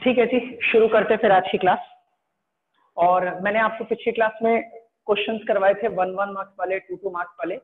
ठीक है जी, शुरू करते हैं फिर आज की क्लास। और मैंने आपको पिछली क्लास में क्वेश्चंस करवाए थे 1 मार्क्स वाले, 2 मार्क्स वाले।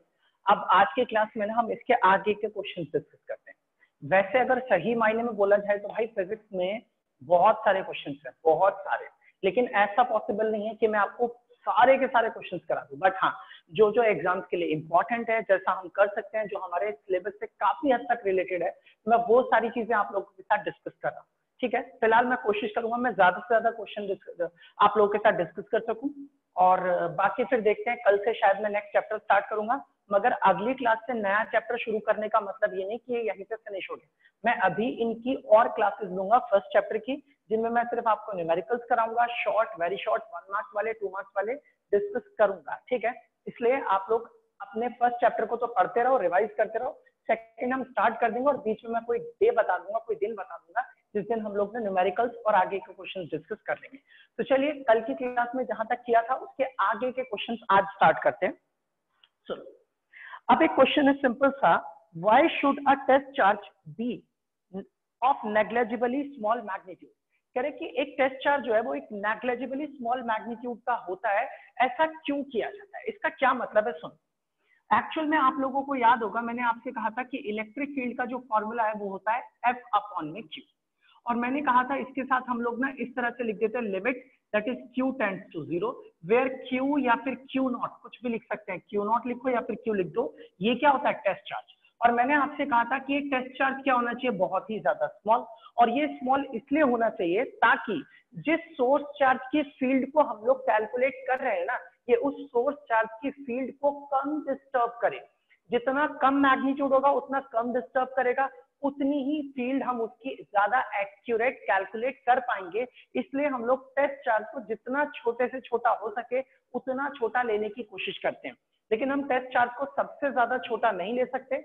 अब आज की क्लास में ना हम इसके आगे के क्वेश्चंस डिस्कस करते हैं। वैसे अगर सही मायने में बोला जाए तो भाई फिजिक्स में बहुत सारे क्वेश्चंस हैं, बहुत सारे, लेकिन ऐसा पॉसिबल नहीं है कि मैं आपको सारे के सारे क्वेश्चंस करा दूं। बट हाँ, जो जो एग्जाम्स के लिए इंपॉर्टेंट है, जैसा हम कर सकते हैं, जो हमारे सिलेबस से काफी हद तक रिलेटेड है, मैं वो सारी चीजें आप लोगों के साथ डिस्कस कर रहा हूँ। ठीक है, फिलहाल मैं कोशिश करूंगा मैं ज्यादा से ज्यादा क्वेश्चन आप लोगों के साथ डिस्कस कर सकूं। और बाकी फिर देखते हैं, कल से शायद मैं नेक्स्ट चैप्टर स्टार्ट करूंगा, मगर अगली क्लास से नया चैप्टर शुरू करने का मतलब ये नहीं कि ये यहीं से फिनिश हो गया। मैं अभी इनकी और क्लासेस लूंगा फर्स्ट चैप्टर की, जिनमें मैं सिर्फ आपको न्यूमेरिकल्स कराऊंगा, शॉर्ट, वेरी शॉर्ट, 1 मार्क्स वाले, 2 मार्क्स वाले डिस्कस करूंगा। ठीक है, इसलिए आप लोग अपने फर्स्ट चैप्टर को तो पढ़ते रहो, रिवाइज करते रहो। सेकंड हम स्टार्ट कर देंगे और बीच में मैं कोई डे बता दूंगा, कोई दिन बता दूंगा जिस दिन हम लोग ने न्यूमेरिकल्स और आगे के क्वेश्चन डिस्कस कर लेंगे। तो चलिए, कल की क्लास में जहां तक किया था उसके आगे के क्वेश्चन आज स्टार्ट करते हैं। सुनो, अब एक क्वेश्चन है सिंपल सा, why should a test charge be of negligibly small magnitude. कह रहे कि एक टेस्ट चार्ज जो है वो एक नेग्लिजिबली स्मॉल मैग्नीट्यूड का होता है, ऐसा क्यों किया जाता है, इसका क्या मतलब है। सुनो, एक्चुअल में आप लोगों को याद होगा, मैंने आपसे कहा था कि इलेक्ट्रिक फील्ड का जो फॉर्मूला है वो होता है F अपॉन में Q। और मैंने कहा था इसके साथ हम लोग ना इस तरह से लिख देते हैं, limit that is Q tends to 0 where Q या फिर Q नॉट, कुछ भी लिख सकते हैं, Q नॉट लिखो या फिर Q लिख दो। ये क्या होता है, टेस्ट चार्ज। और मैंने आपसे कहा था कि ये टेस्ट चार्ज क्या होना चाहिए, बहुत ही ज्यादा स्मॉल। और ये स्मॉल इसलिए होना चाहिए ताकि जिस सोर्स चार्ज की फील्ड को हम लोग कैलकुलेट कर रहे हैं ना, ये उस सोर्स चार्ज की फील्ड को कम डिस्टर्ब करे। जितना कम मैग्नीट्यूड होगा उतना कम डिस्टर्ब करेगा, उतनी ही फील्ड हम उसकी ज्यादा एक्यूरेट कैलकुलेट कर पाएंगे। इसलिए हम लोग टेस्ट चार्ज को जितना छोटे से छोटा हो सके उतना छोटा लेने की कोशिश करते हैं। लेकिन हम टेस्ट चार्ज को सबसे ज्यादा छोटा नहीं ले सकते।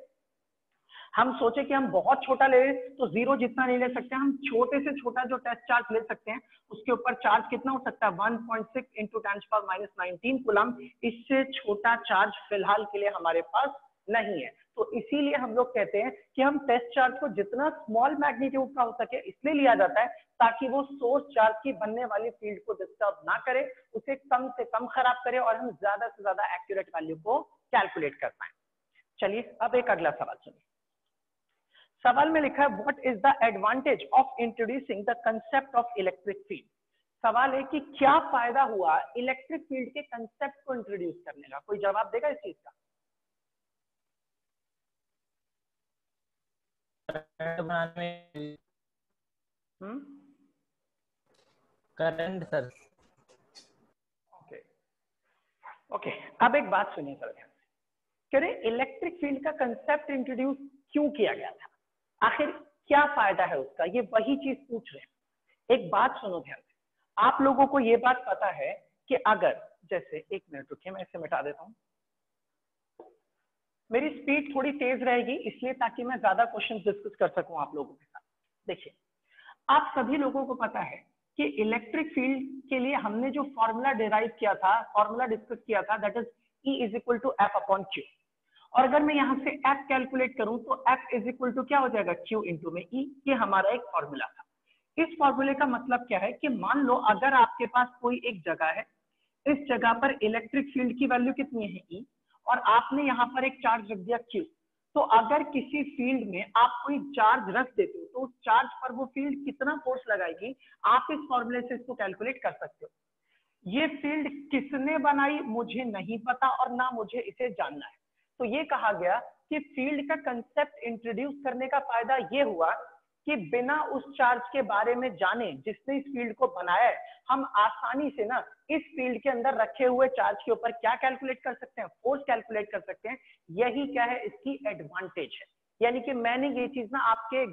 हम सोचे कि हम बहुत छोटा ले तो 0 जितना नहीं ले सकते, हम छोटे से छोटा जो टेस्ट चार्ज ले सकते हैं उसके ऊपर चार्ज कितना हो सकता है, 1.6 इंटू 10⁻19 कूलम। इससे छोटा चार्ज फिलहाल के लिए हमारे पास नहीं है। तो इसीलिए हम लोग कहते हैं कि हम टेस्ट चार्ज को जितना स्मॉल मैग्नीट्यूड का हो सके इसलिए लिया जाता है ताकि वो सोर्स चार्ज की बनने वाली फील्ड को डिस्टर्ब ना करे, उसे कम से कम खराब करे और हम ज्यादा से ज्यादा एक्यूरेट वैल्यू को कैलकुलेट कर पाए। चलिए, अब एक अगला सवाल सुनिए। सवाल में लिखा है, what is the advantage of introducing the concept of electric field. सवाल है कि क्या फायदा हुआ इलेक्ट्रिक फील्ड के कंसेप्ट को इंट्रोड्यूस करने का। कोई जवाब देगा इस चीज का? Current sir. ओके ओके, अब एक बात सुनिए सर ध्यान से। कह रहे इलेक्ट्रिक फील्ड का कंसेप्ट इंट्रोड्यूस क्यों किया गया था, आखिर क्या फायदा है उसका, ये वही चीज पूछ रहे हैं। एक बात सुनो ध्यान से, आप लोगों को ये बात पता है कि अगर, जैसे एक मिनट रुकिए मैं इसे मिटा देता हूं, मेरी स्पीड थोड़ी तेज रहेगी इसलिए ताकि मैं ज्यादा क्वेश्चन डिस्कस कर सकूं आप लोगों के साथ। देखिए, आप सभी लोगों को पता है कि इलेक्ट्रिक फील्ड के लिए हमने जो फॉर्मूला डिराइव किया था, फॉर्मूला डिस्कस किया था, that is E is equal to F upon Q। और अगर मैं यहां से F कैलकुलेट करूं तो F इज इक्वल टू क्या हो जाएगा, Q इंटू में E। ये हमारा एक फॉर्मूला था। इस फॉर्मूले का मतलब क्या है कि मान लो अगर आपके पास कोई एक जगह है, इस जगह पर इलेक्ट्रिक फील्ड की वैल्यू कितनी है, E, और आपने यहाँ पर एक चार्ज रख दिया Q। तो अगर किसी फील्ड में आप कोई चार्ज रख देते हो तो उस चार्ज पर वो फील्ड कितना फोर्स लगाएगी, आप इस फॉर्मूले से इसको कैलकुलेट कर सकते हो। ये फील्ड किसने बनाई मुझे नहीं पता और ना मुझे इसे जानना है। तो ये कहा गया कि फील्ड का कंसेप्ट इंट्रोड्यूस करने का फायदा ये हुआ कि बिना उस चार्ज के बारे में जाने जिसने इस फील्ड को बनाया है, हम आसानी से ना इस फील्ड के अंदर रखे हुए चार्ज के ऊपर क्या कैलकुलेट कर सकते हैं, फोर्स कैलकुलेट कर सकते हैं। यही क्या है, इसकी एडवांटेज है। यानी कि मैंने ये चीज ना आपके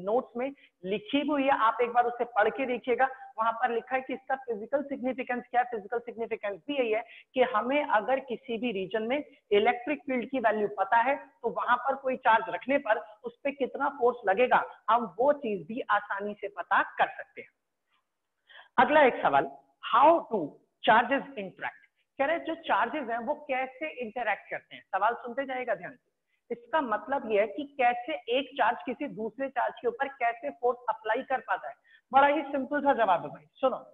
नोट्स में लिखी हुई है, आप एक बार उसे पढ़ के देखिएगा। वहां पर लिखा है कि इसका फिजिकल सिग्निफिकेंस क्या है। फिजिकल सिग्निफिकेंस भी यही है कि हमें अगर किसी भी रीजन में इलेक्ट्रिक फील्ड की वैल्यू पता है तो वहां पर कोई चार्ज रखने पर उस पर कितना फोर्स लगेगा, हम वो चीज भी आसानी से पता कर सकते हैं। अगला एक सवाल, हाउ डू चार्जेस इंटरैक्ट। कह रहे जो चार्जेस हैं वो कैसे इंटरैक्ट करते हैं। सवाल सुनते जाएगा ध्यान से। इसका मतलब यह है कि कैसे एक चार्ज किसी दूसरे चार्ज के ऊपर कैसे फोर्स अप्लाई कर पाता है। बड़ा ही सिंपल सा जवाब है भाई। सुनो,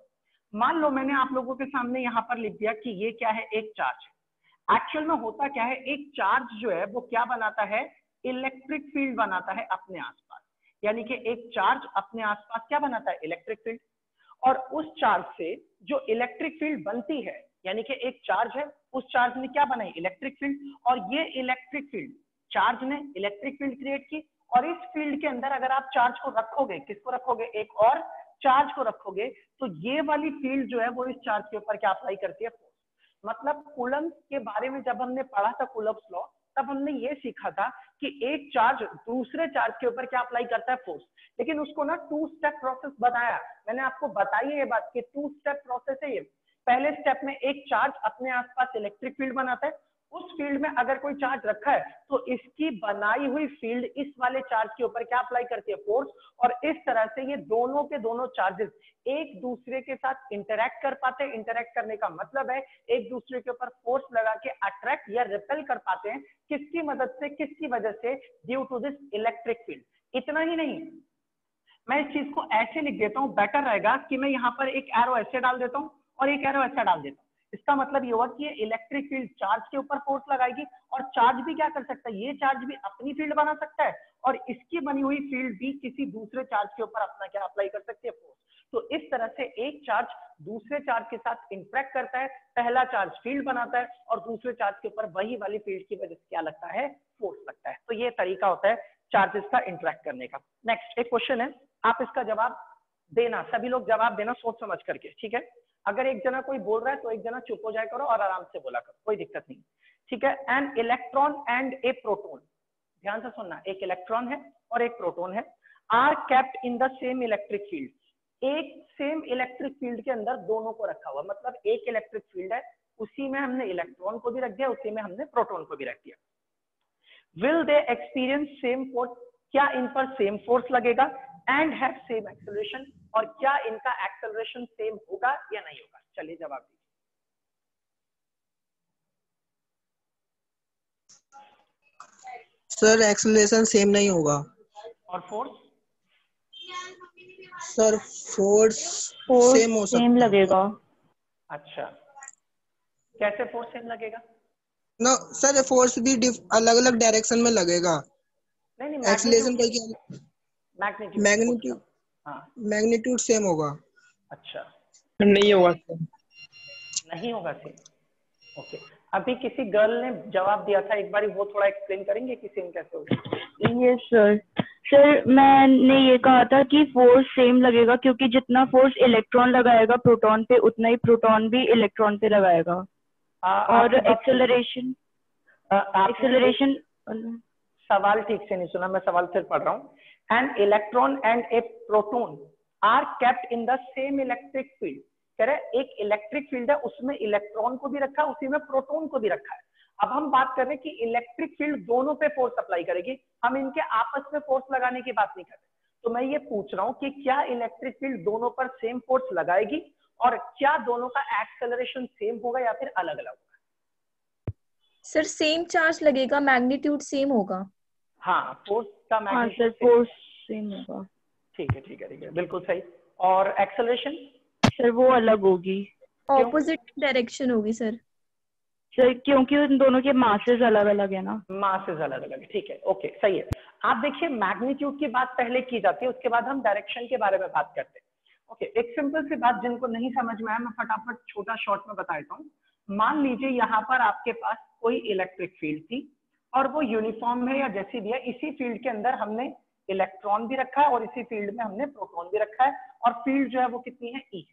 मान लो मैंने आप लोगों के सामने यहाँ पर लिख दिया कि ये क्या है, एक चार्ज है। एक्चुअल में होता क्या है, एक चार्ज जो है वो क्या बनाता है, इलेक्ट्रिक फील्ड बनाता है अपने आसपास। यानी कि एक चार्ज अपने आसपास क्या बनाता है, इलेक्ट्रिक फील्ड। और उस चार्ज से जो इलेक्ट्रिक फील्ड बनती है, यानी कि एक चार्ज है, उस चार्ज ने क्या बनाई, इलेक्ट्रिक फील्ड। और ये इलेक्ट्रिक फील्ड, चार्ज ने इलेक्ट्रिक फील्ड क्रिएट की। और इस फील्ड के अंदर अगर आप चार्ज को रखोगे, किसको रखोगे, एक और चार्ज को रखोगे, तो ये वाली फील्ड जो है वो इस चार्ज के ऊपर क्या अप्लाई करती है, फोर्स। मतलब कूलम्ब के बारे में जब हमने पढ़ा था कूलम्ब्स लॉ, तब हमने ये सीखा था कि एक चार्ज दूसरे चार्ज के ऊपर क्या अप्लाई करता है, फोर्स। लेकिन उसको ना 2 स्टेप प्रोसेस बताया, मैंने आपको बताई है ये बात कि 2 स्टेप प्रोसेस है ये। पहले स्टेप में एक चार्ज अपने आसपास इलेक्ट्रिक फील्ड बनाता है, उस फील्ड में अगर कोई चार्ज रखा है तो इसकी बनाई हुई फील्ड इस वाले चार्ज के ऊपर क्या अप्लाई करती है, फोर्स। और इस तरह से ये दोनों के दोनों चार्जेस एक दूसरे के साथ इंटरैक्ट कर पाते हैं। इंटरैक्ट करने का मतलब है एक दूसरे के ऊपर फोर्स लगा के अट्रैक्ट या रिपेल कर पाते हैं। किसकी मदद से, किसकी वजह से, due to this electric field. इतना ही नहीं, मैं इस चीज को ऐसे लिख देता हूं, बेटर रहेगा कि मैं यहाँ पर एक एरो ऐसे डाल देता हूँ और एक एरो ऐसा डाल देता हूँ। इसका मतलब ये हुआ कि ये इलेक्ट्रिक फील्ड चार्ज के ऊपर फोर्स लगाएगी, और चार्ज भी क्या कर सकता है, ये चार्ज भी अपनी फील्ड बना सकता है, और इसकी बनी हुई फील्ड भी किसी दूसरे चार्ज के ऊपर अपना क्या अप्लाई कर सकती है, फोर्स। तो इस तरह से एक चार्ज दूसरे चार्ज के साथ इंटरेक्ट करता है, पहला चार्ज फील्ड बनाता है और दूसरे चार्ज के ऊपर वही वाली फील्ड की वजह से क्या लगता है, फोर्स लगता है। तो ये तरीका होता है चार्जेस का इंटरेक्ट करने का। नेक्स्ट एक क्वेश्चन है, आप इसका जवाब देना, सभी लोग जवाब देना सोच समझ करके, ठीक है। अगर एक जना कोई बोल रहा है तो एक जना चुप हो जाया करो और आराम से बोला करो, कोई दिक्कत नहीं, ठीक है। N electron and a proton, ध्यान से सुनना, एक इलेक्ट्रॉन है और एक प्रोटॉन है, are kept in the same electric field. एक सेम इलेक्ट्रिक फील्ड के अंदर दोनों को रखा हुआ, मतलब एक इलेक्ट्रिक फील्ड है, उसी में हमने इलेक्ट्रॉन को भी रख दिया, उसी में हमने प्रोटॉन को भी रख दिया। Will they experience same force, क्या इन पर सेम फोर्स लगेगा, एंड हैव सेम एक्सेलरेशन, और क्या इनका एक्सेलरेशन सेम होगा या नहीं होगा। चलिए जवाब दीजिए। सर एक्सेलरेशन सेम नहीं होगा। और फोर्स, सर फोर्स सेम हो सकता सेम लगेगा। अच्छा, कैसे फोर्स सेम लगेगा, ना सर, फोर्स भी अलग अलग डायरेक्शन में लगेगा। नहीं एक्सेलरेशन मैग्नीट्यूड, कोई मैग्नीट्यूड, हाँ मैग्नीट्यूड सेम होगा। अच्छा, नहीं होगा सर, नहीं होगा सेम, ओके। अभी किसी गर्ल ने जवाब दिया था एक बारी, वो थोड़ा एक्सप्लेन करेंगे कि सेम कैसे होगा। Yes sir. सर मैंने ये कहा था कि फोर्स सेम लगेगा क्योंकि जितना फोर्स इलेक्ट्रॉन लगाएगा प्रोटॉन पे उतना ही प्रोटॉन भी इलेक्ट्रॉन पे लगाएगा। और एक्सेलरेशन, सवाल ठीक से नहीं सुना, मैं सवाल फिर पढ़ रहा हूँ। An electron and a proton are kept in the same electric field, कह रहे एक इलेक्ट्रिक फील्ड है, उसमें इलेक्ट्रॉन को भी रखा है, उसी में प्रोटॉन को भी रखा है। अब हम बात कर रहे हैं कि इलेक्ट्रिक फील्ड दोनों पे फोर्स अप्लाई करेगी, हम इनके आपस में फोर्स लगाने की बात नहीं कर रहे। तो मैं ये पूछ रहा हूँ कि क्या इलेक्ट्रिक फील्ड दोनों पर सेम फोर्स लगाएगी, और क्या दोनों का एक्सेलरेशन सेम होगा या फिर अलग अलग होगा। सर सेम चार्ज लगेगा, मैग्नीट्यूड सेम होगा। हाँ, फोर्स का मैग्नीट्यूड फोर्स सेम होगा। ठीक है ठीक है ठीक है, बिल्कुल सही। और एक्सेलरेशन सर वो अलग होगी, ऑपोजिट डायरेक्शन होगी सर। सर क्योंकि उन दोनों के मासेस अलग अलग है ना। मासेस अलग अलग है, ठीक है, ओके सही है। आप देखिए मैग्नीट्यूड की बात पहले की जाती है, उसके बाद हम डायरेक्शन के बारे में बात करते हैं। ओके, एक सिंपल सी बात जिनको नहीं समझ में आया मैं फटाफट छोटा शॉर्ट में बता देता हूँ। मान लीजिए यहाँ पर आपके पास कोई इलेक्ट्रिक फील्ड थी और वो यूनिफॉर्म है या जैसी भी है, इसी फील्ड के अंदर हमने इलेक्ट्रॉन भी रखा है और इसी फील्ड में हमने प्रोटॉन भी रखा है, और फील्ड जो है वो कितनी है, ई।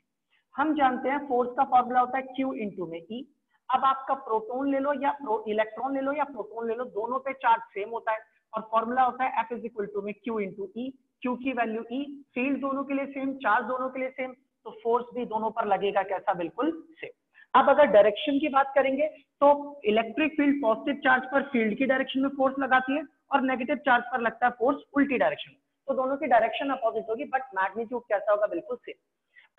हम जानते हैं फोर्स का फॉर्मूला होता है Q इंटू में E। अब आपका प्रोटॉन ले लो या इलेक्ट्रॉन ले लो या प्रोटॉन ले लो, दोनों पे चार्ज सेम होता है और फॉर्मूला होता है F इज इक्वल टू में Q इंटू E। Q की वैल्यू E, फील्ड दोनों के लिए सेम, चार्ज दोनों के लिए सेम, तो फोर्स भी दोनों पर लगेगा कैसा, बिल्कुल सेम। अब अगर डायरेक्शन की बात करेंगे तो इलेक्ट्रिक फील्ड पॉजिटिव चार्ज पर फील्ड की डायरेक्शन में फोर्स लगाती है और नेगेटिव चार्ज पर लगता है फोर्स उल्टी डायरेक्शन में, तो दोनों की डायरेक्शन अपोजिट होगी, बट मैग्नीट्यूड कैसा होगा, बिल्कुल सेम।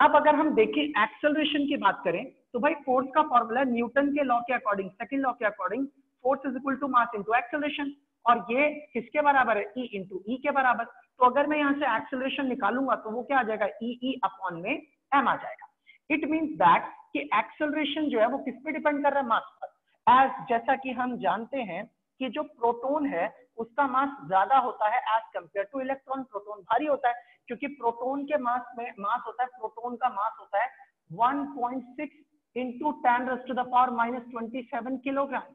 अब अगर हम देखें एक्सेलरेशन की बात करें तो भाई फोर्स का फॉर्मूला न्यूटन के लॉ के अकॉर्डिंग, सेकंड लॉ के according, force is equal to mass into acceleration, और ये किसके बराबर है, E इंटू ई के बराबर। तो अगर मैं यहाँ से एक्सेलरेशन निकालूंगा तो वो क्या आ जाएगा, ई अपॉन में एम आ जाएगा। इट मीन्स दैट कि एक्सेलरेशन जो है वो किस पे डिपेंड कर रहा है, मास पर। एज जैसा कि हम जानते हैं कि जो प्रोटॉन है उसका मास ज्यादा होता है as compare to electron. Proton भारी होता है क्योंकि प्रोटॉन के मास में मास होता है, प्रोटॉन का मास होता है 1.6 इंटू 10⁻⁻27 किलोग्राम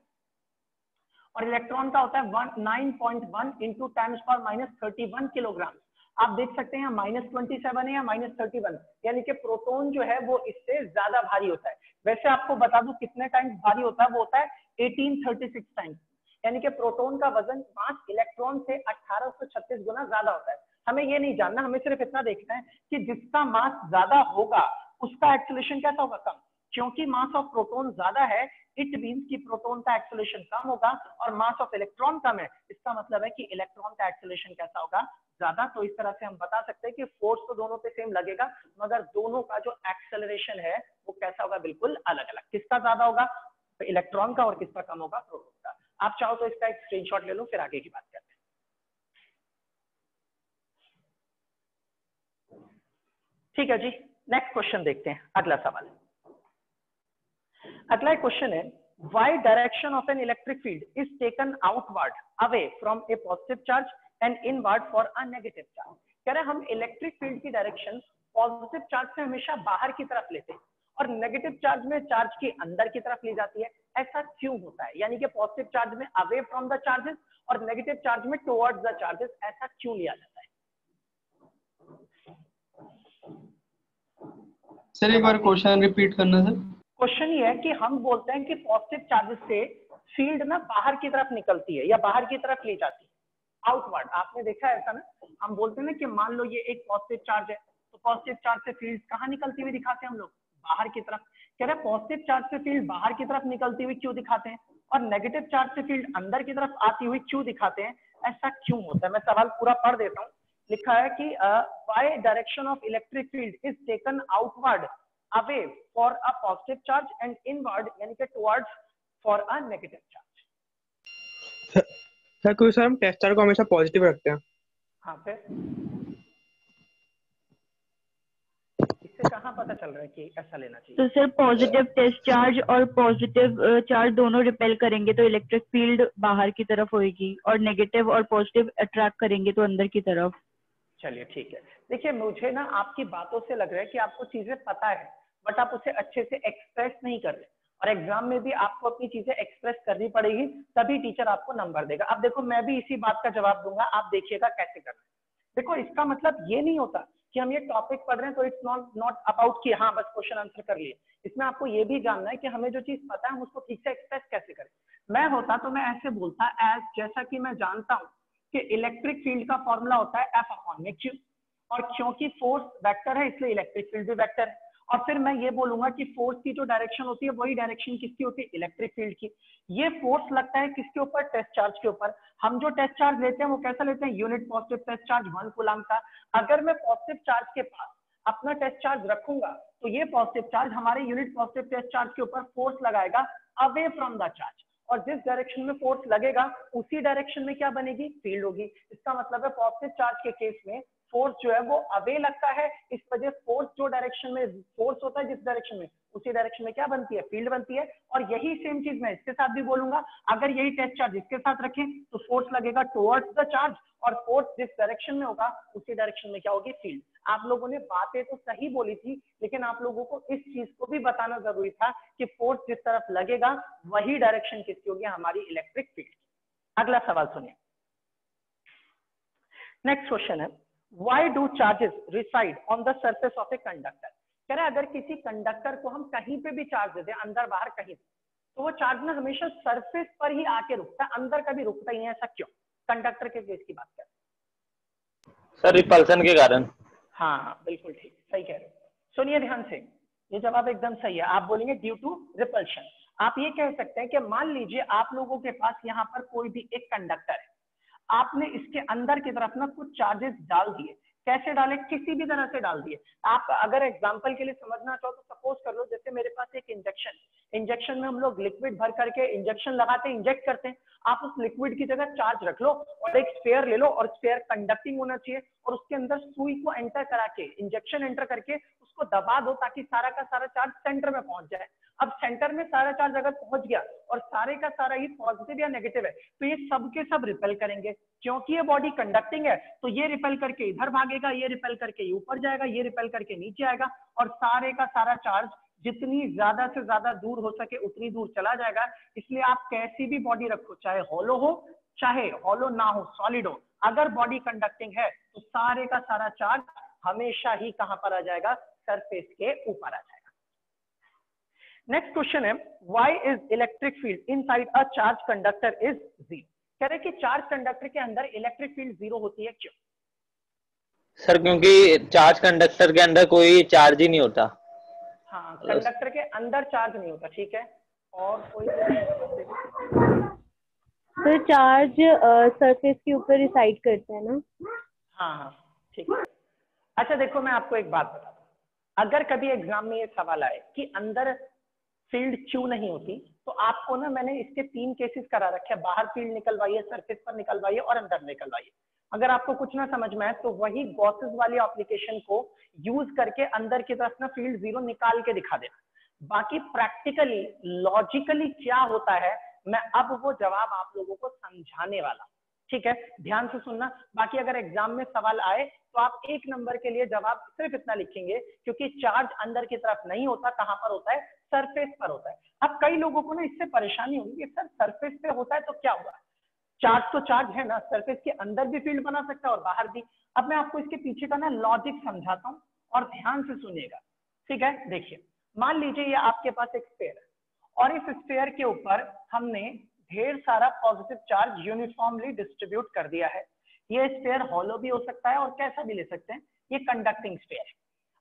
और इलेक्ट्रॉन का होता है 9.1 इंटू 10⁻⁻31 किलोग्राम। आप देख सकते हैं -27 है या -31, यानी कि प्रोटॉन जो है वो इससे ज्यादा भारी होता है। वैसे आपको बता दूं कितने टाइम्स भारी होता है, वो होता है 1836 टाइम्स, यानी कि प्रोटॉन का वजन मास इलेक्ट्रॉन से 1836 गुना ज्यादा होता है। हमें ये नहीं जानना, हमें सिर्फ इतना देखना है कि जिसका मास ज्यादा होगा उसका एक्सेलरेशन कैसा होगा, कम। क्योंकि मास ऑफ प्रोटॉन ज्यादा है, इट मींस कि प्रोटॉन का एक्सेलरेशन कम होगा और मास ऑफ इलेक्ट्रॉन कम है, इसका मतलब है कि इलेक्ट्रॉन का एक्सेलरेशन कैसा होगा, ज्यादा। तो इस तरह से हम बता सकते हैं कि फोर्स तो दोनों पे सेम लगेगा, मगर दोनों का जो एक्सेलरेशन है वो कैसा होगा, बिल्कुल अलग अलग। किसका ज्यादा होगा, तो इलेक्ट्रॉन का, और किसका कम होगा, प्रोटॉन का। आप चाहो तो इसका एक स्क्रीनशॉट ले लो, फिर आगे की बात करते हैं। ठीक है जी, नेक्स्ट क्वेश्चन देखते हैं, अगला सवाल। अगला क्वेश्चन है, why direction of an electric field is taken outward away from a positive charge and inward for a negative charge. कह रहे हैं हम इलेक्ट्रिक फील्ड की डायरेक्शन पॉजिटिव चार्ज से हमेशा बाहर की तरफ लेते हैं और नेगेटिव चार्ज में चार्ज के अंदर की तरफ ली जाती है, ऐसा क्यों होता है? यानी कि पॉजिटिव चार्ज में अवे फ्रॉम द चार्जेस और नेगेटिव चार्ज में टुवर्ड्स द चार्जेस, ऐसा क्यों लिया जाता है? सर एक बार क्वेश्चन रिपीट करना सर। क्वेश्चन ये है कि हम बोलते हैं कि पॉजिटिव चार्जेस से फील्ड ना बाहर की तरफ निकलती है या बाहर की तरफ ली जाती है, आउटवर्ड। आपने देखा है ऐसा ना, हम बोलते हैं ना कि मान लो ये एक पॉजिटिव चार्ज है, तो पॉजिटिव चार्ज से फील्ड कहाँ निकलती हुई दिखाते हैं हम लोग, बाहर की तरफ। कह रहे पॉजिटिव चार्ज से फील्ड बाहर की तरफ निकलती हुई क्यों दिखाते हैं और नेगेटिव चार्ज से फील्ड अंदर की तरफ आती हुई क्यों दिखाते हैं, ऐसा क्यों होता है? मैं सवाल पूरा पढ़ देता हूँ। लिखा है कि why direction of electric field is taken outward away for a positive charge and inward यानी कि towards for a negative charge. Sir क्यों सर हम टेस्ट चार्ज को हमेशा पॉजिटिव रखते हैं? हाँ, फिर इससे कहाँ पता चल रहा है कि ऐसा लेना चाहिए? तो सर पॉजिटिव टेस्ट चार्ज और पॉजिटिव चार्ज दोनों रिपेल करेंगे तो इलेक्ट्रिक फील्ड बाहर की तरफ होगी और नेगेटिव और पॉजिटिव अट्रैक्ट करेंगे तो अंदर की तरफ। चलिए ठीक है। देखिए मुझे ना आपकी बातों से लग रहा है कि आपको चीजें पता है, बट आप उसे अच्छे से एक्सप्रेस नहीं कर रहे, और एग्जाम में भी आपको अपनी चीजें एक्सप्रेस करनी पड़ेगी, तभी टीचर आपको नंबर देगा। अब देखो मैं भी इसी बात का जवाब दूंगा, आप देखिएगा कैसे करना है। देखो इसका मतलब ये नहीं होता कि हम ये टॉपिक पढ़ रहे हैं तो इट्स नॉट अबाउट कि हाँ बस क्वेश्चन आंसर कर लिए। इसमें आपको ये भी जानना है कि हमें जो चीज पता है हम उसको ठीक से एक्सप्रेस कैसे करें। मैं होता तो मैं ऐसे बोलता, एज जैसा कि मैं जानता हूँ कि इलेक्ट्रिक फील्ड का फॉर्मूला होता है एफ अपॉन में क्यू, और क्योंकि फोर्स वेक्टर है इसलिए इलेक्ट्रिक फील्ड भी वेक्टर है। और फिर मैं ये बोलूंगा कि फोर्स की जो डायरेक्शन होती है वही डायरेक्शन किसकी होती है, इलेक्ट्रिक फील्ड की। ये फोर्स लगता है किसके ऊपर, टेस्ट चार्ज के ऊपर। हम जो टेस्ट चार्ज लेते हैं वो कैसा लेते हैं, unit positive test charge 1 coulomb का। अगर मैं पॉजिटिव चार्ज के पास अपना टेस्ट चार्ज रखूंगा तो ये पॉजिटिव चार्ज हमारे यूनिट पॉजिटिव टेस्ट चार्ज के ऊपर फोर्स लगाएगा अवे फ्रॉम द चार्ज, और जिस डायरेक्शन में फोर्स लगेगा उसी डायरेक्शन में क्या बनेगी, फील्ड होगी। इसका मतलब है पॉजिटिव चार्ज के केस में फोर्स जो है वो अवे लगता है, इस वजह फोर्स जो डायरेक्शन में फोर्स होता है जिस डायरेक्शन में, उसी डायरेक्शन में क्या बनती है, फील्ड बनती है। और यही सेम चीज मैं इसके साथ भी बोलूंगा, अगर यही टेस्ट चार्ज इसके साथ रखें तो फोर्स लगेगा टुवर्ड्स द चार्ज, और फोर्स जिस डायरेक्शन में होगा उसी डायरेक्शन में क्या होगी, फील्ड। आप लोगों ने बातें तो सही बोली थी, लेकिन आप लोगों को इस चीज को भी बताना जरूरी था कि फोर्स जिस तरफ लगेगा वही डायरेक्शन किसकी होगी, हमारी इलेक्ट्रिक फील्ड की। अगला सवाल सुनिए, नेक्स्ट क्वेश्चन है, Why do charges reside on the surface of a conductor? कह रहे अगर किसी कंडक्टर को हम कहीं पे भी चार्ज देते हैं, अंदर बाहर कहीं, तो वो चार्ज ना हमेशा सरफेस पर ही आके रुकता है, अंदर कभी रुकता ही नहीं है। ऐसा क्यों? कंडक्टर के केस की बात करें सर, रिपल्सन के कारण। हाँ बिल्कुल ठीक, सही कह रहे हो। सुनिए ध्यान से, ये जवाब एकदम सही है। आप बोलेंगे ड्यू टू रिपल्शन। आप ये कह सकते हैं कि मान लीजिए आप लोगों के पास यहाँ पर कोई भी एक कंडक्टर है, आपने इसके अंदर की तरफ ना कुछ चार्जेस डाल दिए, कैसे डाले, किसी भी तरह से डाल दिए। आप अगर एग्जांपल के लिए समझना चाहो तो सपोज कर लो जैसे मेरे पास एक इंजेक्शन में हम लोग लिक्विड भर करके इंजेक्शन लगाते हैं, इंजेक्ट करते हैं। आप उस लिक्विड की जगह चार्ज रख लो और एक स्फीयर ले लो और स्फीयर कंडक्टिंग होना चाहिए और उसके अंदर सुई को एंटर करा के इंजेक्शन एंटर करके उसको दबा दो ताकि सारा का सारा चार्ज सेंटर में पहुंच जाए। अब सेंटर में सारा चार्ज अगर पहुंच गया और सारे का सारा ही पॉजिटिव या नेगेटिव है तो ये सब के सब रिपेल करेंगे, क्योंकि ये बॉडी कंडक्टिंग है तो ये रिपेल करके इधर भागेगा, ये रिपेल करके ये ऊपर जाएगा, ये रिपेल करके नीचे आएगा और सारे का सारा चार्ज जितनी ज्यादा से ज्यादा दूर हो सके उतनी दूर चला जाएगा। इसलिए आप कैसी भी बॉडी रखो, चाहे हॉलो हो चाहे हॉलो ना हो, सॉलिड हो, अगर बॉडी कंडक्टिंग है तो सारे का सारा चार्ज हमेशा ही कहां पर आ जाएगा, सरफेस के ऊपर आ जाएगा। नेक्स्ट क्वेश्चन है why is electric field inside a charge conductor is zero. कह रहे कि चार्ज कंडक्टर के अंदर इलेक्ट्रिक फील्ड जीरो होती है, क्यों? सर क्योंकि चार्ज कंडक्टर के अंदर कोई चार्ज ही नहीं होता। हाँ, कंडक्टर के अंदर चार्ज नहीं होता, ठीक है। और कोई तो चार्ज सरफेस के ऊपर रिसाइड करते हैं ना? हाँ हाँ ठीक है। अच्छा देखो मैं आपको एक बात बताता हूँ, अगर कभी एग्जाम में ये सवाल आए कि अंदर फील्ड क्यों नहीं होती तो आपको ना मैंने इसके 3 केसेस करा रखे हैं, बाहर फील्ड निकलवाइए, सरफेस पर निकलवाइए और अंदर निकलवाइए। अगर आपको कुछ ना समझ में आए तो वही गॉसेस वाली एप्लीकेशन को यूज करके अंदर की तरफ ना फील्ड जीरो निकाल के दिखा देना। बाकी प्रैक्टिकली लॉजिकली क्या होता है मैं अब वो जवाब आप लोगों को समझाने वाला, ठीक है, ध्यान से सुनना। बाकी अगर एग्जाम में सवाल आए तो आप 1 नंबर के लिए जवाब सिर्फ इतना लिखेंगे क्योंकि चार्ज अंदर की तरफ नहीं होता, कहां पर होता है, सरफेस पर होता है। अब कई लोगों को ना इससे परेशानी होगी कि सर सरफेस पे होता है तो क्या हुआ, चार्ज तो चार्ज है ना, सरफेस के अंदर भी फील्ड बना सकता है और बाहर भी। अब मैं आपको इसके पीछे का ना लॉजिक समझाता हूँ और ध्यान से सुनिएगा, ठीक है। देखिए मान लीजिए ये आपके पास एक स्फीयर है और इस स्फीयर के ऊपर हमने ढेर सारा पॉजिटिव चार्ज यूनिफॉर्मली डिस्ट्रीब्यूट कर दिया है। ये स्फीयर हॉलो भी हो सकता है और कैसा भी ले सकते हैं, ये कंडक्टिंग स्फीयर है।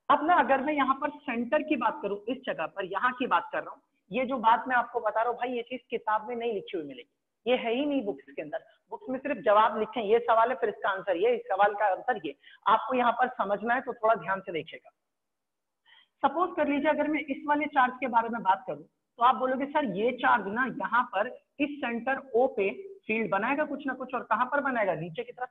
अब ना अगर मैं यहाँ पर सेंटर की बात करूं, इस जगह पर यहाँ की बात कर रहा हूँ, ये जो बात मैं आपको बता रहा हूँ भाई ये चीज किताब में नहीं लिखी हुई मिलेगी, ये है ही नहीं बुक्स के अंदर। बुक्स में सिर्फ जवाब लिखे हैं, ये सवाल है फिर इसका आंसर ये, इस सवाल का आंसर ये। आपको यहाँ पर समझना है तो थोड़ा ध्यान से देखिएगा। सपोज कर लीजिए अगर मैं इस वाले चार्ज के बारे में बात करूं तो आप बोलोगे सर ये चार्ज ना यहाँ पर इस सेंटर ओ पे फील्ड बनाएगा कुछ ना कुछ, और कहां पर बनाएगा, नीचे की तरफ।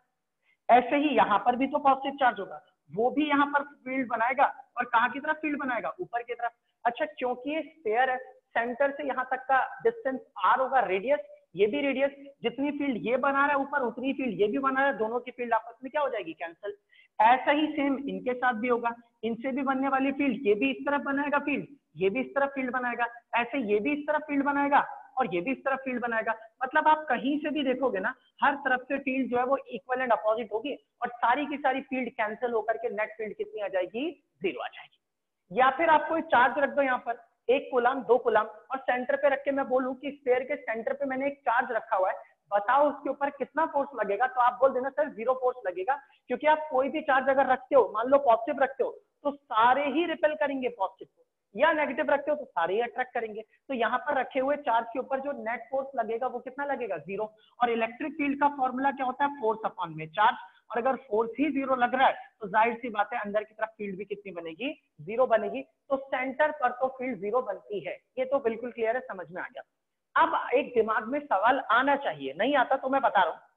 ऐसे ही यहाँ पर भी तो पॉजिटिव चार्ज होगा, वो भी यहाँ पर फील्ड बनाएगा और कहाँ की तरफ फील्ड बनाएगा, ऊपर की तरफ। अच्छा क्योंकि ये स्फीयर है, सेंटर से यहाँ तक का डिस्टेंस आर होगा, रेडियस, ये भी रेडियस, जितनी फील्ड ये बना रहा है ऊपर उतनी फील्ड ये भी बना रहा है, दोनों की फील्ड आपस में क्या हो जाएगी, कैंसिल। ऐसा ही सेम इनके साथ भी होगा, इनसे भी बनने वाली फील्ड ये भी इस तरफ बनाएगा फील्ड, ये भी इस तरफ फील्ड बनाएगा, ऐसे ये भी इस तरफ फील्ड बनाएगा और ये भी इस तरफ फील्ड बनाएगा। मतलब आप कहीं से भी देखोगे ना हर तरफ से फील्ड जो है वो इक्वल एंड अपोजिट होगी और सारी की सारी फील्ड कैंसिल होकर के नेट फील्ड कितनी आ जाएगी, जीरो आ जाएगी। या फिर आपको एक चार्ज रख दो यहाँ पर 1 कूलम 2 कूलम और सेंटर पे रख के मैं बोलूं कि स्फीयर के सेंटर पे मैंने एक चार्ज रखा हुआ है, बताओ उसके ऊपर कितना फोर्स लगेगा, तो आप बोल देना सर 0 फोर्स लगेगा, क्योंकि आप कोई भी चार्ज अगर रखते हो, मान लो पॉजिटिव रखते हो तो सारे ही रिपेल करेंगे पॉजिटिव को, या नेगेटिव रखते हो तो सारे ही अट्रैक्ट करेंगे। तो यहाँ पर रखे हुए चार्ज के ऊपर जो नेट फोर्स लगेगा वो कितना लगेगा, 0। और इलेक्ट्रिक फील्ड का फॉर्मूला क्या होता है, फोर्स अपॉन में चार्ज, और अगर फोर्स ही 0 लग रहा है तो जाहिर सी बात है अंदर की तरफ फील्ड भी कितनी बनेगी, 0 बनेगी। तो सेंटर पर तो फील्ड 0 बनती है, ये तो बिल्कुल क्लियर है, समझ में आ गया। अब एक दिमाग में सवाल आना चाहिए, नहीं आता तो मैं बता रहा हूं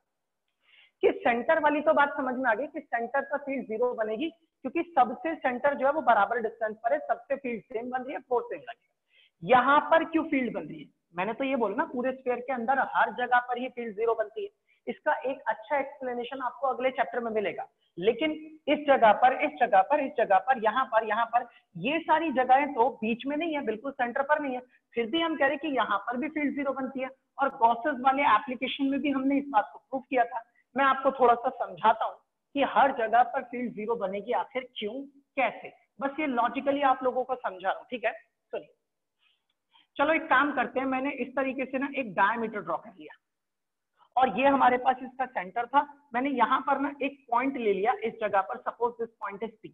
कि सेंटर वाली तो बात समझ में आ गई कि सेंटर पर फील्ड 0 बनेगी क्योंकि सबसे सेंटर जो है वो बराबर डिस्टेंस पर है, सबसे फील्ड सेम बन रही है, फोर्स सेम लगेगा। यहाँ पर क्यों फील्ड बन रही है, मैंने तो ये बोला ना पूरे स्फीयर के अंदर हर जगह पर ही फील्ड 0 बनती है। इसका एक अच्छा एक्सप्लेनेशन आपको अगले चैप्टर में मिलेगा, लेकिन इस जगह पर, इस जगह पर, इस जगह पर, यहाँ पर ये सारी जगहें तो बीच में नहीं है, बिल्कुल सेंटर पर नहीं है, फिर भी हम कह रहे हैं कि यहाँ पर भी फील्ड 0 बनती है। और गॉसेस वाले एप्लीकेशन में भी हमने इस बात को प्रूव किया था। मैं आपको थोड़ा सा समझाता हूँ कि हर जगह पर फील्ड 0 बनेगी, आखिर क्यों, कैसे, बस ये लॉजिकली आप लोगों को समझा रहा हूँ, ठीक है। सुनिए, चलो एक काम करते हैं, मैंने इस तरीके से ना एक डायमीटर ड्रॉ कर लिया और ये हमारे पास इसका सेंटर था। मैंने यहाँ पर ना एक पॉइंट ले लिया इस जगह पर, suppose this point is P,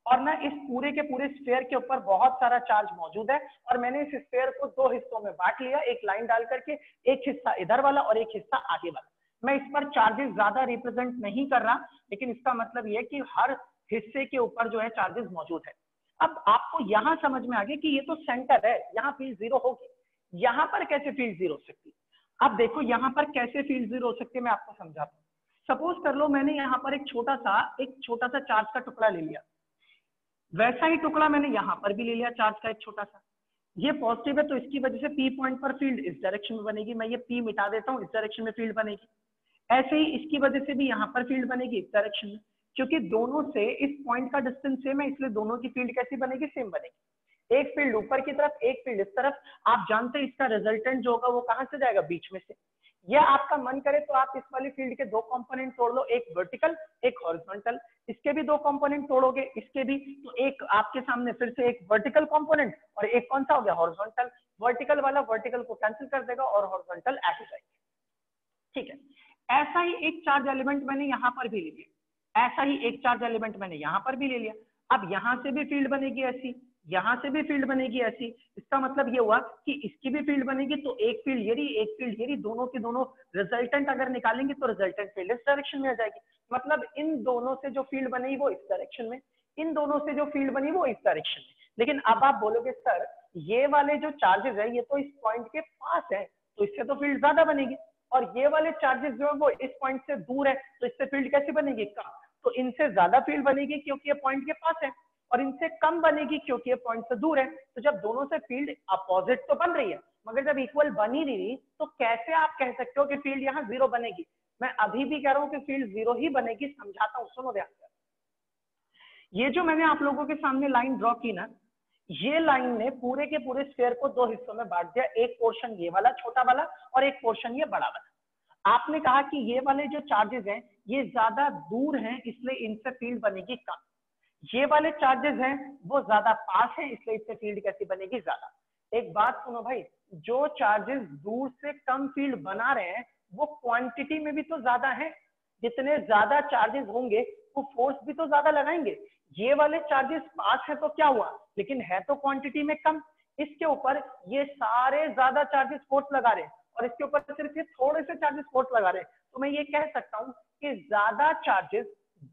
और ना इस पूरे के पूरे स्फीयर के ऊपर बहुत सारा चार्ज मौजूद है और मैंने इस स्फीयर को 2 हिस्सों में बांट लिया, एक लाइन डाल करके, एक हिस्सा इधर वाला और एक हिस्सा आगे वाला। मैं इस पर चार्जेस ज्यादा रिप्रेजेंट नहीं कर रहा, लेकिन इसका मतलब ये है कि हर हिस्से के ऊपर जो है चार्जेस मौजूद है। अब आपको यहां समझ में आ गया कि ये तो सेंटर है, यहाँ फील्ड जीरो होगी, यहाँ पर कैसे फील्ड जीरो हो सकती है। अब देखो यहाँ पर कैसे फील्ड जीरो हो सकती है, मैं आपको समझाता हूँ। सपोज कर लो मैंने यहाँ पर एक छोटा सा चार्ज का टुकड़ा ले लिया, वैसा ही टुकड़ा मैंने यहाँ पर भी ले लिया चार्ज का एक छोटा सा, ये पॉजिटिव है तो इसकी वजह से पी पॉइंट पर फील्ड इस डायरेक्शन में बनेगी, मैं ये पी मिटा देता हूँ, इस डायरेक्शन में फील्ड बनेगी। ऐसे ही इसकी वजह से भी यहाँ पर फील्ड बनेगी इस डायरेक्शन में, क्योंकि दोनों से इस पॉइंट का डिस्टेंस सेम है, इसलिए दोनों की फील्ड कैसी बनेगी, सेम बनेगी। एक फील्ड ऊपर की तरफ, एक फील्ड इस तरफ। आप जानते हैं इसका रिजल्टेंट जो होगा वो कहां से जाएगा, बीच में से। या आपका मन करे तो आप इस वाली फील्ड के दो कंपोनेंट तोड़ लो, एक वर्टिकल एक हॉरिजॉन्टल, इसके भी दो कंपोनेंट तोड़ोगे, इसके भी, तो एक आपके सामने फिर से एक वर्टिकल कंपोनेंट और एक कौन सा हो गया, हॉरिजॉन्टल। वर्टिकल वाला वर्टिकल को कैंसिल कर देगा और हॉरिजॉन्टल ऐड हो जाएगी, ठीक है। ऐसा ही एक चार्ज एलिमेंट मैंने यहाँ पर भी ले लिया, ऐसा ही एक चार्ज एलिमेंट मैंने यहाँ पर भी ले लिया। अब यहाँ से भी फील्ड बनेगी ऐसी, यहाँ से भी फील्ड बनेगी ऐसी। इसका मतलब ये हुआ कि इसकी भी फील्ड बनेगी, तो एक फील्ड ये रही, एक फील्ड ये रही, दोनों की दोनों रिजल्टेंट अगर निकालेंगे तो रिजल्टेंट फील्ड इस डायरेक्शन में आ जाएगी। मतलब इन दोनों से जो फील्ड बनी वो इस डायरेक्शन में, इन दोनों से जो फील्ड बनी वो इस डायरेक्शन में। लेकिन अब आप बोलोगे सर ये वाले जो चार्जेस है ये तो इस पॉइंट के पास है, तो इससे तो फील्ड ज्यादा बनेगी, और ये वाले चार्जेस जो है वो इस पॉइंट से दूर है, तो इससे फील्ड कैसे बनेगी, कम। तो इनसे ज्यादा फील्ड बनेगी क्योंकि ये पॉइंट के पास है, और इनसे कम बनेगी क्योंकि ये पॉइंट से दूर है। तो जब दोनों से फील्ड अपोजिट तो बन रही है, मगर जब इक्वल बन ही नहीं रही, तो कैसे आप कह सकते हो कि फील्ड यहाँ जीरो बनेगी। मैं अभी भी कह रहा हूँ कि फील्ड जीरो ही बनेगी, समझाता हूँ, सुनो ध्यान से। ये जो मैंने आप लोगों के सामने लाइन ड्रॉ की ना, ये लाइन ने पूरे के पूरे स्फीयर को दो हिस्सों में बांट दिया, एक पोर्शन ये वाला छोटा वाला और एक पोर्शन ये बड़ा वाला। आपने कहा कि ये वाले जो चार्जेस हैं ये ज्यादा दूर हैं, इसलिए इनसे फील्ड बनेगी कम। ये वाले चार्जेस हैं वो ज्यादा पास हैं, इसलिए इससे फील्ड कैसी बनेगी, ज्यादा। एक बात सुनो भाई, जो चार्जेस दूर से कम फील्ड बना रहे हैं वो क्वांटिटी में भी तो ज्यादा है। जितने ज्यादा चार्जेस होंगे वो फोर्स भी तो ज्यादा लगाएंगे। ये वाले चार्जेस पास है तो क्या हुआ, लेकिन है तो क्वांटिटी में कम। इसके ऊपर ये सारे ज्यादा चार्जेस फोर्स लगा रहे हैं और इसके ऊपर सिर्फ ये थोड़े से चार्जेस फोर्स लगा रहे हैं। तो मैं ये कह सकता हूं कि ज्यादा चार्जेस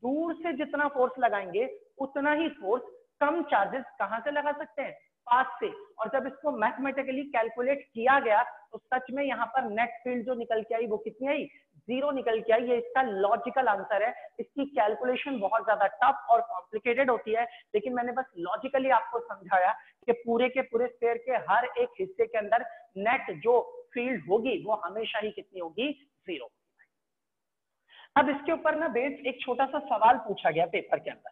दूर से जितना फोर्स लगाएंगे उतना ही फोर्स कम चार्जेस कहां से लगा सकते हैं, पास से। और जब इसको मैथमेटिकली कैलकुलेट किया गया तो सच में यहाँ पर नेट फील्ड जो निकल के आई वो कितनी आई, जीरो निकल के आई। ये इसका लॉजिकल आंसर है। इसकी कैलकुलेशन बहुत ज्यादा टफ और कॉम्प्लिकेटेड होती है, लेकिन मैंने बस लॉजिकली आपको समझाया कि पूरे के पूरे स्फीयर के हर एक हिस्से के अंदर नेट जो फील्ड होगी वो हमेशा ही कितनी होगी, जीरो। अब इसके ऊपर ना बेस एक छोटा सा सवाल पूछा गया पेपर के अंदर,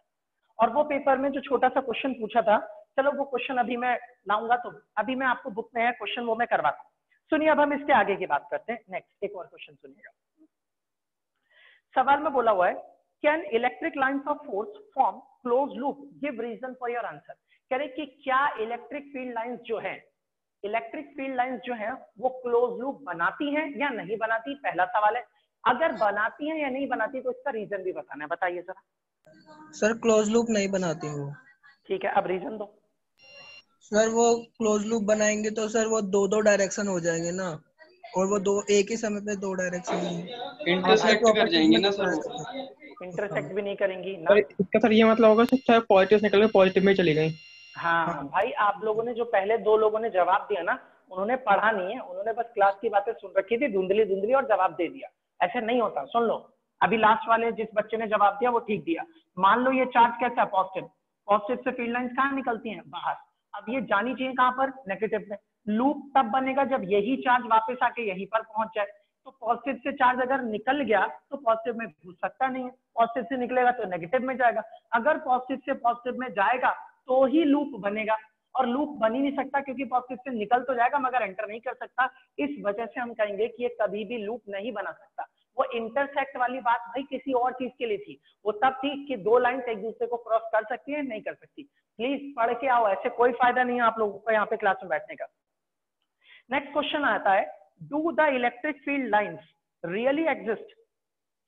और वो पेपर में जो छोटा सा क्वेश्चन पूछा था, चलो वो क्वेश्चन अभी मैं लाऊंगा, तो अभी मैं आपको बुक में है क्वेश्चन, वो मैं करवाता हूँ। सुनिए अब हम इसके आगे की बात करते हैं। नेक्स्ट एक और क्वेश्चन सुनिएगा। सवाल में बोला हुआ है, can electric lines of force form close loop, give reason for your answer. कह रहे कि क्या इलेक्ट्रिक फील्ड लाइन्स जो है, इलेक्ट्रिक फील्ड लाइन्स जो है वो क्लोज लूप बनाती हैं या नहीं बनाती, पहला सवाल है। अगर बनाती हैं या नहीं बनाती तो इसका रीजन भी बताना है, बताइए जरा। सर क्लोज लूप नहीं बनाती वो। ठीक है, अब रीजन दो। सर वो क्लोज लूप बनाएंगे तो सर वो दो दो डायरेक्शन हो जाएंगे ना, और वो दो एक ही समय पे दो डायरेक्शन इंटरसेक्ट कर जाएंगे ना सर, इंटरसेक्ट भी नहीं करेंगी ना। सर इसका सर ये मतलब होगा सर चाहे पॉजिटिव निकल गए पॉजिटिव में चली गई। हाँ भाई, आप लोगों ने जो पहले दो लोगों ने जवाब दिया ना, उन्होंने पढ़ा नहीं है, उन्होंने बस क्लास की बातें सुन रखी थी धुंधली धुंधली और जवाब दे दिया। ऐसे नहीं होता, सुन लो। अभी लास्ट वाले जिस बच्चे ने जवाब दिया वो ठीक दिया। मान लो ये चार्ज कैसा है, पॉजिटिव, पॉजिटिव से फील्ड लाइंस कहाँ निकलती हैं, बाहर। अब ये जानी चाहिए कहाँ पर, नेगेटिव में। लूप तब बनेगा जब यही चार्ज वापस आके यहीं पर पहुंच जाए। तो पॉजिटिव से चार्ज अगर निकल गया तो पॉजिटिव में घुस सकता नहीं है, पॉजिटिव से निकलेगा तो नेगेटिव में जाएगा। अगर पॉजिटिव से पॉजिटिव में जाएगा तो ही लूप बनेगा, और लूप बन ही नहीं सकता क्योंकि पॉजिटिव से निकल तो जाएगा मगर एंटर नहीं कर सकता। इस वजह से हम कहेंगे कि ये कभी भी लूप नहीं बना सकता। वो इंटरसेक्ट वाली बात भाई किसी और चीज के लिए थी, वो तब थी कि दो लाइंस एक दूसरे को क्रॉस कर सकती है, नहीं कर सकती। प्लीज पढ़ के आओ, ऐसे कोई फायदा नहीं है आप लोगों को यहाँ पे क्लास में बैठने का। नेक्स्ट क्वेश्चन आता है, do the electric field lines really exist,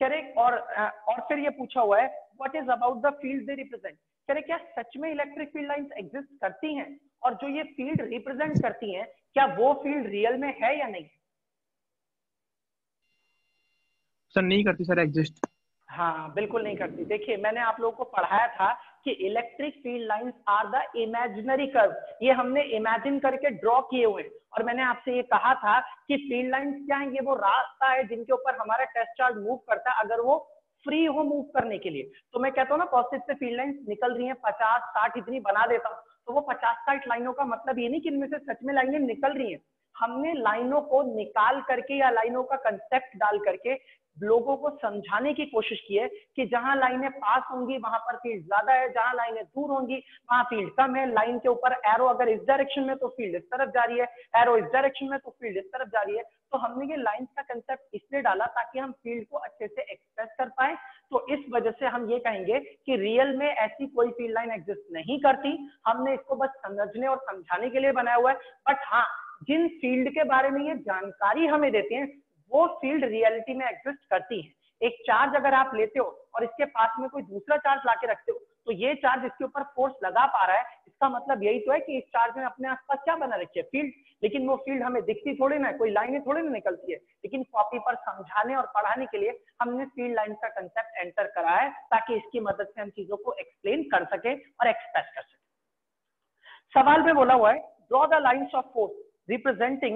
correct. और फिर ये पूछा हुआ है, what is about the field they represent. Correct, क्या सच में इलेक्ट्रिक फील्ड लाइंस एग्जिस्ट करती हैं, और जो ये फील्ड रिप्रेजेंट करती हैं क्या वो फील्ड रियल में है या नहीं। सर नहीं करती सर एग्जिस्ट। हाँ बिल्कुल नहीं करती। देखिए मैंने आप लोगों को पढ़ाया था कि electric field lines are the imaginary curve, ये हमने इमेजिन करके ड्रॉ किए हुए हैं। और मैंने आपसे ये कहा था कि फील्ड लाइंस क्या है, ये वो रास्ता है जिनके ऊपर हमारा टेस्ट चार्ज मूव करता है अगर वो फ्री हो मूव करने के लिए। तो मैं कहता हूँ ना पॉजिटिव से फील्ड लाइंस निकल रही है 50-60 इतनी बना देता हूँ, तो वो 50-60 लाइनों का मतलब ये नहीं कि इनमें से सच में लाइनें निकल रही हैं। हमने लाइनों को निकाल करके या लाइनों का कंसेप्ट डाल करके लोगों को समझाने की कोशिश की है कि जहां लाइनें पास होंगी वहां पर फील्ड ज्यादा है, जहां लाइनें दूर होंगी वहां फील्ड कम है। लाइन के ऊपर एरो अगर इस डायरेक्शन में तो फील्ड इस तरफ जा रही है, एरो इस डायरेक्शन में तो फील्ड इस तरफ जा रही है। तो हमने ये लाइंस का कंसेप्ट इसलिए डाला ताकि हम फील्ड को अच्छे से एक्सप्रेस कर पाए। तो इस वजह से हम ये कहेंगे कि रियल में ऐसी कोई फील्ड लाइन एग्जिस्ट नहीं करती, हमने इसको बस समझने और समझाने के लिए बनाया हुआ है। बट हाँ, जिन फील्ड के बारे में ये जानकारी हमें देते हैं वो फील्ड रियलिटी में एग्जिस्ट करती है। एक चार्ज अगर आप लेते हो और इसके पास में कोई दूसरा चार्ज लाके रखते हो तो ये चार्ज इसके ऊपर फोर्स लगा पा रहा है, इसका मतलब यही तो है कि इस चार्ज ने अपने आसपास क्या बना रखी है, फील्ड। लेकिन वो फील्ड हमें दिखती थोड़ी ना है, कोई लाइनें थोड़ी ना निकलती है। लेकिन कॉपी पर समझाने और पढ़ाने के लिए हमने फील्ड लाइन का कंसेप्ट एंटर करा है ताकि इसकी मदद से हम चीजों को एक्सप्लेन कर सके और एक्सप्रेस कर सके। सवाल में बोला हुआ है draw the lines of force representing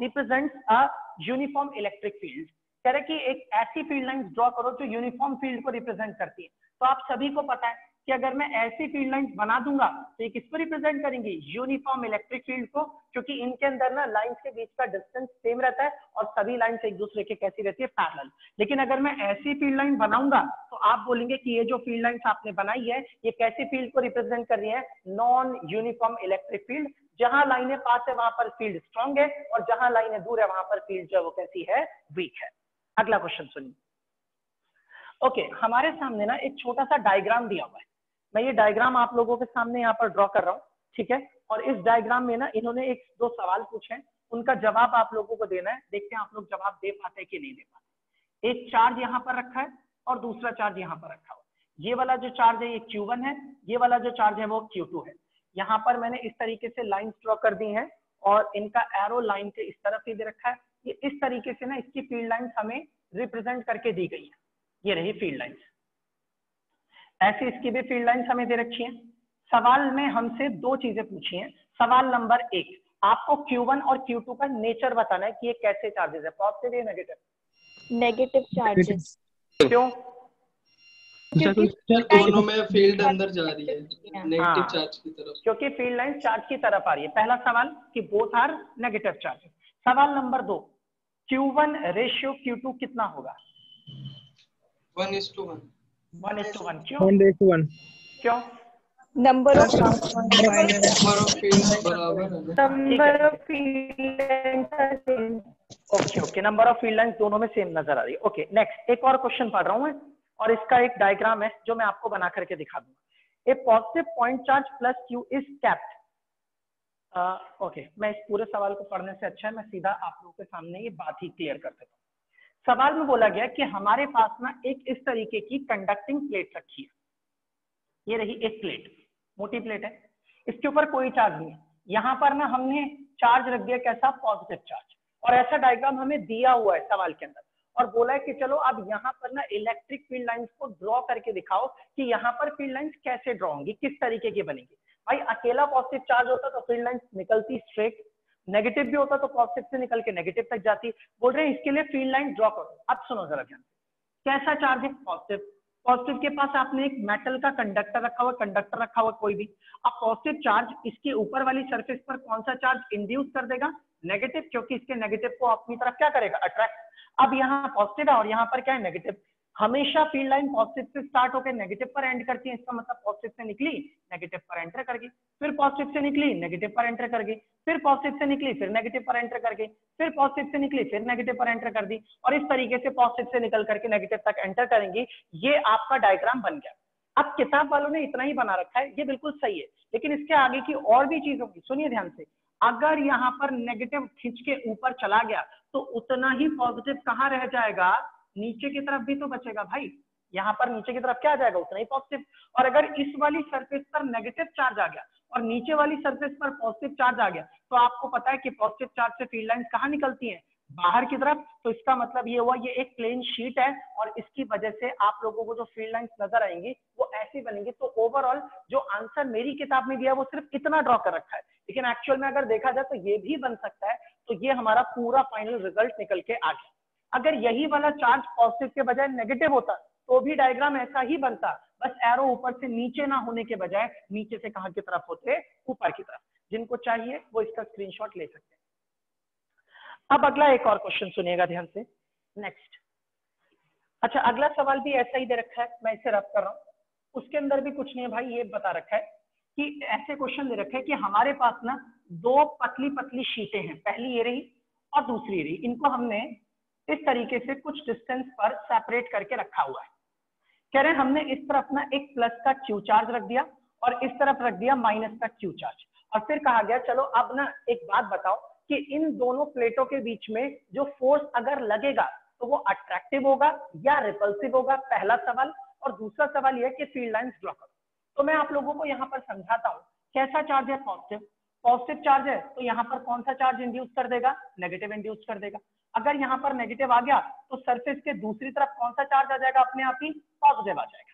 represents a uniform electric field। कह रहे कि एक ऐसी फील्ड लाइंस ड्रॉ करो जो यूनिफॉर्म फील्ड को रिप्रेजेंट करती है। तो आप सभी को पता है कि अगर मैं ऐसी फील्ड लाइंस बना दूंगा तो ये किसको रिप्रेजेंट करेंगी, यूनिफॉर्म इलेक्ट्रिक फील्ड को, क्योंकि इनके अंदर ना लाइंस के बीच का डिस्टेंस सेम रहता है और सभी लाइंस एक दूसरे के कैसी रहती है, पैरेलल। लेकिन अगर मैं ऐसी फील्ड लाइन बनाऊंगा तो आप बोलेंगे कि ये जो फील्ड लाइंस आपने बनाई है ये कैसी फील्ड को रिप्रेजेंट कर रही है, नॉन यूनिफॉर्म इलेक्ट्रिक फील्ड। जहां लाइनें पास है वहां पर फील्ड स्ट्रांग है और जहां लाइनें दूर है वहां पर फील्ड जो है वो कैसी है, वीक है। अगला क्वेश्चन सुनिए। ओके, हमारे सामने ना एक छोटा सा डायग्राम दिया हुआ है। मैं ये डायग्राम आप लोगों के सामने यहाँ पर ड्रॉ कर रहा हूँ, ठीक है। और इस डायग्राम में ना इन्होंने एक दो सवाल पूछे हैं, उनका जवाब आप लोगों को देना है। देखते हैं आप लोग जवाब दे पाते हैं कि नहीं दे पाते। एक चार्ज यहाँ पर रखा है और दूसरा चार्ज यहाँ पर रखा हुआ है। ये वाला जो चार्ज है ये Q1 है, ये वाला जो चार्ज है वो Q2 है। यहाँ पर मैंने इस तरीके से लाइंस ड्रॉ कर दी हैं और इनका एरो लाइन के इस तरफ ही दे रखा है। ये इस तरीके से ना इसकी फील्ड लाइंस हमें रिप्रेजेंट करके दी गई है। ये रही फील्ड लाइंस, ऐसी इसकी भी फील्ड लाइंस हमें दे रखी है। सवाल में हमसे दो चीजें पूछी हैं। सवाल नंबर 1, आपको Q1 और Q2 का नेचर बताना है कि ये कैसे चार्जेस है, पॉजिटिव या नेगेटिव? Negative charges. क्यों? क्योंकि दोनों में फील्ड अंदर जा रही है नेगेटिव चार्ज की तरफ, क्योंकि फील्ड लाइन चार्ज की तरफ आ रही है। पहला सवाल कि बोथ आर नेगेटिव चार्जेस। सवाल नंबर 2, Q1 रेशियो Q2 कितना होगा? 1:1। 1:1। क्यों? 1:1। क्यों? नंबर ऑफ फील्ड बराबर है। Number of field. Okay, number of field lines दोनों में सेम नजर आ रही है। ओके, नेक्स्ट एक और क्वेश्चन पढ़ रहा हूं मैं और इसका एक डायग्राम है जो मैं आपको बना करके दिखा दूंगा। A positive point charge plus Q is kept. Okay, मैं इस पूरे सवाल को पढ़ने से अच्छा है मैं सीधा आप लोगों के सामने ये बात ही क्लियर कर देता हूँ। सवाल में बोला गया कि हमारे पास ना एक इस तरीके की कंडक्टिंग प्लेट रखी है। ये रही एक प्लेट, मोटी प्लेट है, इसके ऊपर कोई चार्ज नहीं है। यहाँ पर ना हमने चार्ज रख दिया कैसा, पॉजिटिव चार्ज। और ऐसा डायग्राम हमें दिया हुआ है सवाल के अंदर और बोला है कि चलो अब यहाँ पर ना इलेक्ट्रिक फील्ड लाइंस को ड्रॉ करके दिखाओ कि यहाँ पर फील्ड लाइंस कैसे ड्रॉ होंगी, किस तरीके की बनेगी। भाई अकेला पॉजिटिव चार्ज होता तो फील्ड लाइंस निकलती स्ट्रेट, नेगेटिव भी होता तो पॉजिटिव से निकल के नेगेटिव तक जाती। बोल रहे हैं इसके लिए फील्ड लाइन ड्रॉ करो। अब सुनो जरा ध्यान से, कैसा चार्ज है, पॉजिटिव। पॉजिटिव के पास आपने एक मेटल का कंडक्टर रखा हुआ कोई भी। अब पॉजिटिव चार्ज इसके ऊपर वाली सरफेस पर कौन सा चार्ज इंड्यूस कर देगा, नेगेटिव, क्योंकि इसके नेगेटिव को अपनी तरफ क्या करेगा, अट्रैक्ट। अब यहाँ पॉजिटिव है और यहाँ पर क्या है, नेगेटिव। हमेशा फील्ड लाइन पॉजिटिव से स्टार्ट होकर नेगेटिव पर एंड करती है। इसका मतलब पॉजिटिव से निकली नेगेटिव पर एंटर कर गई, फिर पॉजिटिव से निकली नेगेटिव पर एंटर कर गई, फिर पॉजिटिव से निकली फिर नेगेटिव पर एंटर कर गई, फिर पॉजिटिव से निकली फिर नेगेटिव पर एंटर कर दी और इस तरीके से पॉजिटिव से निकल करके नेगेटिव तक एंटर करेंगी। ये आपका डायग्राम बन गया। अब किताब वालों ने इतना ही बना रखा है, ये बिल्कुल सही है, लेकिन इसके आगे की और भी चीज होगी। सुनिए ध्यान से, अगर यहाँ पर नेगेटिव खींच के ऊपर चला गया तो उतना ही पॉजिटिव कहाँ रह जाएगा, नीचे की तरफ भी तो बचेगा भाई। यहाँ पर नीचे की तरफ क्या आ जाएगा, उतना ही पॉजिटिव। और अगर इस वाली सरफेस पर नेगेटिव चार्ज आ गया और नीचे वाली सरफेस पर पॉजिटिव चार्ज आ गया तो आपको पता है कि पॉजिटिव चार्ज से फील्ड लाइंस कहाँ निकलती हैं, बाहर की तरफ, तो इसका मतलब ये हुआ ये एक प्लेन शीट है और इसकी वजह से आप लोगों को जो फील्ड लाइंस नजर आएंगी वो ऐसी बनेंगी। तो ओवरऑल जो आंसर मेरी किताब में दिया वो सिर्फ इतना ड्रॉ कर रखा है, लेकिन एक्चुअल में अगर देखा जाए तो ये भी बन सकता है। तो ये हमारा पूरा फाइनल रिजल्ट निकल के आ गया। अगर यही वाला चार्ज पॉजिटिव के बजाय नेगेटिव होता तो भी डायग्राम ऐसा ही बनता, बस एरो ऊपर से नीचे ना होने के बजाय नीचे से कहां की तरफ होते, ऊपर की तरफ। जिनको चाहिए वो इसका स्क्रीनशॉट ले सकते हैं। अब अगला एक और क्वेश्चन सुनिएगा ध्यान से। नेक्स्ट, अच्छा अगला सवाल भी ऐसा ही दे रखा है, मैं इसे रब कर रहा हूं। उसके अंदर भी कुछ नहीं है भाई, ये बता रखा है कि ऐसे क्वेश्चन दे रखे हैं कि हमारे पास ना दो पतली पतली शीटें हैं, पहली ये रही और दूसरी ये रही। इनको हमने इस तरीके से कुछ डिस्टेंस पर सेपरेट करके रखा हुआ है। कह रहे हैं हमने इस तरफ ना एक प्लस का क्यू चार्ज रख दिया और इस तरफ रख दिया माइनस का क्यू चार्ज, और फिर कहा गया चलो अब ना एक बात बताओ कि इन दोनों प्लेटों के बीच में जो फोर्स अगर लगेगा तो वो अट्रैक्टिव होगा या रिपल्सिव होगा, पहला सवाल। और दूसरा सवाल यह कि फील्ड लाइंस ड्रॉ करो। तो मैं आप लोगों को यहाँ पर समझाता हूँ। कैसा चार्ज है? पॉजिटिव। पॉजिटिव चार्ज है तो यहाँ पर कौन सा चार्ज इंड्यूस कर देगा? नेगेटिव इंड्यूस कर देगा। अगर यहाँ पर नेगेटिव आ गया तो सरफेस के दूसरी तरफ कौन सा चार्ज आ जाएगा? अपने आप ही पॉजिटिव आ जाएगा।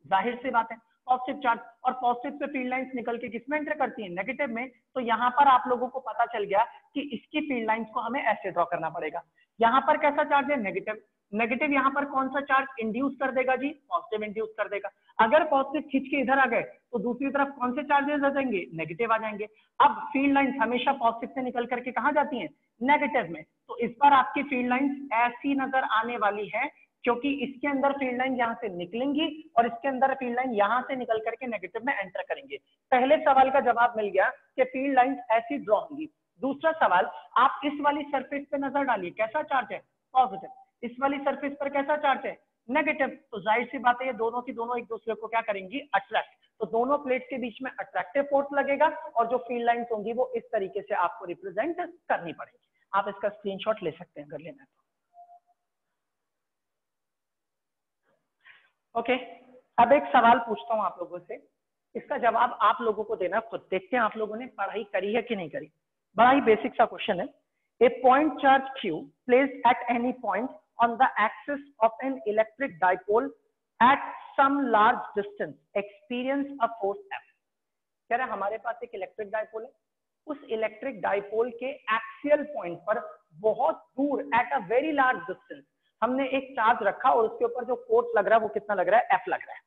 जाहिर सी बात है पॉजिटिव चार्ज, और पॉजिटिव से फील्ड लाइंस निकल के किसमें एंटर करती है? नेगेटिव में। तो यहाँ पर आप लोगों को पता चल गया कि इसकी फील्ड लाइंस को हमें ऐसे ड्रॉ करना पड़ेगा। यहाँ पर कैसा चार्ज है? नेगेटिव। नेगेटिव यहाँ पर कौन सा चार्ज इंड्यूस कर देगा जी? पॉजिटिव इंड्यूस कर देगा। अगर पॉजिटिव खींच के इधर आ गए तो दूसरी तरफ कौन से चार्जेस आ जाएंगे? नेगेटिव आ जाएंगे। अब फील्ड लाइंस हमेशा पॉजिटिव से निकल करके कहाँ जाती हैं? नेगेटिव में। तो इस बार आपकी फील्ड लाइंस ऐसी नजर आने वाली है क्योंकि इसके अंदर फील्ड लाइन यहाँ से निकलेंगी और इसके अंदर फील्ड लाइन यहाँ से निकल करके नेगेटिव में एंटर करेंगे। पहले सवाल का जवाब मिल गया कि फील्ड लाइंस ऐसी ड्रॉ होंगी। दूसरा सवाल, आप इस वाली सरफेस पे नजर डालिए, कैसा चार्ज है? पॉजिटिव। इस वाली सरफेस पर कैसा चार्ज है? नेगेटिव। तो जाहिर सी बात है ये दोनों की दोनों एक दूसरे को क्या करेंगी? अट्रैक्ट। तो दोनों प्लेट्स के बीच में अट्रैक्टिव फोर्स लगेगा और जो फील्ड लाइंस होंगी वो इस तरीके से आपको रिप्रेजेंट करनी पड़ेगी। आप इसका स्क्रीनशॉट ले सकते हैं अगर लेना है तो। ओके, अब एक सवाल पूछता हूं आप लोगों से, इसका जवाब आप लोगों को देना खुद। देखते हैं आप लोगों ने पढ़ाई करी है कि नहीं करी। बड़ा ही बेसिक सा क्वेश्चन है। A point charge Q placed at any point on the axis of an electric dipole at some large distance experience a force F। कह रहा है हमारे पास एक इलेक्ट्रिक डाइपोल है, उस इलेक्ट्रिक डाइपोल के एक्सियल पॉइंट पर बहुत दूर at a very large distance हमने एक चार्ज रखा और उसके ऊपर जो फोर्स लग रहा है वो कितना लग रहा है? F लग रहा है।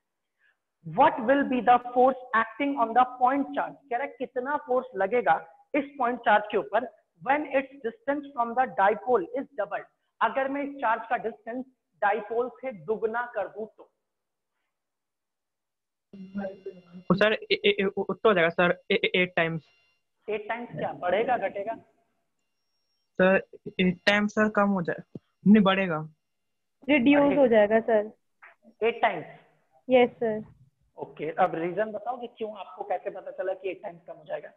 What will be the force acting on the point charge? कह रहा है कितना फोर्स लगेगा इस पॉइंट चार्ज के ऊपर when its distance from the dipole is doubled? अगर मैं इस चार्ज का डिस्टेंस डाइपोल से दुगना कर दूं तो सर उत्तर हो जाएगा सर 8 टाइम्स। 8 टाइम्स क्या बढ़ेगा घटेगा? सर 8 टाइम्स सर कम हो जाएगा, नहीं बढ़ेगा। रिड्यूस हो जाएगा sir. 8 times? Yes sir. Okay, अब रीजन बताओ कि क्यों, आपको कैसे पता चला कि 8 टाइम्स कम हो जाएगा?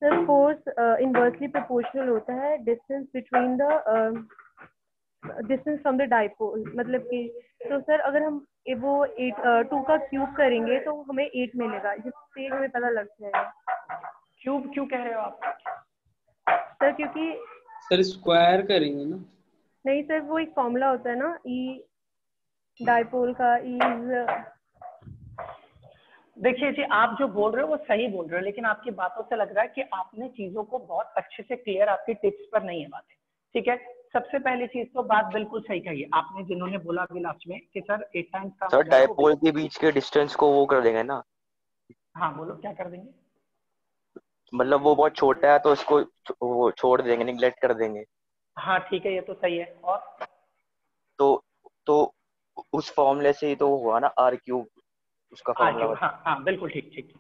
सर फोर्स इनवर्सली प्रोपोर्शनल होता है distance between the distance from the dipole. मतलब कि तो सर अगर हम वो 2 का क्यूब करेंगे तो हमें 8 मिलेगा, जिससे हमें पता लग जाएगा। क्यूब क्यों कह रहे हो आप? सर क्योंकि सर स्क्वायर करेंगे ना। नहीं सर, वो एक फॉर्मूला होता है ना, ई डाइपोल का इज। देखिए जी, आप जो बोल रहे हो वो सही बोल रहे हो, लेकिन आपकी बातों से लग रहा है कि आपने चीजों को बहुत अच्छे से क्लियर, आपकी टिप्स पर नहीं है बातें। ठीक है, सबसे पहली चीज तो बात बिल्कुल सही कही है आपने, जिन्होंने बोला अभी लास्ट में कि सर 8 टाइम्स का सर डाइपोल के बीच के डिस्टेंस को वो कर देंगे ना। हाँ बोलो, क्या कर देंगे? मतलब वो बहुत छोटा है तो उसको वो छोड़ देंगे, निगलेक्ट कर देंगे। हाँ ठीक है, ये तो सही है। और तो उस फॉर्मूले से ही तो हुआ ना R³ उसका फॉर्मूला। हाँ बिल्कुल ठीक ठीक।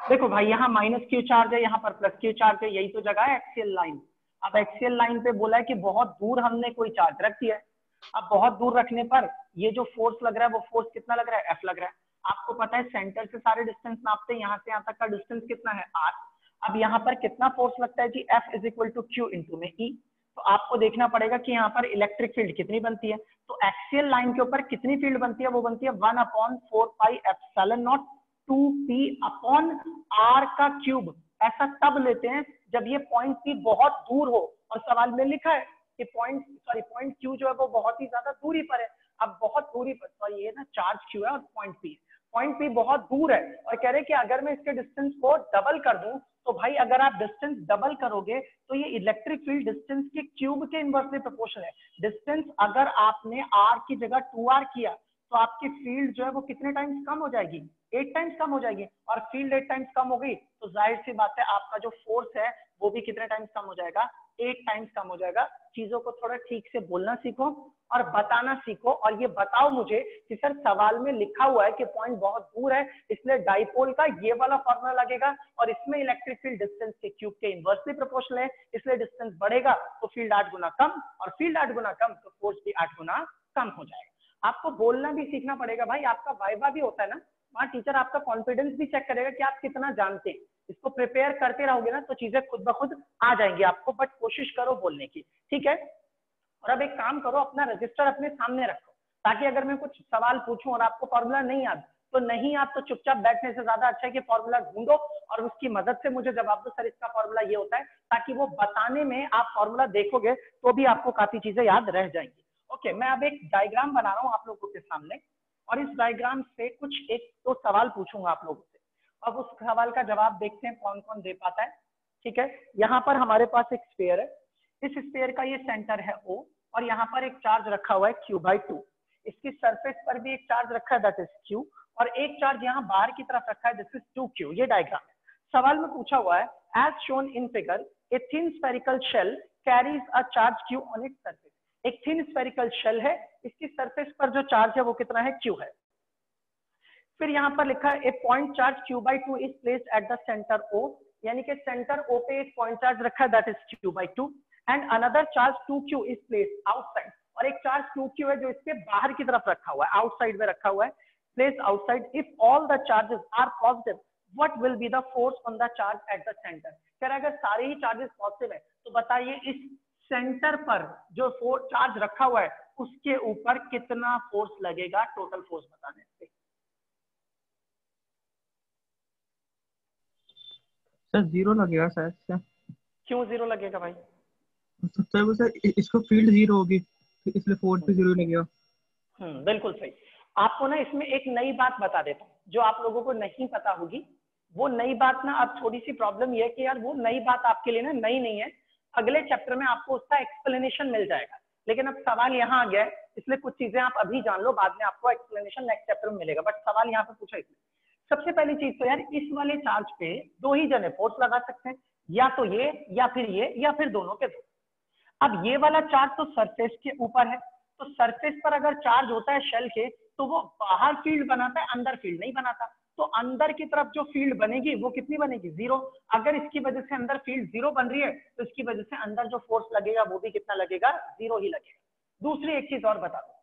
देखो भाई, यहाँ माइनस क्यू चार्ज है, यहाँ पर प्लस क्यू चार्ज है, यही तो जगह है एक्सियल लाइन। अब एक्सियल लाइन पे बोला है कि बहुत दूर हमने कोई चार्ज रख दिया है। अब बहुत दूर रखने पर ये जो फोर्स लग रहा है वो फोर्स कितना लग रहा है? F लग रहा है। आपको पता है सेंटर से सारे डिस्टेंस नापते हैं, यहाँ से यहाँ तक का डिस्टेंस कितना है? R। अब यहाँ पर कितना फोर्स लगता है जी? F is equal to Q into में E। तो आपको देखना पड़ेगा कि यहाँ पर इलेक्ट्रिक फील्ड कितनी बनती है। तो एक्सियल लाइन के ऊपर कितनी फील्ड बनती है? वो बनती है 1/4πε0 2p अपॉन R का क्यूब। ऐसा तब लेते हैं जब ये पॉइंट पी बहुत दूर हो, और सवाल में लिखा है कि पॉइंट क्यू जो है वो बहुत ही ज्यादा दूरी पर है। अब बहुत दूरी पर, सॉरी ये ना चार्ज क्यू है और पॉइंट पी बहुत दूर है, और कह रहे कि अगर मैं इसके डिस्टेंस को डबल कर दूं, तो भाई अगर आप डिस्टेंस डबल करोगे तो ये इलेक्ट्रिक फील्ड डिस्टेंस के क्यूब के इनवर्सली प्रोपोर्शनल है। डिस्टेंस अगर आपने r की जगह 2r किया तो आपकी फील्ड जो है वो कितने टाइम्स कम हो जाएगी, 8 टाइम्स कम हो जाएगी, और फील्ड 8 टाइम्स कम हो गई तो जाहिर सी बात है आपका जो फोर्स है वो भी कितने टाइम्स कम हो जाएगा, 8 टाइम्स कम हो जाएगा। चीजों को थोड़ा ठीक से बोलना सीखो और बताना सीखो, और ये बताओ मुझे कि सर सवाल में लिखा हुआ है कि पॉइंट बहुत दूर है इसलिए डाइपोल का ये वाला फॉर्मूला लगेगा, और इसमें इलेक्ट्रिक फील्ड डिस्टेंस के क्यूब के इनवर्सली प्रोपोर्शनल है, इसलिए डिस्टेंस बढ़ेगा तो फील्ड 8 गुना कम, और फील्ड 8 गुना कम तो फोर्स भी 8 गुना कम हो जाएगा। आपको बोलना भी सीखना पड़ेगा भाई, आपका वाइवा भी होता है ना, वहाँ टीचर आपका कॉन्फिडेंस भी चेक करेगा कि आप कितना जानते हैं। इसको प्रिपेयर करते रहोगे ना तो चीजें खुद ब खुद आ जाएंगी आपको, बट कोशिश करो बोलने की, ठीक है। और अब एक काम करो, अपना रजिस्टर अपने सामने रखो, ताकि अगर मैं कुछ सवाल पूछूं और आपको फॉर्मूला नहीं याद तो नहीं याद तो चुपचाप बैठने से ज्यादा अच्छा है कि फॉर्मूला ढूंढो और उसकी मदद से मुझे जवाब दो, सर इसका फॉर्मूला ये होता है, ताकि वो बताने में आप फॉर्मूला देखोगे तो भी आपको काफी चीजें याद रह जाएंगी। ओके, मैं अब एक डायग्राम बना रहा हूँ आप लोगों के सामने, और इस डायग्राम से कुछ एक तो सवाल पूछूंगा आप लोगों से। अब उस सवाल का जवाब देखते हैं कौन कौन दे पाता है, ठीक है। यहाँ पर हमारे पास एक स्फीयर है, इस स्फीयर का ये सेंटर है O, और यहाँ पर एक चार्ज रखा हुआ है Q/2, इसकी सरफेस पर भी एक चार्ज रखा है दैट इज Q, और एक चार्ज यहाँ बाहर की तरफ रखा है दिस इज 2Q। ये डायग्राम है। सवाल में पूछा हुआ है as shown in figure a thin spherical shell carries a charge Q on its surface. एक थिन स्फेरिकल शेल है, इसकी सरफेस पर जो चार्ज है वो कितना है, Q है। फिर यहाँ पर लिखा है a point charge Q/2 is placed at the centre O, यानी कि सेंटर O पे एक पॉइंट चार्ज रखा है that is Q/2, and another charge 2Q is placed outside, और एक चार्ज 2Q है जो इसके बाहर की तरफ रखा हुआ है, आउटसाइड में रखा हुआ है, placed outside. If all the charges are positive what will be the force on the charge at the centre. कह अगर सारे ही चार्जेस पॉजिटिव है तो बताइए इस सेंटर पर जो चार्ज रखा हुआ है उसके ऊपर कितना फोर्स लगेगा, टोटल फोर्स बताने से। सर 0 लगेगा शायद से। क्यों 0 लगेगा भाई? सर इसको फील्ड 0 होगी इसलिए फोर्स भी 0 लगेगा। बिल्कुल सही। आपको ना इसमें एक नई बात बता देता हूँ जो आप लोगों को नहीं पता होगी। वो नई बात ना, अब थोड़ी सी प्रॉब्लम ये है कि यार वो नई बात आपके लिए ना नई नहीं है, अगले चैप्टर में आपको उसका एक्सप्लेनेशन मिल जाएगा, लेकिन अब सवाल यहाँ आ गया है इसलिए कुछ चीजें आप अभी जान लो, बाद में आपको एक्सप्लेनेशन नेक्स्ट चैप्टर में मिलेगा, बट सवाल यहाँ पे पूछा इसमें। सबसे पहली चीज तो यार इस वाले चार्ज पे दो ही जने फोर्स लगा सकते हैं, या तो ये या फिर ये या फिर दोनों के दो। अब ये वाला चार्ज तो सरफेस के ऊपर है, तो सरफेस पर अगर चार्ज होता है शेल के तो वो बाहर फील्ड बनाता है, अंदर फील्ड नहीं बनाता। तो अंदर की तरफ जो फील्ड बनेगी वो कितनी बनेगी, 0। अगर इसकी वजह से अंदर फील्ड 0 बन रही है तो इसकी वजह से अंदर जो फोर्स लगेगा वो भी कितना लगेगा, 0 ही लगेगा। दूसरी एक चीज और बता दो,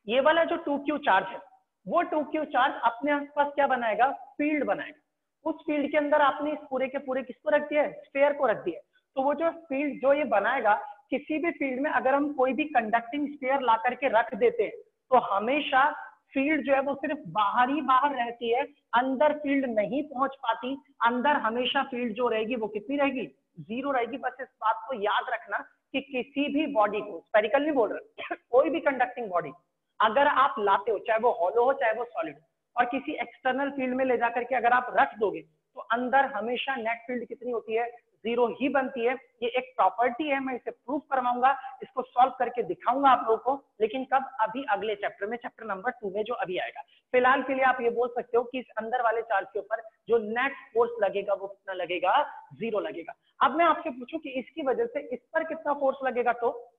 ये वाला जो 2Q चार्ज है वो 2Q चार्ज अपने आसपास क्या बनाएगा, फील्ड बनाएगा। उस फील्ड के अंदर आपने इस पूरे के पूरे किसको रख दिया है, स्फीयर को रख दिया। तो वो जो फील्ड जो ये बनाएगा, किसी भी फील्ड में अगर हम कोई भी कंडक्टिंग स्फीयर ला करके रख देते हैं तो हमेशा फील्ड जो है वो सिर्फ बाहर ही बाहर रहती है, अंदर फील्ड नहीं पहुंच पाती। अंदर हमेशा फील्ड जो रहेगी वो कितनी रहेगी, 0 रहेगी। बस इस बात को याद रखना कि किसी भी बॉडी को, स्फेरिकल नहीं बोल रहे, कोई भी कंडक्टिंग बॉडी अगर आप लाते हो, चाहे वो हॉलो हो चाहे वो सॉलिड, और किसी एक्सटर्नल फील्ड में ले जाकर के अगर आप रख दोगे तो अंदर हमेशा नेट फील्ड कितनी होती है, 0 ही बनती है। ये एक प्रॉपर्टी है, मैं इसे प्रूव करवाऊंगा, इसको सॉल्व करके दिखाऊंगा आप लोगों को, लेकिन कब, अभी अगले चैप्टर में, चैप्टर नंबर 2 में जो अभी आएगा। फिलहाल के लिए आप ये बोल सकते हो कि इस अंदर वाले चार्ज के ऊपर जो नेट फोर्स लगेगा वो कितना लगेगा, 0 लगेगा। अब मैं आपसे पूछूं कि इसकी वजह से इस पर कितना फोर्स लगेगा, तो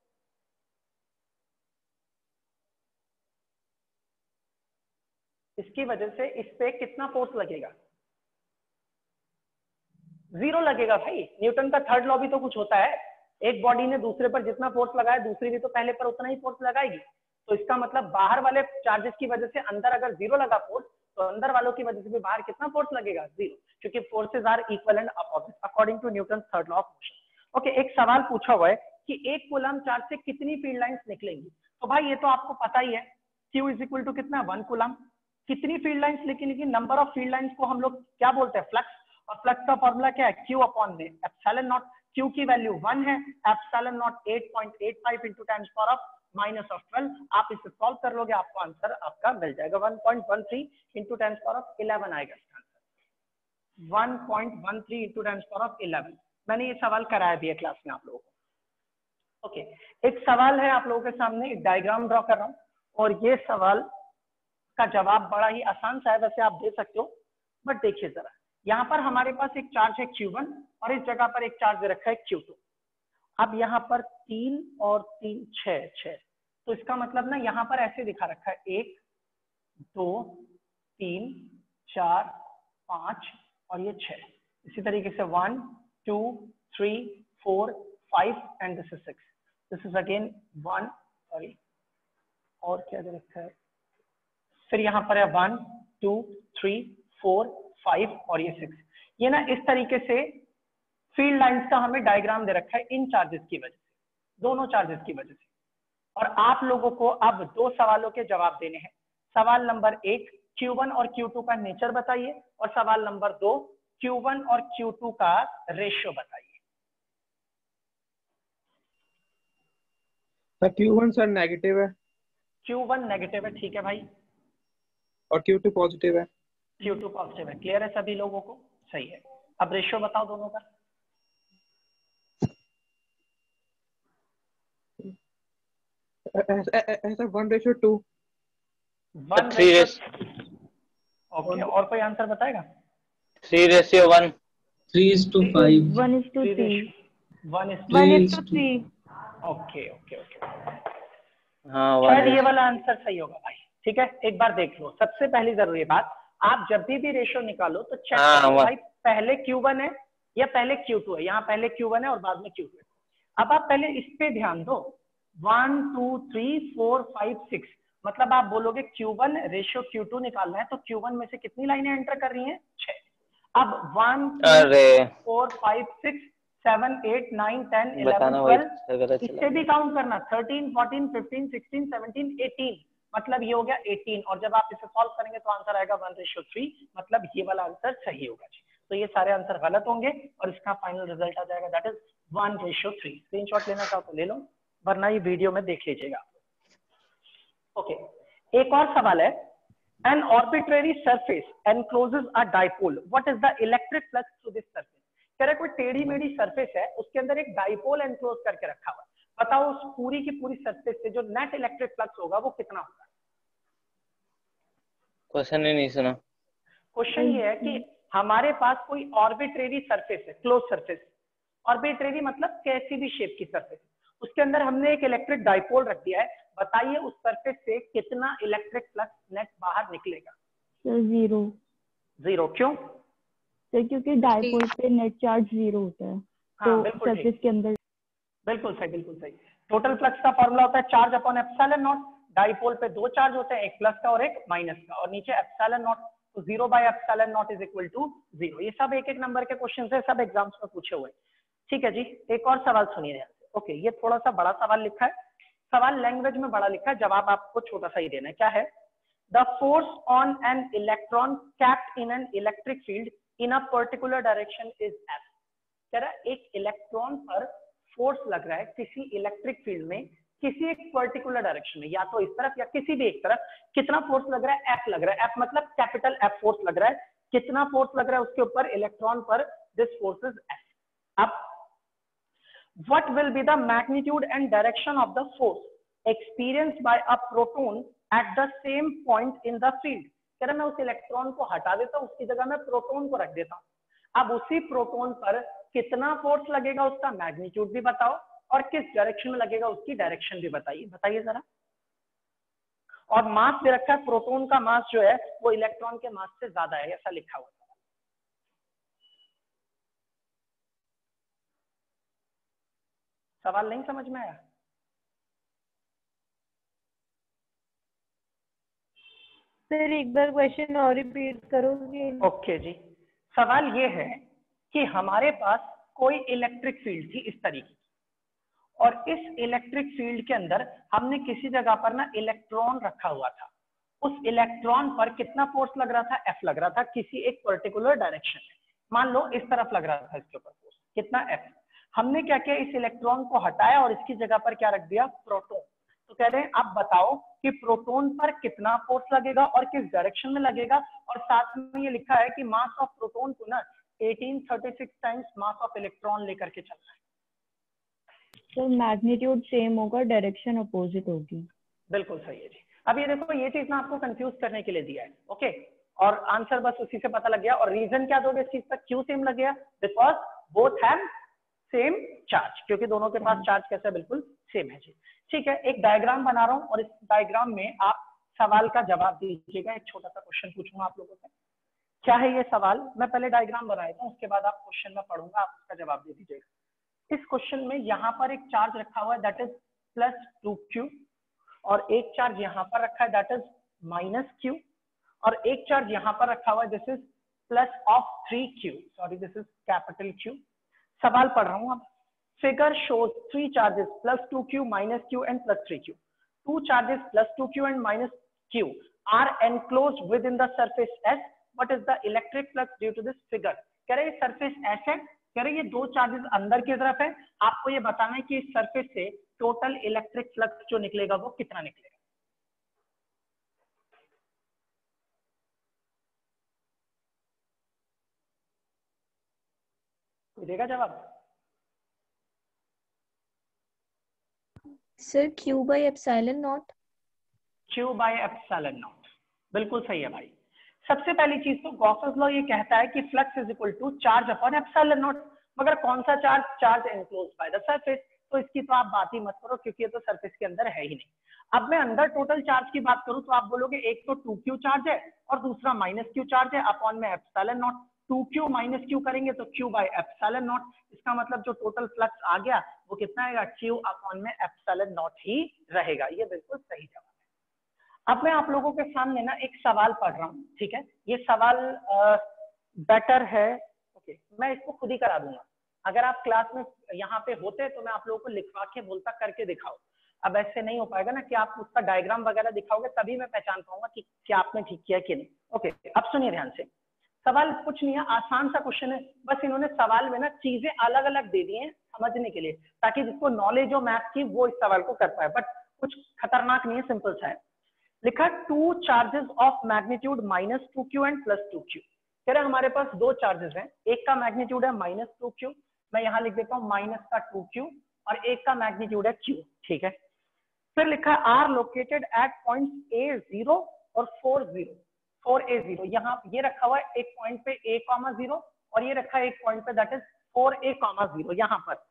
इसकी वजह से इस पे कितना फोर्स लगेगा, 0 लगेगा भाई। न्यूटन का थर्ड लॉ भी तो कुछ होता है, एक बॉडी ने दूसरे पर जितना फोर्स लगाया दूसरी भी तो पहले पर उतना ही फोर्स लगाएगी। तो इसका मतलब बाहर वाले चार्जेस की वजह से अंदर अगर 0 लगा फोर्स तो अंदर वालों की वजह से भी बाहर कितना फोर्स लगेगा, 0, क्योंकि forces are equal and opposite according to Newton third law of motion. Okay, एक सवाल पूछा हुआ है कि एक कूलम चार्ज से कितनी फील्ड लाइंस निकलेंगी। तो भाई ये तो आपको पता ही है, Q इज इक्वल टू कितना, 1 कूलम। कितनी फील्ड लाइंस निकलेंगी, नंबर ऑफ फील्ड लाइंस को हम लोग क्या बोलते हैं, फ्लक्स। और फ्लक्स का फॉर्मूला क्या है, Q अपॉन में एप्सिलॉन नॉट, Q की वैल्यू 1 है, एप्सिलॉन नॉट 8.85 इंटू 10⁻⁻12। आप इसे सॉल्व कर लोगे, आपको आंसर आपका मिल जाएगा 1.13 इंटू 10⁻11 आएगा इसका आंसर, 1.13 इंटू 10⁻11। मैंने ये सवाल कराया भी है क्लास में आप लोगों को। ओके, एक सवाल है आप लोगों के सामने, एक डायग्राम ड्रॉ कर रहा हूँ और ये सवाल का जवाब बड़ा ही आसान सा है, वैसे आप दे सकते हो, बट देखिए जरा, यहाँ पर हमारे पास एक चार्ज है Q1 और इस जगह पर एक चार्ज दे रखा है Q2। अब यहाँ पर 3 और 3 6, तो इसका मतलब ना यहाँ पर ऐसे दिखा रखा है 1 2 3 4 5 और ये 6, इसी तरीके से 1 2 3 4 5 and this is 6, this is again 1 sorry और क्या दे रखा है, फिर यहाँ पर है 1 2 3 4 5 और ये 6। ये ना इस तरीके से फील्ड लाइंस का हमें डायग्राम दे रखा है इन चार्जेस की वजह से, दोनों चार्जेस की वजह से। और आप लोगों को अब 2 सवालों के जवाब देने हैं। सवाल नंबर 1 Q1 और Q2 का नेचर बताइए, और सवाल नंबर 2 Q1 और Q2 का रेशियो बताइए। सर Q1 सर नेगेटिव है, Q1 नेगेटिव है, ठीक है भाई, और Q2 पॉजिटिव है। Q2 पॉजिटिव है, क्लियर है सभी लोगों को, सही है। अब रेशियो बताओ दोनों का। ऐसा 1:2। 1:3। ओके, और कोई आंसर बताएगा? 3:1। 3:5। 1:3। 1:3। ओके ओके ओके, हाँ शायद ये वाला आंसर सही होगा भाई। ठीक है, एक बार देख लो। सबसे पहली जरूरी बात, आप जब भी रेशियो निकालो तो चेक करो भाई पहले Q1 है या पहले Q2 है। यहाँ पहले Q1 है और बाद में Q2 है। अब आप पहले इस पे ध्यान दो, 1 2 3 4 5 6, मतलब आप बोलोगे Q1 रेशियो Q2 निकालना है तो Q1 में से कितनी लाइनें एंटर कर रही हैं? 6। अब 1 2 4 5 6 7 8 9 10 11 12, इससे भी काउंट करना, 13 14 15 16 17 18, मतलब ये हो गया 18। और जब आप इसे सॉल्व करेंगे तो आंसर आएगा 1:3, मतलब ये वाला आंसर सही होगा जी। तो ये सारे आंसर गलत होंगे और इसका फाइनल रिजल्ट आ जाएगा दैट इज 1:3। स्क्रीनशॉट लेना चाहो तो ले लो, वरना ये वीडियो में देख लीजिएगा। ओके, एक और सवाल है, an arbitrary surface encloses a dipole, what is the electric flux through this surface? कह रहा है कोई टेढ़ी मेढ़ी सरफेस है, उसके अंदर एक डाइपोल एनक्लोज करके रखा हुआ है, बताओ उस पूरी की पूरी सरफेस से जो नेट इलेक्ट्रिक फ्लक्स होगा वो कितना होगा? क्वेश्चन ही नहीं सुना। क्वेश्चन ये है कि हमारे पास कोई आर्बिट्रेरी सरफेस है, क्लोज सरफेस, आर्बिट्रेरी मतलब कैसी भी शेप की सरफेस, उसके अंदर हमने एक इलेक्ट्रिक डाइपोल रख दिया है, बताइए उस सरफेस से कितना इलेक्ट्रिक फ्लक्स नेट बाहर निकलेगा? 0। 0 क्यों? तो क्योंकि डाइपोल पे नेट चार्ज 0 होता है। हाँ, तो सरफेस के अंदर बिल्कुल सही, बिल्कुल सही। टोटल फ्लक्स का फॉर्मूला होता है charge upon epsilon not. Dipole पे 2 चार्ज होते हैं, एक प्लस का और एक माइनस का, और नीचे एप्सिलॉन नॉट, तो 0/ε0 इज इक्वल टू 0। ये सब एक एक नंबर के क्वेश्चन है, सब एग्जाम्स में पूछे हुए। ठीक है जी, एक और सवाल सुनिए ध्यान से। ओके, ये थोड़ा सा बड़ा सवाल लिखा है, सवाल लैंग्वेज में बड़ा लिखा है, जवाब आपको छोटा सा ही देना है। क्या है? The force on an electron capped in an electric field in a particular direction is F। कह रहा है एक इलेक्ट्रॉन पर फोर्स लग रहा है किसी इलेक्ट्रिक फील्ड में किसी एक पर्टिकुलर डायरेक्शन में, या तो इस तरफ या किसी भी एक तरफ, कितना फोर्स लग रहा है? F लग रहा है। F मतलब कैपिटल F फोर्स लग रहा है। कितना फोर्स लग रहा है उसके ऊपर? इलेक्ट्रॉन पर दिस फोर्स इज F। अब what will be the magnitude and direction of the force experienced by a proton at the same point in the field? कह रहा मैं उस इलेक्ट्रॉन को हटा देता हूं, उसकी जगह मैं प्रोटॉन को रख देता हूं। अब उसी प्रोटॉन पर कितना फोर्स लगेगा उसका मैग्नीट्यूड भी बताओ, और किस डायरेक्शन में लगेगा उसकी डायरेक्शन भी बताइए, बताइए जरा। और मास दे रखा है, प्रोटॉन का मास जो है वो इलेक्ट्रॉन के मास से ज्यादा है, ऐसा लिखा हुआ है। सवाल नहीं समझ में आया? सर एक बार क्वेश्चन और रिपीट करोगे? ओके जी, सवाल ये है कि हमारे पास कोई इलेक्ट्रिक फील्ड थी इस तरीके की, और इस इलेक्ट्रिक फील्ड के अंदर हमने किसी जगह पर ना इलेक्ट्रॉन रखा हुआ था। उस इलेक्ट्रॉन पर कितना फोर्स लग रहा था? F लग रहा था किसी एक पर्टिकुलर डायरेक्शन में। मान लो इस तरफ लग रहा था इसके ऊपर फोर्स, कितना F। हमने क्या किया, इस इलेक्ट्रॉन को हटाया और इसकी जगह पर क्या रख दिया, प्रोटॉन। तो कह रहे हैं आप बताओ कि प्रोटॉन पर कितना फोर्स लगेगा और किस डायरेक्शन में लगेगा, और साथ में ये लिखा है कि मास ऑफ प्रोटॉन को ना 1836 टाइम्स मास ऑफ इलेक्ट्रॉन लेकर के चलना है। तो मैग्नीट्यूड सेम होगा, डायरेक्शन अपोजिट होगी। बिल्कुल सही है जी। अब ये देखो, ये चीज ना आपको कंफ्यूज करने के लिए दिया है, ओके, और आंसर बस उसी से पता लग गया। और रीजन क्या दोगे इस चीज का, क्यों सेम लग गया, because both have same charge, क्योंकि दोनों के पास चार्ज कैसा बिल्कुल सेम है जी। ठीक है, एक डायग्राम बना रहा हूं और इस डायग्राम में आप सवाल का जवाब दीजिएगा। एक छोटा सा क्वेश्चन पूछूंगा आप लोगों से, क्या है ये सवाल, मैं पहले डायग्राम बना देता हूँ, उसके बाद आप क्वेश्चन में पढ़ूंगा, आप उसका जवाब दे दीजिएगा। इस क्वेश्चन में यहाँ पर एक चार्ज रखा हुआ है दैट इज +2q, और एक चार्ज यहाँ पर रखा है दैट इज -q, और एक चार्ज यहाँ पर रखा हुआ है this is +3q, sorry this is capital Q। सवाल पढ़ रहा हूँ अब। Figure shows 3 charges +2q, -q and +3q. 2 charges +2q and -q are enclosed within the surface S. What is the electric flux due to this figure? कह रहे हैं surface S है, कह रहे हैं ये 2 चार्जेस अंदर की तरफ है, आपको ये बताना है कि इस सरफेस से टोटल इलेक्ट्रिक फ्लक्स जो निकलेगा वो कितना निकलेगा। कोई देगा जवाब? Sir Q/ε0। Q/ε0, बिल्कुल सही है भाई। सबसे पहली चीज तो गॉसेस लॉ ये कहता है कि flux is equal to charge upon epsilon naught, मगर कौन सा charge, charge enclosed by the surface, तो इसकी तो आप बात ही मत करो क्योंकि ये तो सरफेस के अंदर है ही नहीं। अब मैं अंदर टोटल चार्ज की बात करूं तो आप बोलोगे एक तो 2q चार्ज है और दूसरा -q चार्ज है, अपॉन में एप्सिलॉन नॉट। 2q -q करेंगे तो Q/ε0, इसका मतलब जो टोटल फ्लक्स आ गया वो कितना आएगा, Q अपॉन में एप्सिलॉन नॉट ही रहेगा। ये बिल्कुल सही जवाब है। अब मैं आप लोगों के सामने ना एक सवाल पढ़ रहा हूँ, ठीक है, ये सवाल बेटर है, ओके, मैं इसको खुद ही करा दूंगा। अगर आप क्लास में यहाँ पे होते तो मैं आप लोगों को लिखवा के बोलता करके दिखाओ, अब ऐसे नहीं हो पाएगा ना कि आप उसका डायग्राम वगैरह दिखाओगे तभी मैं पहचान पाऊंगा कि क्या आपने ठीक किया कि नहीं। ओके, अब सुनिए ध्यान से, सवाल कुछ नहीं है, आसान सा क्वेश्चन है, बस इन्होंने सवाल में ना चीजें अलग अलग दे दी हैं समझने के लिए, ताकि जिसको नॉलेज हो मैथ की वो इस सवाल को कर पाए, बट कुछ खतरनाक नहीं है, सिंपल सा है। लिखा 2 charges of magnitude -2q and +2q। कह रहे हमारे पास 2 चार्जेस हैं, एक का मैग्नीट्यूड है -2q, मैं यहाँ लिख देता हूँ -2q, और एक का मैग्नीट्यूड है q, ठीक है। फिर लिखा है are located at point A0 और 4A0, यहाँ ये रखा हुआ है एक पॉइंट पे A,0 और ये रखा है एक पॉइंट पे दैट इज 4A,0। यहाँ पर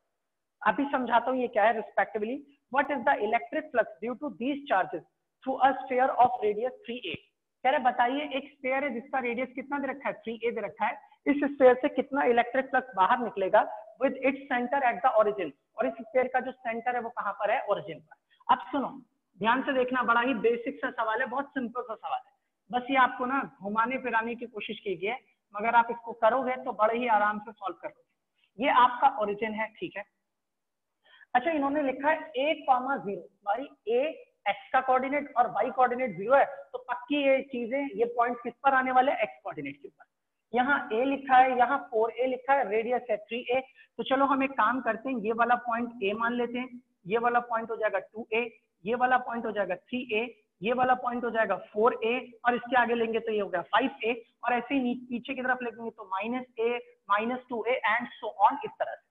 अभी समझाता हूँ ये क्या है respectively. What is the electric flux due to these charges through a sphere of radius 3a। कह रहे बताइए एक स्फीयर है जिसका रेडियस कितना दे रखा है, 3a दे रखा है, इस स्फीयर से कितना इलेक्ट्रिक फ्लक्स बाहर निकलेगा with its centre at the origin, और इस स्फीयर का जो सेंटर है वो कहाँ पर है, ओरिजिन पर। अब सुनो ध्यान से देखना, बड़ा ही बेसिक सा सवाल है, बहुत सिंपल सा सवाल है, बस ये आपको ना घुमाने फिराने की कोशिश कीजिए, मगर आप इसको करोगे तो बड़े ही आराम से सॉल्व कर लोगे। ये आपका ओरिजिन है, ठीक है। अच्छा इन्होंने लिखा है A,0, भाई A x का कोऑर्डिनेट और y कोऑर्डिनेट 0 है, तो पक्की ये चीजें, ये पॉइंट किस पर आने वाले, x कोऑर्डिनेट के ऊपर। यहाँ A लिखा है, यहाँ 4a लिखा है, रेडियस है 3a, तो चलो हम एक काम करते हैं, ये वाला पॉइंट A मान लेते हैं, ये वाला पॉइंट हो जाएगा 2a, ये वाला पॉइंट हो जाएगा 3a, ये वाला पॉइंट हो जाएगा 4a, और इसके आगे लेंगे तो ये हो गया 5a, और ऐसे ही पीछे की तरफ लेंगे तो -a, -2a and so on, इस तरह से।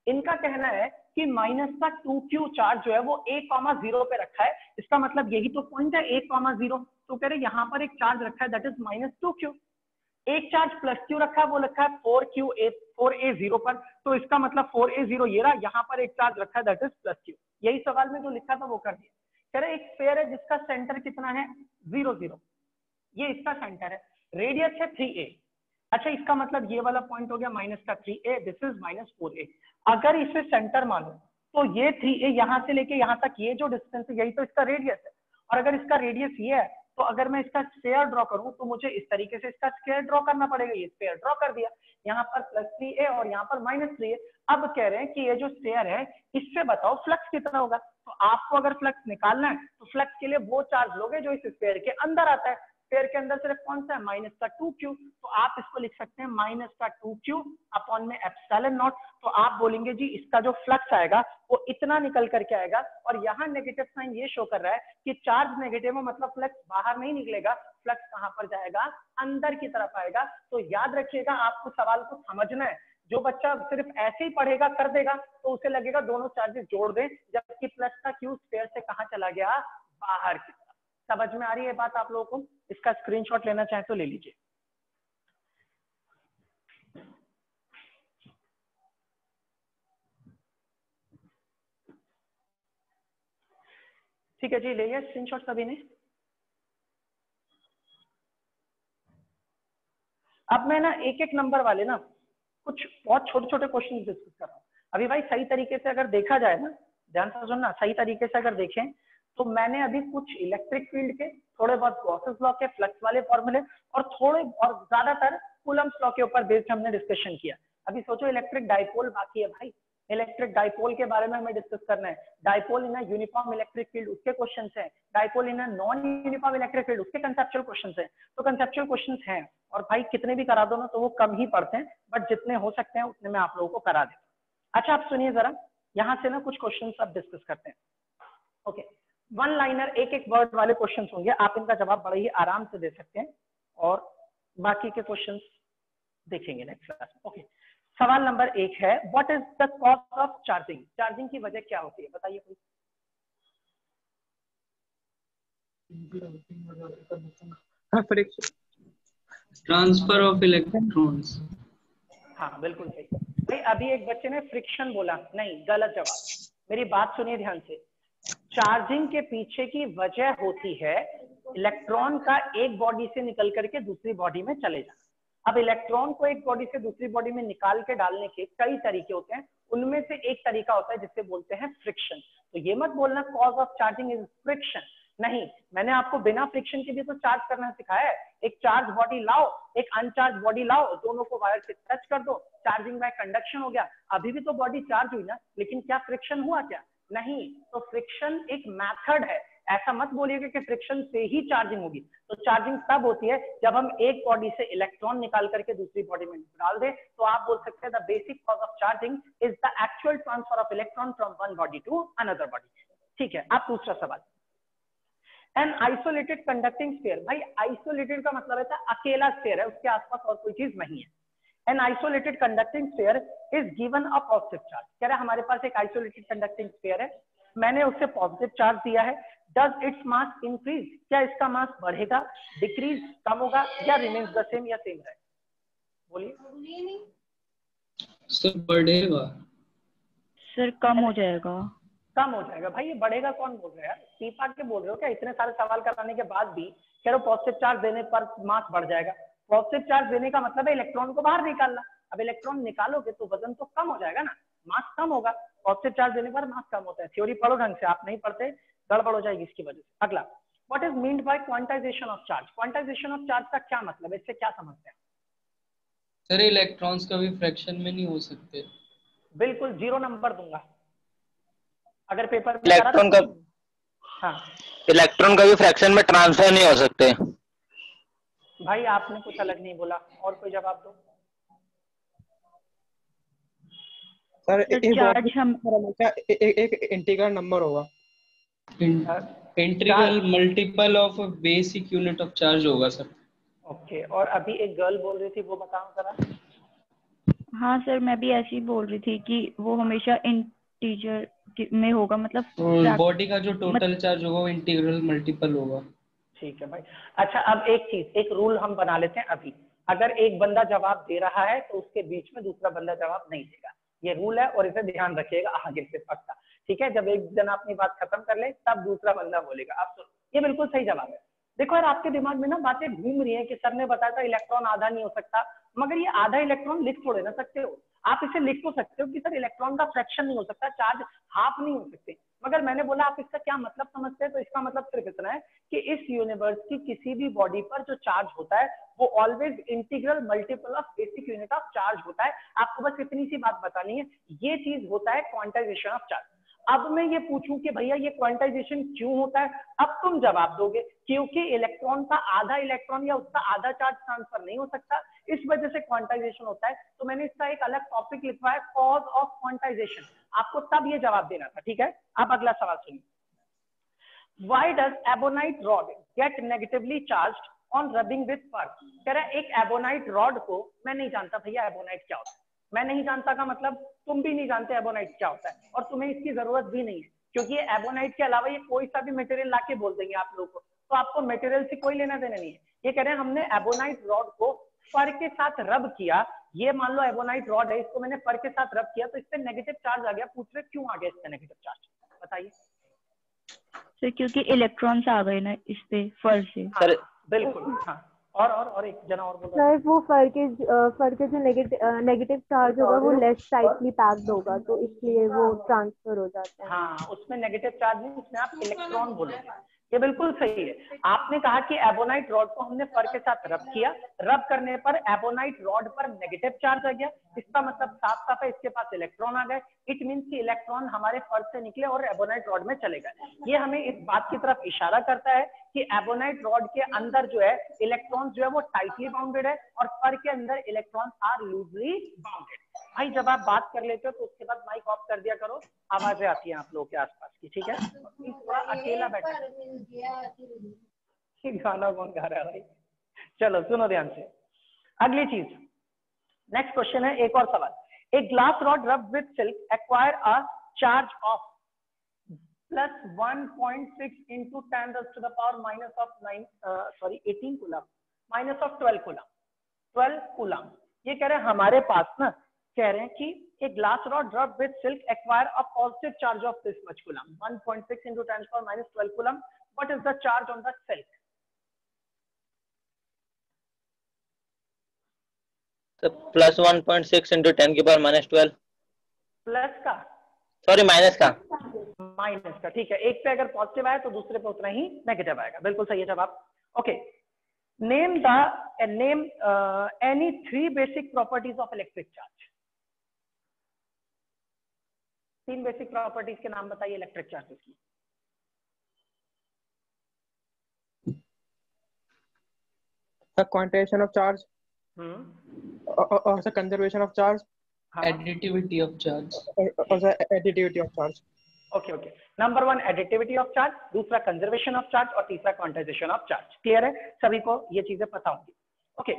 इनका कहना है कि माइनस का 2q चार्ज जो है वो A,0 पे रखा है, इसका मतलब यही तो पॉइंट है A,0, तो कह रहे यहाँ पर एक चार्ज रखा है दैट इज -2q, एक चार्ज +q रखा है वो रखा है 4A0 पर, तो इसका मतलब 4A0 ये रहा, यहाँ पर एक चार्ज रखा है दैट इज +q। यही सवाल में जो लिखा था वो कर दिया। कह रहे एक स्फीयर है जिसका सेंटर कितना है 0 0, ये इसका सेंटर है, रेडियस है 3a। अच्छा इसका मतलब ये वाला पॉइंट हो गया -3a, दिस इज -4a। अगर इसे सेंटर मानो तो ये 3a यहाँ से लेके यहाँ तक ये जो डिस्टेंस है यही तो इसका रेडियस है, और अगर इसका रेडियस ये है तो अगर मैं इसका स्फीयर ड्रॉ करूं तो मुझे इस तरीके से इसका स्फीयर ड्रॉ करना पड़ेगा। ये स्फीयर ड्रॉ कर दिया, यहाँ पर +3a और यहाँ पर -3a। अब कह रहे हैं कि ये जो स्फीयर है इससे बताओ फ्लक्स कितना होगा, तो आपको अगर फ्लक्स निकालना है तो फ्लक्स के लिए वो चार्ज लोगे जो इस स्फीयर के अंदर आता है, स्फीयर के अंदर सिर्फ कौन सा है, माइनस का 2q, तो आप इसको लिख सकते हैं माइनस का 2q अपॉन में एप्सिलॉन नॉट। तो आप बोलेंगे जी इसका जो फ्लक्स आएगा वो इतना निकल करके आएगा, और यहाँ नेगेटिव साइन ये शो कर रहा है कि चार्ज नेगेटिव है, मतलब फ्लक्स बाहर नहीं निकलेगा, फ्लक्स कहाँ पर जाएगा, अंदर की तरफ आएगा। तो याद रखिएगा, आपको सवाल को समझना है। जो बच्चा सिर्फ ऐसे ही पढ़ेगा कर देगा तो उसे लगेगा दोनों चार्जेस जोड़ दें, जबकि प्लस का क्यू स्फीयर से कहाँ चला गया, बाहर की तरफ। समझ में आ रही है बात आप लोगों को? इसका स्क्रीनशॉट लेना चाहे तो ले लीजिए। ठीक है जी, ले लिया स्क्रीनशॉट सभी ने? अब मैं ना एक एक नंबर वाले ना कुछ बहुत छोटे छोटे क्वेश्चन डिस्कस कर रहा हूँ। अभी भाई सही तरीके से अगर देखा जाए ना, ध्यान से सुनना, सही तरीके से अगर देखें तो मैंने अभी कुछ इलेक्ट्रिक फील्ड के, थोड़े बहुत गॉसेस लॉ के फ्लक्स वाले फॉर्मूले, और थोड़े और ज्यादातर कूलम्ब्स लॉ के ऊपर बेस्ड हमने डिस्कशन किया। अभी सोचो इलेक्ट्रिक डाइपोल बाकी है भाई, इलेक्ट्रिक डाइपोल के बारे में हमें डिस्कस करना है। Dipole in a uniform electric field, उसके क्वेश्चंस हैं। Dipole in a non uniform electric field, उसके कंसेप्चुअल क्वेश्चंस हैं। तो कंसेप्चुअल क्वेश्चंस हैं, और भाई कितने भी करा दो ना तो वो कम ही पढ़ते हैं, बट जितने हो सकते हैं उतने में आप लोगों को करा देता हूं। अच्छा आप सुनिए जरा, यहाँ से ना कुछ क्वेश्चन अब डिस्कस करते हैं। ओके, वन लाइनर एक एक वर्ड वाले क्वेश्चंस होंगे, आप इनका जवाब बड़े ही आराम से दे सकते हैं, और बाकी के क्वेश्चंस देखेंगे नेक्स्ट क्लास में। ओके, सवाल नंबर 1 है, what is the cause of charging? Charging की वजह क्या होती है, बताइए कोई। Transfer of electrons. हाँ बिल्कुल सही भाई। अभी एक बच्चे ने फ्रिक्शन बोला, नहीं, गलत जवाब। मेरी बात सुनिए ध्यान से। चार्जिंग के पीछे की वजह होती है इलेक्ट्रॉन का एक बॉडी से निकल करके दूसरी बॉडी में चले जाना। अब इलेक्ट्रॉन को एक बॉडी से दूसरी बॉडी में निकाल के डालने के कई तरीके होते हैं, उनमें से एक तरीका होता है जिसे बोलते हैं फ्रिक्शन। तो ये मत बोलना cause of charging is friction, नहीं, मैंने आपको बिना फ्रिक्शन के भी तो चार्ज करना सिखाया है। एक चार्ज बॉडी लाओ, एक अनचार्ज बॉडी लाओ, दोनों को वायर से टच कर दो, चार्जिंग बाय कंडक्शन हो गया। अभी भी तो बॉडी चार्ज हुई ना, लेकिन क्या फ्रिक्शन हुआ क्या? नहीं। तो फ्रिक्शन एक मेथड है, ऐसा मत बोलिएगा कि फ्रिक्शन से ही चार्जिंग होगी। तो चार्जिंग तब होती है जब हम एक बॉडी से इलेक्ट्रॉन निकाल करके दूसरी बॉडी में डाल दें। तो आप बोल सकते हैं the basic cause of charging is the actual transfer of electron from one body to another body. ठीक है, आप दूसरा सवाल। एन आइसोलेटेड कंडक्टिंग स्फीयर, भाई आइसोलेटेड का मतलब है अकेला स्फीयर है, उसके आसपास और कोई चीज नहीं है। N isolated conducting sphere is given a positive charge. कह रहा है हमारे पास एक आइसोलेटेड कंडक्टिंग स्फीयर है, मैंने उसे पॉजिटिव चार्ज दिया है। डज इट्स मास इंक्रीज, क्या इसका मास बढ़ेगा, डिक्रीज, कम होगा, या रिमेन्स द सेम या सेम रहेगा? बोलिए। सर बढ़ेगा। सर कम हो जाएगा। कम हो जाएगा? भाई ये बढ़ेगा कौन बोल रहा है यार, पीपा के बोल रहे हो क्या? इतने सारे सवाल कराने के बाद भी कह रहे हो पॉजिटिव चार्ज देने पर मास बढ़ जाएगा। पॉजिटिव चार्ज देने का मतलब है इलेक्ट्रॉन को बाहर निकालना। अब इलेक्ट्रॉन निकालोगे तो वजन तो कम हो जाएगा ना, मास कम होगा। पॉजिटिव चार्ज देने पर मास कम होता है। थ्योरी पढ़ो ढंग से, आप नहीं पढ़ते गड़बड़ हो जाएगी इसकी वजह से। अगला, what is meant by quantization of charge? Quantization of charge का क्या मतलब है, इससे क्या समझते हैं? सर इलेक्ट्रॉन्स कभी फ्रैक्शन में नहीं हो सकते। बिल्कुल 0 नंबर दूंगा अगर पेपर में इलेक्ट्रॉन का, हाँ इलेक्ट्रॉन कभी फ्रैक्शन में ट्रांसफर नहीं हो सकते। भाई आपने कुछ अलग नहीं बोला, और कोई जवाब दो। सर चार्ज हम एक इंटीग्रल नंबर होगा। Integral multiple of basic unit of charge होगा सर। ओके, और अभी एक गर्ल बोल रही थी, वो बताओ जरा। हाँ सर, मैं भी ऐसे ही बोल रही थी कि वो हमेशा इंटीजर में होगा, मतलब बॉडी का जो टोटल चार्ज होगा वो इंटीग्रल मल्टीपल होगा। ठीक है भाई। अच्छा अब एक चीज, एक रूल हम बना लेते हैं अभी। अगर एक बंदा जवाब दे रहा है तो उसके बीच में दूसरा बंदा जवाब नहीं देगा, ये रूल है, और इसे ध्यान रखिएगा आगे से पक्का। ठीक है, जब एक जना अपनी बात खत्म कर ले तब दूसरा बंदा बोलेगा। आप सुनो, ये बिल्कुल सही जवाब है। देखो यार, आपके दिमाग में ना बातें घूम रही है कि सर ने बताया था इलेक्ट्रॉन आधा नहीं हो सकता, मगर ये आधा इलेक्ट्रॉन लिख थोड़े ना सकते हो। आप इसे लिख तो सकते हो कि सर इलेक्ट्रॉन का फ्रैक्शन नहीं हो सकता, चार्ज हाफ नहीं हो सकते, मगर मैंने बोला आप इसका क्या मतलब समझते हैं, तो इसका मतलब सिर्फ इतना है कि इस यूनिवर्स की किसी भी बॉडी पर जो चार्ज होता है वो always integral multiple of basic unit of charge होता है। आपको बस इतनी सी बात बतानी है, ये चीज होता है क्वांटाइजेशन ऑफ चार्ज। अब मैं ये पूछूं कि भैया ये क्वांटाइजेशन क्यों होता है, अब तुम जवाब दोगे क्योंकि इलेक्ट्रॉन का आधा इलेक्ट्रॉन या उसका आधा चार्ज ट्रांसफर नहीं हो सकता, इस वजह से क्वांटाइजेशन होता है। तो मैंने इसका एक अलग टॉपिक लिखा है, कॉज ऑफ क्वांटाइजेशन, आपको तब ये जवाब देना था, ठीक है। अब अगला सवाल सुनिए, Why does ebonite rod get negatively charged on rubbing with fur? कह रहा है एक एबोनाइट रॉड को, मैं नहीं जानता भैया एबोनाइट क्या होता है, मैं नहीं जानता का मतलब तुम भी नहीं जानते एबोनाइट क्या होता है, और तुम्हें इसकी जरूरत भी नहीं है, क्योंकि ये एबोनाइट के अलावा ये कोई सा भी मटेरियल लाके बोल देंगे आप लोगों को, तो आपको मटेरियल से कोई लेना देना नहीं है। ये कह रहे हैं हमने एबोनाइट रॉड को फर के साथ रब किया, ये मान लो एबोनाइट रॉड है, इसको मैंने फर के साथ रब किया तो इससे नेगेटिव चार्ज आ गया। पूछ रहे क्यों आ गया इससे नेगेटिव चार्ज, बताइए। सर क्योंकि इलेक्ट्रॉन्स आ गए ना इस पे फर से। सर बिल्कुल, हाँ। और एक जना और बोल रहा सर वो फर के जो नेगेटिव चार्ज होगा वो लेस टाइटली पैक्ड होगा, तो इसलिए वो ट्रांसफर हो जाता है। हाँ, उसमें नेगेटिव चार्ज नहीं, उसमें आप इलेक्ट्रॉन बोलोगे, ये बिल्कुल सही है। आपने कहा कि एबोनाइट रॉड को हमने फर के साथ रब किया, रब करने पर एबोनाइट रॉड पर नेगेटिव चार्ज आ गया, इसका मतलब साफ साफ है इसके पास इलेक्ट्रॉन आ गए। इट मींस कि इलेक्ट्रॉन हमारे फर से निकले और एबोनाइट रॉड में चले गए। ये हमें इस बात की तरफ इशारा करता है कि एबोनाइट रॉड के अंदर जो है इलेक्ट्रॉन जो है वो टाइटली बाउंडेड है और फर के अंदर इलेक्ट्रॉन आर लूजली बाउंडेड। भाई जब आप बात कर लेते हो तो उसके बाद माइक ऑफ कर दिया करो, आवाजें आती हैं आप लोगों के आसपास की, ठीक है। थोड़ा अकेला बैठा, गाना कौन गा रहा है भाई, चलो सुनो ध्यान से। अगली चीज, नेक्स्ट क्वेश्चन है, एक और सवाल। ए ग्लास रॉड रब with silk acquire a charge of plus 1.6 into 10⁻⁻18 coulomb minus of 12 coulomb. ये कह रहे हैं हमारे पास ना, कह रहे हैं कि एक ग्लास रॉड रब with silk acquire a positive charge of this much coulomb 1.6 into 10⁻⁻12 coulomb. What is the charge on the silk? तो प्लस 1.6 into 10⁻⁻12 प्लस का, सॉरी माइनस का, माइनस का, ठीक है। एक पे अगर पॉजिटिव आया तो दूसरे पे उतना ही नेगेटिव आएगा, बिल्कुल सही है जवाब। Okay, name any 3 basic properties of electric charge. 3 basic properties के नाम बताइए इलेक्ट्रिक चार्जेस की। The quantization of charge, or the conservation of charge, additivity of charge, or the additivity of charge. Okay okay, number 1 additivity of charge, दूसरा conservation of charge और तीसरा quantization of charge. Clear है सभी को, ये चीजें पता होंगी। ओके,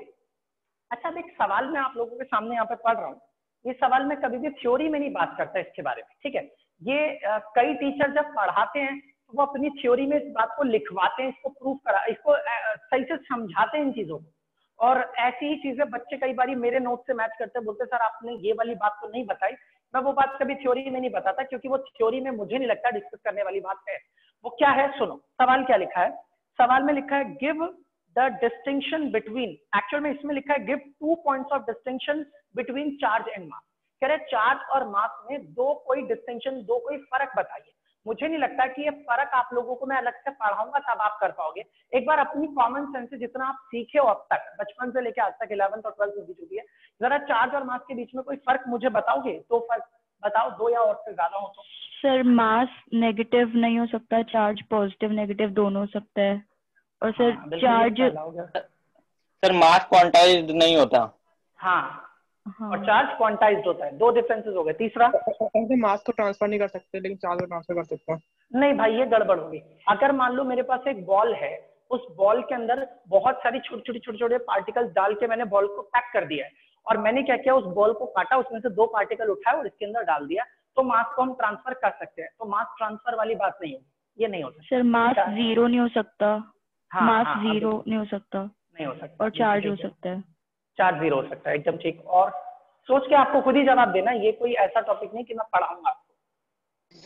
अच्छा अब एक सवाल मैं आप लोगों के सामने यहाँ पे पढ़ रहा हूँ, ये सवाल मैं कभी भी थ्योरी में नहीं बात करता इसके बारे में, ठीक है। ये कई टीचर जब पढ़ाते हैं तो वो अपनी थ्योरी में इस बात को लिखवाते हैं, इसको प्रूफ करा, इसको सही से समझाते हैं इन चीजों को, और ऐसी ही चीजें बच्चे कई बार मेरे नोट से मैच करते हैं, बोलते सर आपने ये वाली बात तो नहीं बताई। मैं वो बात कभी थ्योरी में नहीं बताता क्योंकि वो थ्योरी में मुझे नहीं लगता डिस्कस करने वाली बात है। वो क्या है सुनो, सवाल क्या लिखा है, सवाल में लिखा है give the distinction between, actual में इसमें लिखा है give 2 points of distinction between charge and mass. कह रहे चार्ज और मास में कोई डिस्टिंक्शन, कोई फर्क बताइए। मुझे नहीं लगता कि ये फर्क आप लोगों को मैं अलग से पढ़ाऊंगा तब आप कर पाओगे। एक बार अपनी कॉमन सेंस से जितना आप सीखे हो अब तक, बचपन से लेकर आज तक 11th और 12th में भी है, जरा चार्ज और मास के बीच में कोई फर्क मुझे बताओगे? तो फर्क बताओ, 2 या और से ज्यादा हो तो। सर मास नेगेटिव नहीं हो सकता, चार्ज पॉजिटिव नेगेटिव दोनों हो सकता है। और सर चार्ज, सर मास क्वांटाइज्ड नहीं होता। हाँ, और चार्ज क्वांटाइज्ड होता है। 2 डिफरेंसेस हो गए। तीसरा, मास को ट्रांसफर नहीं कर सकते लेकिन चार्ज को ट्रांसफर कर सकते हैं। नहीं भाई ये गड़बड़ होगी। अगर मान लो मेरे पास एक बॉल है, उस बॉल के अंदर बहुत सारी छोटे छोटे पार्टिकल्स डाल के मैंने बॉल को पैक कर दिया है, और मैंने क्या किया, उस बॉल को काटा, उसमें से 2 पार्टिकल उठाए और इसके अंदर डाल दिया, तो मास को हम ट्रांसफर कर सकते हैं। तो मास ट्रांसफर वाली बात नहीं होगी, ये नहीं होता। सर मास 0 नहीं हो सकता, मास हाँ, 0 नहीं हो सकता, नहीं हो सकता, और चार्ज हो सकता है, चार्ज 0 हो सकता है, एकदम ठीक। और सोच के आपको खुद ही जवाब देना, ये कोई ऐसा टॉपिक नहीं कि मैं पढ़ाऊंगा आपको।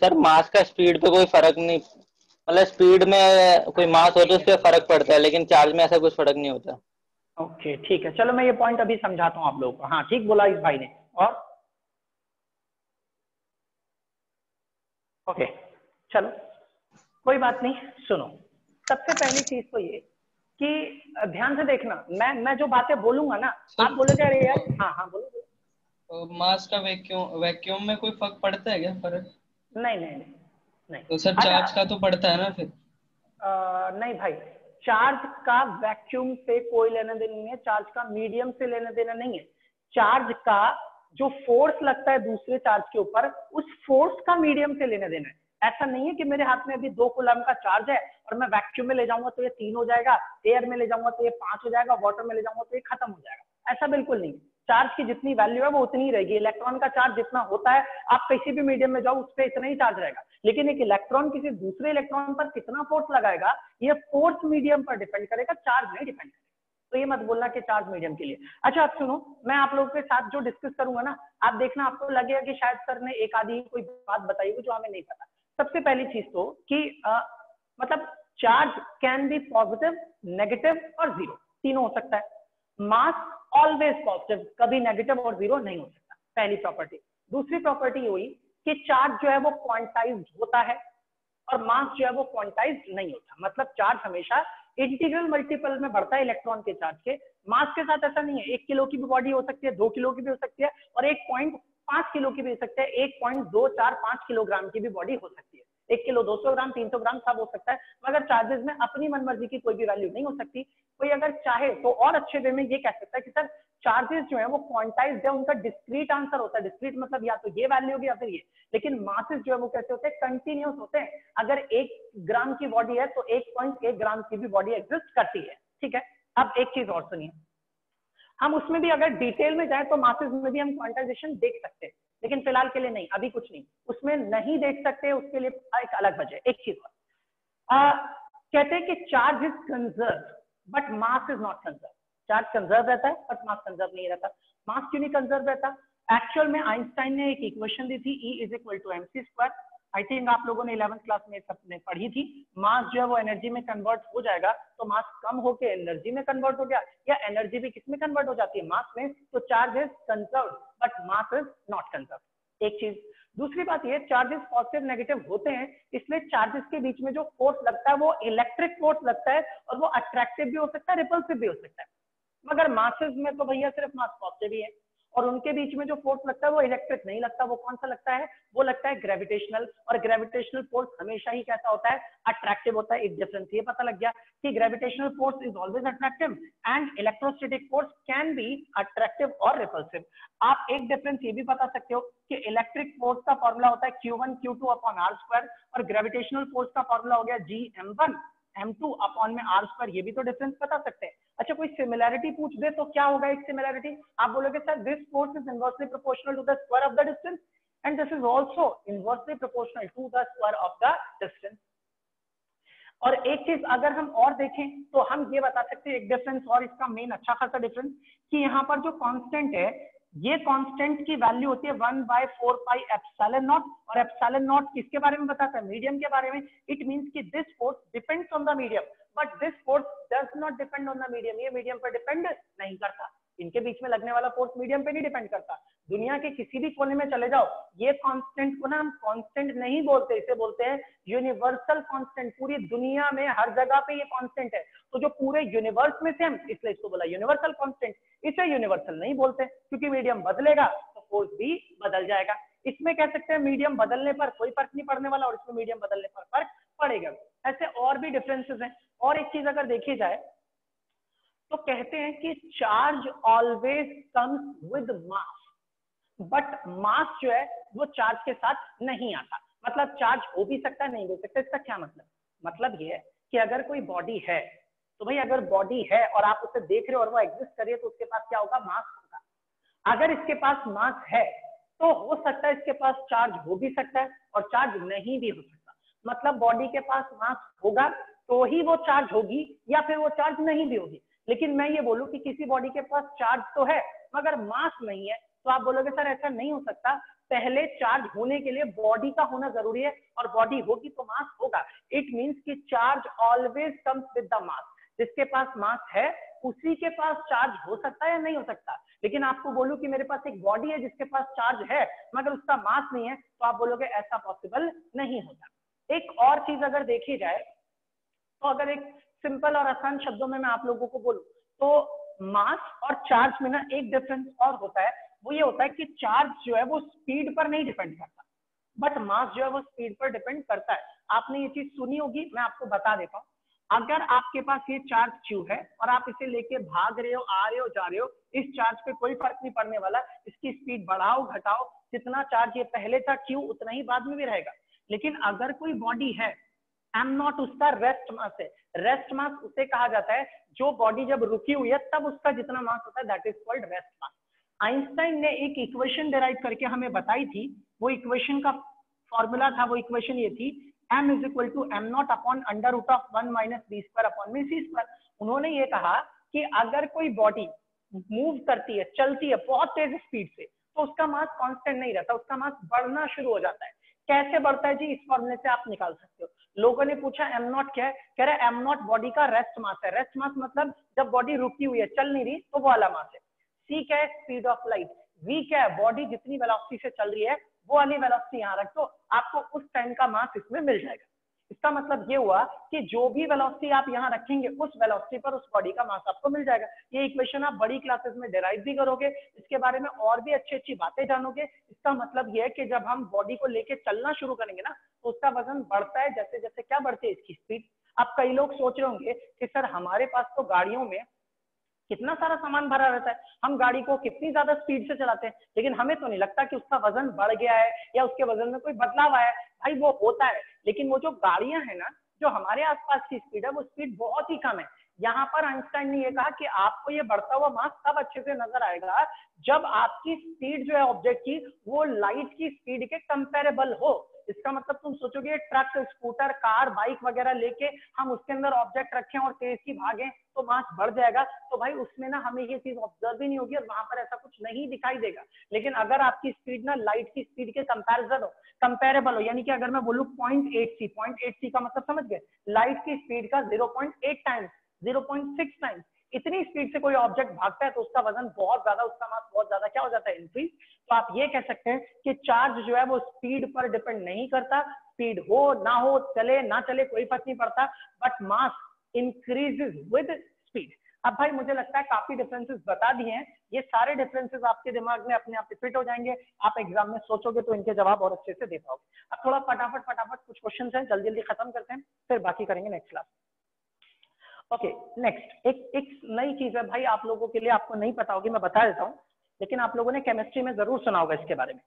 सर मास का स्पीड पे कोई फर्क नहीं, मतलब स्पीड में कोई मास हो तो उस पर फर्क पड़ता है, लेकिन चार्ज में ऐसा कुछ फर्क नहीं होता। ओके ठीक है, चलो मैं ये पॉइंट अभी समझाता हूँ आप लोगों को। हाँ ठीक बोला इस भाई ने। और ओके चलो कोई बात नहीं, सुनो सबसे पहली चीज तो ये कि ध्यान से देखना, मैं जो बातें बोलूंगा ना आप बोलोगे अरे यार। हाँ हाँ बोलो। मास का वैक्यूम में कोई फर्क पड़ता है क्या? फर्क नहीं नहीं नहीं नहीं। तो सर चार्ज का तो पड़ता है ना फिर? नहीं भाई, चार्ज का वैक्यूम से कोई लेना देना नहीं है, चार्ज का मीडियम से लेना देना नहीं है। चार्ज का जो फोर्स लगता है दूसरे चार्ज के ऊपर, उस फोर्स का मीडियम से लेना देना है। ऐसा नहीं है कि मेरे हाथ में अभी 2 कूलम का चार्ज है और मैं वैक्यूम में ले जाऊंगा तो ये 3 हो जाएगा, एयर में ले जाऊंगा तो ये 5 हो जाएगा, वाटर में ले जाऊंगा तो ये खत्म हो जाएगा। ऐसा बिल्कुल नहीं। चार्ज की जितनी वैल्यू है वो उतनी ही रहेगी। इलेक्ट्रॉन का चार्ज जितना होता है, आप किसी भी मीडियम में जाओ उस पर इतना ही चार्ज रहेगा। लेकिन एक इलेक्ट्रॉन किसी दूसरे इलेक्ट्रॉन पर कितना फोर्स लगाएगा, ये फोर्स मीडियम पर डिपेंड करेगा, चार्ज नहीं डिपेंड करेगा। तो ये मत बोलना कि चार्ज मीडियम के लिए। अच्छा आप सुनो, मैं आप लोगों के साथ जो डिस्कस करूंगा ना, आप देखना आपको लगेगा कि शायद सर ने एक आधी कोई बात बताई हो जो हमें नहीं पता। सबसे पहली चीज तो कि मतलब charge can be positive, negative और जीरो, तीनों हो सकता है। मास ऑलवेज पॉजिटिव, कभी नेगेटिव और जीरो नहीं हो सकता, पहली प्रॉपर्टी। दूसरी प्रॉपर्टी हुई कि चार्ज जो है वो क्वांटाइज्ड होता है और मास जो है वो क्वांटाइज्ड नहीं होता। मतलब चार्ज हमेशा इंटीग्रल मल्टीपल में बढ़ता है इलेक्ट्रॉन के चार्ज के। मास के साथ ऐसा नहीं है, 1 किलो की भी बॉडी हो सकती है, 2 किलो की भी हो सकती है और 1.5 किलो की भी हो सकती है, 1.245 किलोग्राम की भी बॉडी हो सकती है। 1 किलो 200 ग्राम 300 ग्राम सब हो सकता है, मगर चार्जेस में अपनी मनमर्जी की कोई भी वैल्यू नहीं हो सकती। कोई अगर चाहे तो और अच्छे वे में ये कह सकता है कि सर चार्जेस जो है वो क्वांटाइज्ड है, उनका डिस्क्रीट आंसर होता है। डिस्क्रीट मतलब या तो ये वैल्यू होगी या फिर ये। लेकिन मासेस जो है वो कैसे होते हैं, कंटिन्यूस होते हैं। अगर 1 ग्राम की बॉडी है तो 1.1 ग्राम की भी बॉडी एग्जिस्ट करती है। ठीक है, अब एक चीज और सुनिए, हम उसमें भी अगर डिटेल में जाए तो मासेस में भी हम क्वांटाइजेशन देख सकते हैं, लेकिन फिलहाल के लिए नहीं, अभी कुछ नहीं उसमें नहीं देख सकते, उसके लिए एक अलग वजह। एक चीज और कहते हैं कि charge is conserve but mass is not conserve. Charge conserve रहता है बट मास कंजर्व नहीं रहता। मास क्यों नहीं कंजर्व रहता? एक्चुअल में आइंस्टाइन ने एक इक्वेशन दी थी, E is equal to mc²। I think आप लोगों ने 11th क्लास में सबने पढ़ी थी। मास जो है वो एनर्जी में कन्वर्ट हो जाएगा, तो मास कम होकर एनर्जी में कन्वर्ट हो गया, या एनर्जी भी किस में कन्वर्ट हो जाती है, मास में। तो charge is conserve but mass is not conserve. एक चीज। दूसरी बात ये, चार्जेस पॉजिटिव नेगेटिव होते हैं, इसलिए चार्जेस के बीच में जो फोर्स लगता है वो इलेक्ट्रिक फोर्स लगता है और वो अट्रैक्टिव भी हो सकता है, रिपल्सिव भी हो सकता है। मगर मासेस में तो भैया सिर्फ मास पॉजिटिव ही है और उनके बीच में जो फोर्स लगता है वो इलेक्ट्रिक नहीं लगता। वो कौन सा लगता है? वो लगता है ग्रेविटेशनल। और ग्रेविटेशनल फोर्स हमेशा ही कैसा होता है? अट्रैक्टिव होता है। एक डिफरेंस ये पता लग गया कि gravitational force is always attractive and electrostatic force can be attractive और रिपल्सिव। आप एक डिफरेंस ये भी बता सकते हो कि इलेक्ट्रिक फोर्स का फॉर्मूला होता है Q1 Q2 अपॉन r² और ग्रेविटेशनल फोर्स का फॉर्मूला हो गया Gm1 M2 अपॉन में r²। ये भी तो डिफरेंस बता सकते हैं। अच्छा कोई सिमिलैरिटी पूछ दे तो क्या होगा एक सिमिलैरिटी? आप बोलोगे sir this force is inversely proportional to the square of the distance and this is also inversely proportional to the square of the distance. और एक चीज अगर हम और देखें तो हम ये बता सकते हैं एक डिफरेंस और इसका मेन अच्छा खासा डिफरेंस, कि यहाँ पर जो कांस्टेंट है, ये कांस्टेंट की वैल्यू होती है 1/4 पाई एप्सिलॉन नॉट। और एप्सिलॉन नॉट किसके बारे में बताता है? मीडियम के बारे में। इट मींस कि this force depends on the medium but this force does not depend on the medium. ये मीडियम पर डिपेंड नहीं करता। इनके बीच में लगने वाला फोर्स मीडियम पे नहीं डिपेंड करता। दुनिया के किसी भी कोने में चले जाओ, ये कांस्टेंट को ना हम कांस्टेंट नहीं बोलते, इसे बोलते हैं यूनिवर्सल कांस्टेंट। पूरी दुनिया में हर जगह पे ये कांस्टेंट है, तो जो पूरे यूनिवर्स में से हम, इसलिए इसको बोला यूनिवर्सल कांस्टेंट। इसे यूनिवर्सल नहीं बोलते क्योंकि मीडियम बदलेगा तो फोर्स भी बदल जाएगा। इसमें कह सकते हैं मीडियम बदलने पर कोई फर्क नहीं पड़ने वाला और इसमें मीडियम बदलने पर फर्क पड़ेगा। ऐसे और भी डिफरेंसेस हैं। और एक चीज अगर देखी जाए तो कहते हैं कि charge always comes with mass but mass जो है वो चार्ज के साथ नहीं आता। मतलब चार्ज हो भी सकता है, नहीं हो सकता। इसका क्या मतलब? मतलब ये है कि अगर कोई बॉडी है तो भाई अगर बॉडी है और आप उसे देख रहे हो और वो एग्जिस्ट कर रही है तो उसके पास क्या होगा? मास होगा। अगर इसके पास मास है तो हो सकता है इसके पास चार्ज हो भी सकता है और चार्ज नहीं भी हो सकता। मतलब बॉडी के पास मास होगा तो ही वो चार्ज होगी या फिर वो चार्ज नहीं भी होगी। लेकिन मैं ये बोलूं कि किसी बॉडी के पास चार्ज तो है मगर मास नहीं है, तो आप बोलोगे सर ऐसा नहीं हो सकता। पहले चार्ज होने के लिए बॉडी का होना जरूरी है और बॉडी होगी तो मास होगा। इट मींस कि charge always comes with the mass. जिसके पास मास है उसी के पास चार्ज हो सकता है या नहीं हो सकता। लेकिन आपको बोलूं कि मेरे पास एक बॉडी है जिसके पास चार्ज है मगर उसका मास नहीं है, तो आप बोलोगे ऐसा पॉसिबल नहीं होता। एक और चीज अगर देखी जाए तो अगर एक सिंपल और आसान शब्दों में मैं आप लोगों को बोलूं तो मास और चार्ज में ना एक डिफरेंस और होता है। वो ये होता है कि चार्ज जो है वो स्पीड पर नहीं डिपेंड करता। बट मास जो है वो स्पीड पर डिपेंड करता है। आपने ये चीज सुनी होगी, मैं आपको बता देता हूँ। अगर आपके पास ये चार्ज क्यू है और आप इसे लेके भाग रहे हो, आ रहे हो, जा रहे हो, इस चार्ज पे कोई फर्क नहीं पड़ने वाला, इसकी स्पीड बढ़ाओ घटाओ, जितना चार्ज ये पहले था क्यू उतना ही बाद में भी रहेगा। लेकिन अगर कोई बॉडी है एम नॉट, उसका रेस्ट मास है। रेस्ट मास उसे कहा जाता है जो बॉडी जब रुकी हुई है तब उसका जितना मास होता है, that is called rest mass. Einstein ने एक इक्वेशन डिराइव करके हमें बताई थी, वो इक्वेशन का फॉर्मूला था, वो इक्वेशन ये थी m is equal to M naught upon under root of 1 minus B square upon में सी स्क्वायर। उन्होंने ये कहा कि अगर कोई बॉडी मूव करती है, चलती है बहुत तेज स्पीड से, तो उसका मास कांस्टेंट नहीं रहता, उसका मास बढ़ना शुरू हो जाता है। कैसे बढ़ता है जी, इस फॉर्मूले से आप निकाल सकते हो। लोगों ने पूछा एम नॉट क्या है, कह रहे एम नॉट बॉडी का रेस्ट मास है। रेस्ट मास मतलब जब बॉडी रुकी हुई है, चल नहीं रही, तो वो वाला मास है। सी क्या है, स्पीड ऑफ लाइट। वी क्या है, बॉडी जितनी वेलोसिटी से चल रही है वो वाली वेलोसिटी यहाँ रख दो, आपको उस टाइम का मास इसमें मिल जाएगा। इसका मतलब ये हुआ कि जो भी वेलोसिटी आप यहाँ रखेंगे उस वेलोसिटी पर उस बॉडी का मास आपको मिल जाएगा। ये इक्वेशन आप बड़ी क्लासेस में डिराइव भी करोगे, इसके बारे में और भी अच्छी अच्छी बातें जानोगे। इसका मतलब ये है कि जब हम बॉडी को लेके चलना शुरू करेंगे ना, तो उसका वजन बढ़ता है जैसे जैसे क्या बढ़ती है इसकी स्पीड। अब कई लोग सोच रहे होंगे कि सर हमारे पास तो गाड़ियों में कितना सारा सामान भरा रहता है, हम गाड़ी को कितनी ज्यादा स्पीड से चलाते हैं, लेकिन हमें तो नहीं लगता कि उसका वजन बढ़ गया है या उसके वजन में कोई बदलाव आया है। भाई वो होता है, लेकिन वो जो गाड़ियां हैं ना, जो हमारे आसपास की स्पीड है वो स्पीड बहुत ही कम है। यहाँ पर आइंस्टाइन ने ये कहा कि आपको ये बढ़ता हुआ मास तब अच्छे से नजर आएगा जब आपकी स्पीड जो है ऑब्जेक्ट की वो लाइट की स्पीड के कंपेरेबल हो। इसका मतलब तुम सोचोगे ट्रक, स्कूटर, कार, बाइक वगैरह लेके हम उसके अंदर ऑब्जेक्ट रखें और तेज की भागें तो मास बढ़ जाएगा, तो भाई उसमें ना हमें ये चीज ऑब्जर्व ही नहीं होगी और वहां पर ऐसा कुछ नहीं दिखाई देगा। लेकिन अगर आपकी स्पीड ना लाइट की स्पीड के कंपैरिजन हो, कंपेरेबल हो, यानी कि अगर मैं बोलूं 0.8c का मतलब समझ गए, लाइट की स्पीड का 0.8 टाइम्स, 0.6 टाइम्स इतनी स्पीड से कोई ऑब्जेक्ट भागता है तो उसका वजन बहुत ज्यादा, उसका मास बहुत ज्यादा क्या हो जाता है, इंक्रीज। तो आप ये कह सकते हैं कि चार्ज जो है वो स्पीड पर डिपेंड नहीं करता, स्पीड हो ना हो, चले ना चले कोई फर्क नहीं पड़ता, but mass increases with speed. अब भाई मुझे लगता है काफी डिफरेंसेस बता दिए हैं, ये सारे डिफरेंसेस आपके दिमाग में अपने आप फिट हो जाएंगे, आप एग्जाम में सोचोगे तो इनके जवाब और अच्छे से दे पाओगे। अब थोड़ा फटाफट कुछ क्वेश्चन हैं, जल्दी जल्दी खत्म करते हैं, फिर बाकी करेंगे नेक्स्ट क्लास। ओके नेक्स्ट एक नई चीज है भाई, आप लोगों के लिए, आपको नहीं पता होगी, मैं बता देता हूँ, लेकिन आप लोगों ने केमिस्ट्री में जरूर सुना होगा इसके बारे में।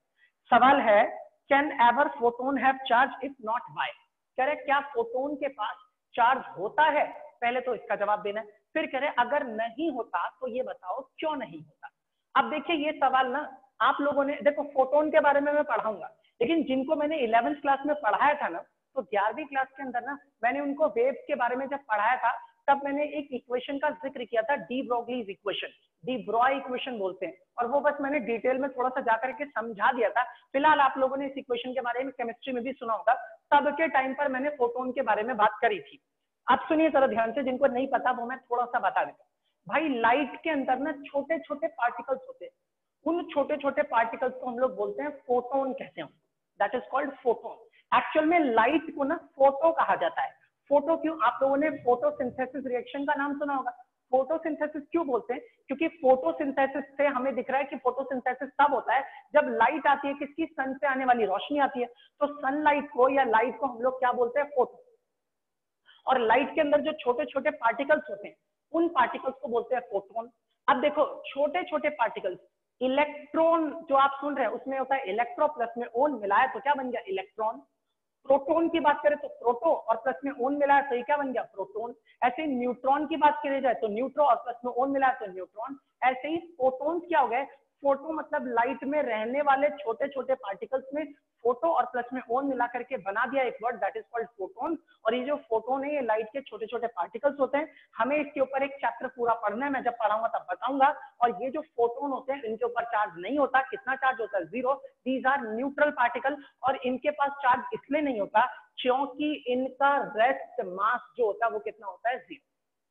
सवाल है can ever photon have charge, if not why. कह रहे क्या फोटोन के पास चार्ज होता है, पहले तो इसका जवाब देना है, फिर कह रहे अगर नहीं होता तो ये बताओ क्यों नहीं होता। अब देखिए ये सवाल ना आप लोगों ने, देखो फोटोन के बारे में मैं पढ़ाऊंगा, लेकिन जिनको मैंने 11th क्लास में पढ़ाया था ना, तो 11वीं क्लास के अंदर ना मैंने उनको वेव्स के बारे में जब पढ़ाया था तब मैंने एक इक्वेशन का जिक्र किया था, D Broglie's equation, D Broglie equation बोलते हैं, और वो बस मैंने डिटेल में थोड़ा सा जाकर के समझा दिया था। फिलहाल आप लोगों ने इस इक्वेशन के बारे में केमिस्ट्री में भी सुना होगा, तब के टाइम पर मैंने फोटोन के बारे में बात करी थी। अब सुनिए जरा ध्यान से, जिनको नहीं पता वो मैं थोड़ा सा बता देता हूँ। भाई लाइट के अंदर ना छोटे छोटे पार्टिकल्स होते हैं, उन छोटे छोटे पार्टिकल्स को हम लोग बोलते हैं फोटोन कहते हैं, that is called photon. Actual में लाइट को ना फोटो कहा जाता है। फोटो क्यों, आप लोगों ने फोटोसिंथेसिस रिएक्शन का नाम सुना होगा। फोटोसिंथेसिस क्यों बोलते हैं, क्योंकि फोटोसिंथेसिस से हमें दिख रहा है कि फोटोसिंथेसिस तब होता है जब लाइट आती है, किसकी, सन से आने वाली रोशनी आती है, तो सनलाइट को या लाइट को हम लोग क्या बोलते हैं, फोटो। और लाइट के अंदर जो छोटे छोटे पार्टिकल्स होते हैं उन पार्टिकल्स को बोलते हैं फोटोन। अब देखो छोटे छोटे पार्टिकल्स, इलेक्ट्रॉन जो आप सुन रहे हैं उसमें होता है इलेक्ट्रो प्लस में ओन मिलाया तो क्या बन गया, इलेक्ट्रॉन। प्रोटॉन की बात करें तो प्रोटो और प्लस में ओन मिला है तो ये क्या बन गया, प्रोटॉन। ऐसे ही न्यूट्रॉन की बात करी जाए तो न्यूट्रो और प्लस में ओन मिला है तो न्यूट्रॉन। ऐसे ही फोटोन्स क्या हो गए, फोटो मतलब लाइट में रहने वाले छोटे छोटे पार्टिकल्स में फोटो और प्लस में ओन मिला करके बना दिया एक word, that is called photon. और ये जो फोटोन है ये लाइट के छोटे छोटे पार्टिकल्स होते हैं। हमें इसके ऊपर एक चैप्टर पूरा पढ़ना है, मैं जब पढ़ाऊंगा तब बताऊंगा। और ये जो फोटोन होते हैं इनके ऊपर चार्ज नहीं होता, कितना चार्ज होता है, 0। दीज आर न्यूट्रल पार्टिकल, और इनके पास चार्ज इसलिए नहीं होता क्योंकि इनका रेस्ट मास जो होता है वो कितना होता है, 0।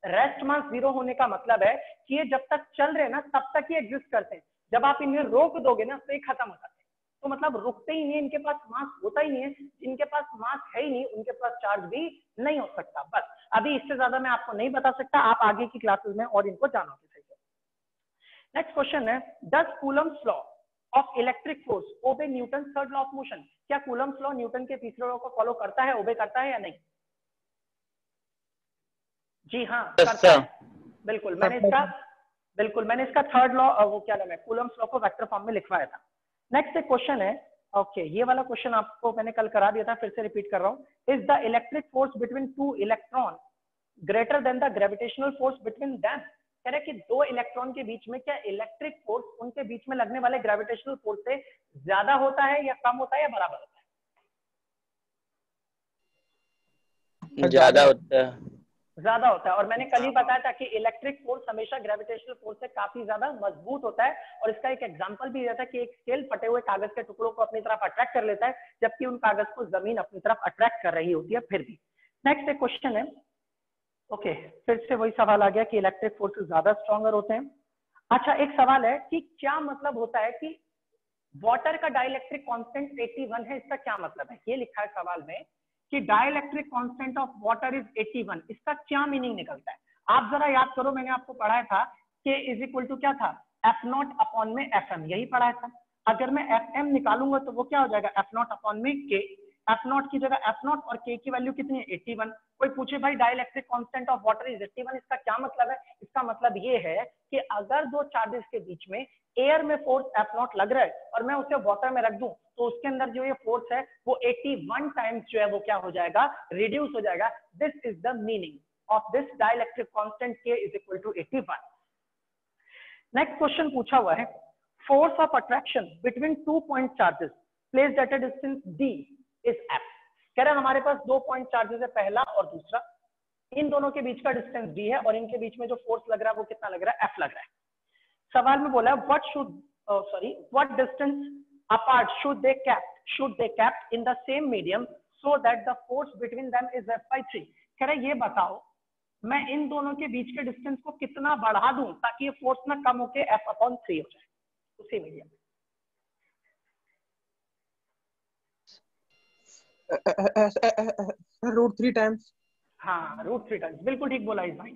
रेस्ट मास 0 होने का मतलब है कि ये जब तक चल रहे हैं ना तब तक ये एग्जिस्ट करते हैं, जब आप इन्हें रोक दोगे ना तो ये खत्म हो जाते हैं। तो मतलब रुकते ही नहीं, इनके पास मास होता ही नहीं है। जिनके पास मास है ही नहीं उनके पास चार्ज भी नहीं हो सकता। बस अभी इससे ज्यादा मैं आपको नहीं बता सकता, आप आगे की क्लासेस में और इनको जानोगे। सही है। नेक्स्ट क्वेश्चन है, does Coulomb's law of electric force obey Newton third law of motion. क्या कूलम्स लॉ न्यूटन के तीसरे लॉ को फॉलो करता है, ओबे करता है या नहीं? जी हाँ करता है, बिल्कुल। मैंने इसका थर्ड लॉ, वो क्या नाम है, कूलम्स लॉ को वेक्टर फॉर्म में लिखवाया था। नेक्स्ट एक क्वेश्चन है, ओके ये वाला क्वेश्चन आपको मैंने कल करा दिया था, फिर से रिपीट कर रहा हूँ। Is the electric force between two electron greater than the gravitational force between them. कह रहे कि दो इलेक्ट्रॉन के बीच में क्या इलेक्ट्रिक फोर्स उनके बीच में लगने वाले ग्रेविटेशनल फोर्स से ज्यादा होता है या कम होता है या बराबर होता है? ज्यादा होता है, ज्यादा होता है। और मैंने कल ही बताया था कि इलेक्ट्रिक फोर्स हमेशा ग्रेविटेशनल फोर्स से काफी ज्यादा मजबूत होता है। और इसका एक एग्जांपल भी दिया था कि एक स्केल फटे हुए कागज के टुकड़ों को अपनी तरफ अट्रैक्ट कर लेता है, जबकि उन कागज को जमीन अपनी तरफ अट्रैक्ट कर रही होती है फिर भी। नेक्स्ट एक क्वेश्चन है, ओके फिर से वही सवाल आ गया कि इलेक्ट्रिक फोर्स ज्यादा स्ट्रॉन्गर होते हैं। अच्छा एक सवाल है कि क्या मतलब होता है कि वाटर का डाइलेक्ट्रिक कांस्टेंट 81 है, इसका क्या मतलब है? ये लिखा है सवाल में कि dielectric constant of water is 81, इसका क्या मीनिंग निकलता है? आप जरा याद करो, मैंने आपको पढ़ाया था K इज इक्वल टू क्या था, F0 अपॉन में Fm, यही पढ़ाया था। अगर मैं Fm निकालूंगा तो वो क्या हो जाएगा, F0 अपॉन में K। F0 की जगह F0 और K की वैल्यू कितनी है, 81। कोई पूछे भाई dielectric constant of water is 81, इसका क्या मतलब है? इसका मतलब ये है कि अगर दो चार्जेस के बीच में एयर में फोर्स F0 लग रहा है और मैं उसे वाटर में रख दूं तो उसके अंदर जो ये फोर्स है वो 81 टाइम्स जो है वो क्या हो जाएगा, रिड्यूस हो जाएगा। This is the meaning of this dielectric constant K is equal to 81। Next question पूछा हुआ है, force of attraction between two point charges placed at a distance d is F। कह रहे हैं हमारे पास दो पॉइंट चार्जेस है, पहला और दूसरा, इन दोनों के बीच का डिस्टेंस d है और इनके बीच में जो फोर्स लग रहा है वो कितना लग रहा है, F लग रहा है। सवाल में बोला what distance apart should they kept in the same medium so that the force between them is F/3। कह रहे ये बताओ मैं इन दोनों के बीच के डिस्टेंस को कितना बढ़ा दूं ताकि ये फोर्स ना कम होके F/3 हो जाए उसी मीडियम में। √3 टाइम्स। हाँ √3 टाइम्स, बिल्कुल ठीक बोला इस भाई,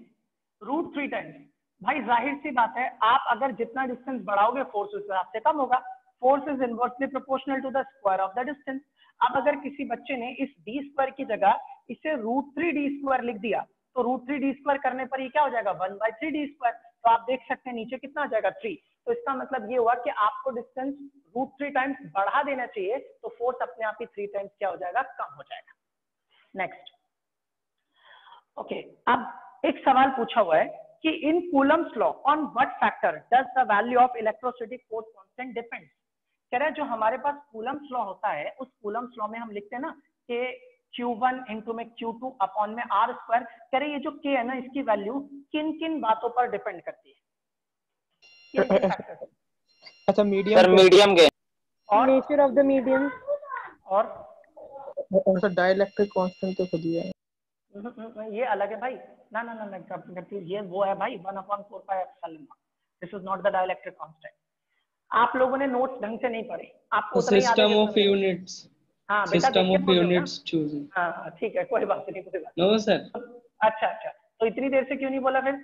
√3 टाइम्स। भाई जाहिर सी बात है, आप अगर जितना डिस्टेंस बढ़ाओगे फोर्स उस हिसाब से कम होगा। Force is inversely proportional to the square of the distance. अब अगर किसी बच्चे ने इस d स्क्वायर की जगह इसे √3d स्क्वायर लिख दिया तो √3d स्क्वायर करने पर ये क्या हो जाएगा, 1/3d स्क्वायर। तो आप देख सकते हैं नीचे कितना आ जाएगा 3। तो इसका मतलब ये हुआ कि आपको डिस्टेंस √3 टाइम्स बढ़ा देना चाहिए तो फोर्स अपने आप ही 3 टाइम्स क्या हो जाएगा, कम हो जाएगा। नेक्स्ट ओके, अब एक सवाल पूछा हुआ है कि in Coulomb's law on what factor does the value of electrostatic force constant depends. कह रहे हैं जो हमारे पास कूलम्स लॉ होता है उस कूलम्स लॉ में हम लिखते हैं ना कि Q1 इंटू में Q2 अपॉन में R स्क्वायर। कह रहे ये जो K है ना इसकी वैल्यू किन किन बातों पर डिपेंड करती है? अच्छा मीडियम के और नेचर ऑफ द मीडियम और सर डाइलेक्ट्रिक कांस्टेंट तो खुद ही है, ये अलग है भाई। ना ना ना ये वो है भाई 1/4πε। This is not the dielectric constant. आप लोगों ने नोट्स ढंग से नहीं पढ़े, आपको उतना ही याद है सिस्टम ऑफ यूनिट्स। हाँ बेटा सिस्टम ऑफ यूनिट्स चूजिंग। हाँ ठीक है, कोई बात नहीं, कोई बात नो सर। अच्छा तो इतनी देर से क्यों नहीं बोला फिर?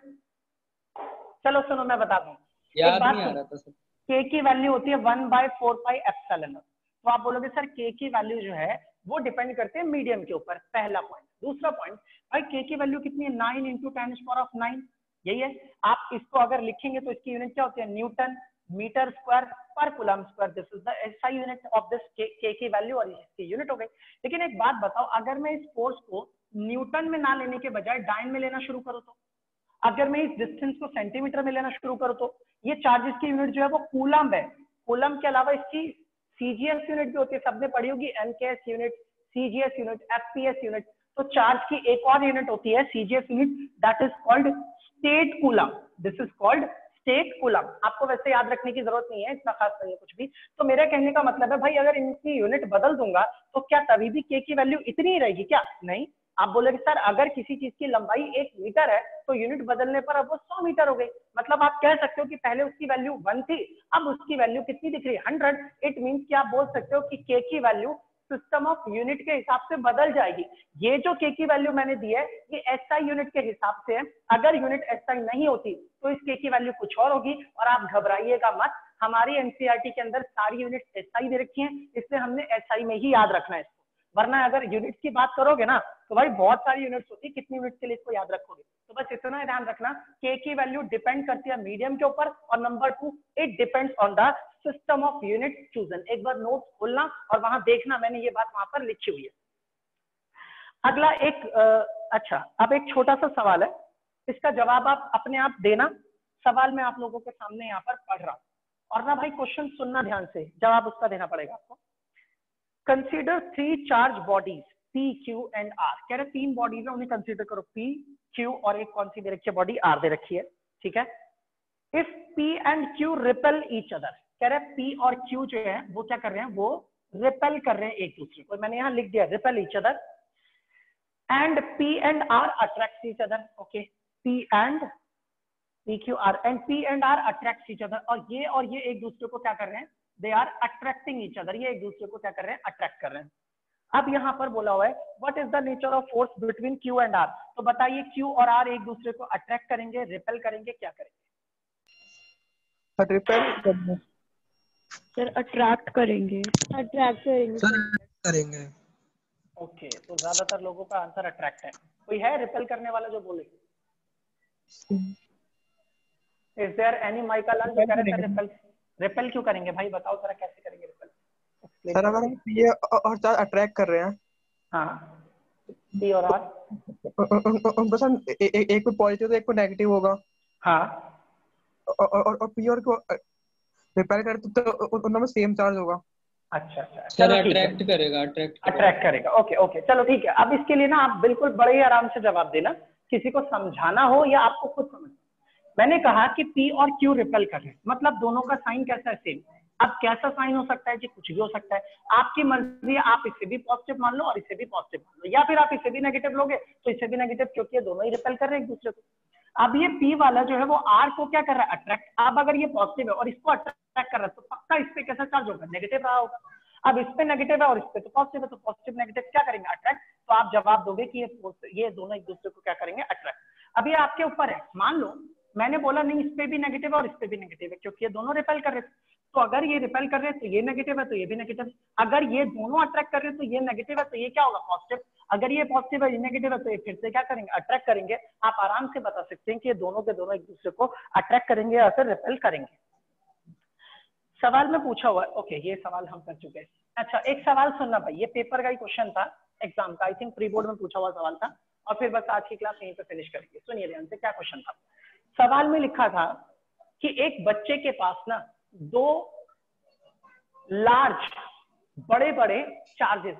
चलो सुनो मैं बताता हूँ, याद नहीं आ रहा था सर। K की वैल्यू होती है 1/4πε। तो आप बोलोगे सर K की वैल्यू जो है वो डिपेंड करते हैं मीडियम के ऊपर, पहला पॉइंट। दूसरा पॉइंट भाई K की वैल्यू कितनी है, 9 × 10⁻⁹ यही है। आप इसको अगर लिखेंगे तो इसकी यूनिट क्या होती है, न्यूटन मीटर स्क्वायर पर coulomb square. This is the SI unit of this K की वैल्यू और इसकी यूनिट हो गई। लेकिन एक बात बताओ, अगर मैं इस फोर्स को न्यूटन में ना लेने के बजाय डाइन में लेना शुरू करूँ तो, अगर मैं इस डिस्टेंस को सेंटीमीटर में लेना शुरू करूँ तो, ये चार्जेस की यूनिट जो है वो कूलम है। कूलम के अलावा इसकी CGS यूनिट भी होती है, सबने पढ़ी होगी, MKS unit, CGS unit, FPS unit. तो चार्ज की एक और यूनिट होती है CGS unit, that is called state coulomb. This is called state coulomb. आपको वैसे याद रखने की जरूरत नहीं है, इतना खास नहीं है कुछ भी। तो मेरा कहने का मतलब है भाई अगर इनकी यूनिट बदल दूंगा तो क्या तभी भी K की वैल्यू इतनी ही रहेगी क्या? नहीं। आप बोलोगे सर अगर किसी चीज की लंबाई 1 मीटर है तो यूनिट बदलने पर अब वो 100 मीटर हो गई। मतलब आप कह सकते हो कि पहले उसकी वैल्यू 1 थी, अब उसकी वैल्यू कितनी दिख रही है, 100। इट मीन्स कि आप बोल सकते हो कि K की वैल्यू सिस्टम ऑफ यूनिट के हिसाब से बदल जाएगी। ये जो के की वैल्यू मैंने दी है ये एसआई यूनिट के हिसाब से है, अगर यूनिट एसआई नहीं होती तो इस के की वैल्यू कुछ और होगी। और आप घबराइएगा मत, हमारी एनसीईआरटी के अंदर सारी यूनिट एसआई दे रखी हैं, इसलिए हमने एसआई में ही याद रखना है इसको, वरना अगर यूनिट्स की बात करोगे ना तो भाई बहुत सारी यूनिट्स होती है, कितनी यूनिट्स के लिए इसको याद रखोगे। तो बस इतना ध्यान रखना, के की वैल्यू डिपेंड करती है मीडियम के ऊपर, और number 2 it depends on the system of unit chosen. एक बार नोट खोलना और वहां देखना, मैंने ये बात वहां पर लिखी हुई है। अगला एक अच्छा, अब एक छोटा सा सवाल है, इसका जवाब आप अपने आप देना। सवाल मैं आप लोगों के सामने यहाँ पर पढ़ रहा हूँ, और ना भाई क्वेश्चन सुनना ध्यान से, जवाब उसका देना पड़ेगा आपको। Consider 3 charge bodies P, Q and R। कह रहे 3 बॉडीज है, उन्हें कंसीडर करो, P, Q और एक कौन सी दे रखी है बॉडी, R दे रखी है, ठीक है। If P and Q repel each other, कह रहे P और Q जो है वो क्या कर रहे हैं, वो रिपेल कर रहे हैं एक दूसरे को, मैंने यहाँ लिख दिया repel each other, and P and R attract each other, okay, P and PQ R and P and R attract each other, और ये एक दूसरे को क्या कर रहे हैं, they are attracting each other, ये एक दूसरे को क्या कर रहे हैं, अट्रैक्ट कर रहे हैं। अब यहाँ पर बोला हुआ है what is the nature of force between Q and R, तो बताइए Q और R एक दूसरे को अट्रैक्ट करेंगे, रिपेल करेंगे, क्या करेंगे? रिपेल सर अट्रैक्ट करेंगे। करेंगे। ओके, तो ज्यादातर लोगों का आंसर अट्रैक्ट है। कोई है रिपेल करने वाला जो बोले? इज देयर एनी माइकल जो कह रहे थे रिपेल? रिपेल क्यों करेंगे भाई, बताओ जरा कैसे करेंगे रिपेल? सर अगर हम P और चार्ज अट्रैक्ट कर रहे हैं, हाँ, P और R उनको सर एक पे पॉजिटिव तो एक पे नेगेटिव होगा, हाँ, और P और Q रिपेल करते तो उनमें सेम चार्ज होगा। अच्छा, सर अट्रैक्ट करेगा। ओके, चलो ठीक है। अब इसके लिए ना आप बिल्कुल बड़े ही आराम से जवाब देना, किसी को समझाना हो या आपको खुद समझना। मैंने कहा कि P और Q रिपेल कर रहे हैं, मतलब दोनों का साइन कैसा है, सेम। अब कैसा साइन हो सकता है कि कुछ भी हो सकता है, आपकी मर्जी है, आप इसे भी पॉजिटिव मान लो और इसे भी पॉजिटिव मान लो, या फिर आप इसे भी नेगेटिव लोगे तो इसे भी नेगेटिव, क्योंकि ये दोनों ही रिपेल कर रहे हैं एक दूसरे को। अब ये P वाला जो है वो R को क्या कर रहा है, अट्रैक्ट। अब अगर ये पॉजिटिव है और इसको अट्रैक्ट कर रहा है तो पक्का इस पे कैसा चार्ज होगा, नेगेटिव रहा होगा। अब इस पे नेगेटिव है और इस पे तो पॉजिटिव है, तो पॉजिटिव नेगेटिव क्या करेंगे, अट्रैक्ट। तो आप जवाब दोगे कि ये दोनों एक दूसरे को क्या करेंगे, अट्रैक्ट। अब ये आपके ऊपर है, मान लो मैंने बोला नहीं इस पे भी नेगेटिव है और इस पे भी नेगेटिव है, क्योंकि ये दोनों रिपेल कर रहे थे। तो अगर ये रिपेल कर रहे हैं तो ये नेगेटिव है तो ये भी नेगेटिव, अगर ये दोनों अट्रैक्ट कर रहे हैं तो ये नेगेटिव है तो ये क्या होगा, पॉजिटिव। अगर ये पॉजिटिव है ये नेगेटिव है तो ये फिर से क्या करेंगे, अट्रैक्ट करेंगे। आप आराम से बता सकते हैं कि ये दोनों के दोनों एक दूसरे को अट्रैक्ट करेंगे या फिर रिपेल करेंगे। सवाल में पूछा हुआ है, ओके ये सवाल हम कर चुके हैं। अच्छा एक सवाल सुनना भाई, ये पेपर का ही क्वेश्चन था एग्जाम का, आई थिंक प्री बोर्ड में पूछा हुआ सवाल था, और फिर बस आज की क्लास यहीं पे फिनिश करेंगे। सुनिए ध्यान से, क्या क्वेश्चन था। सवाल में लिखा था कि एक बच्चे के पास ना 2 लार्ज बड़े बड़े charges,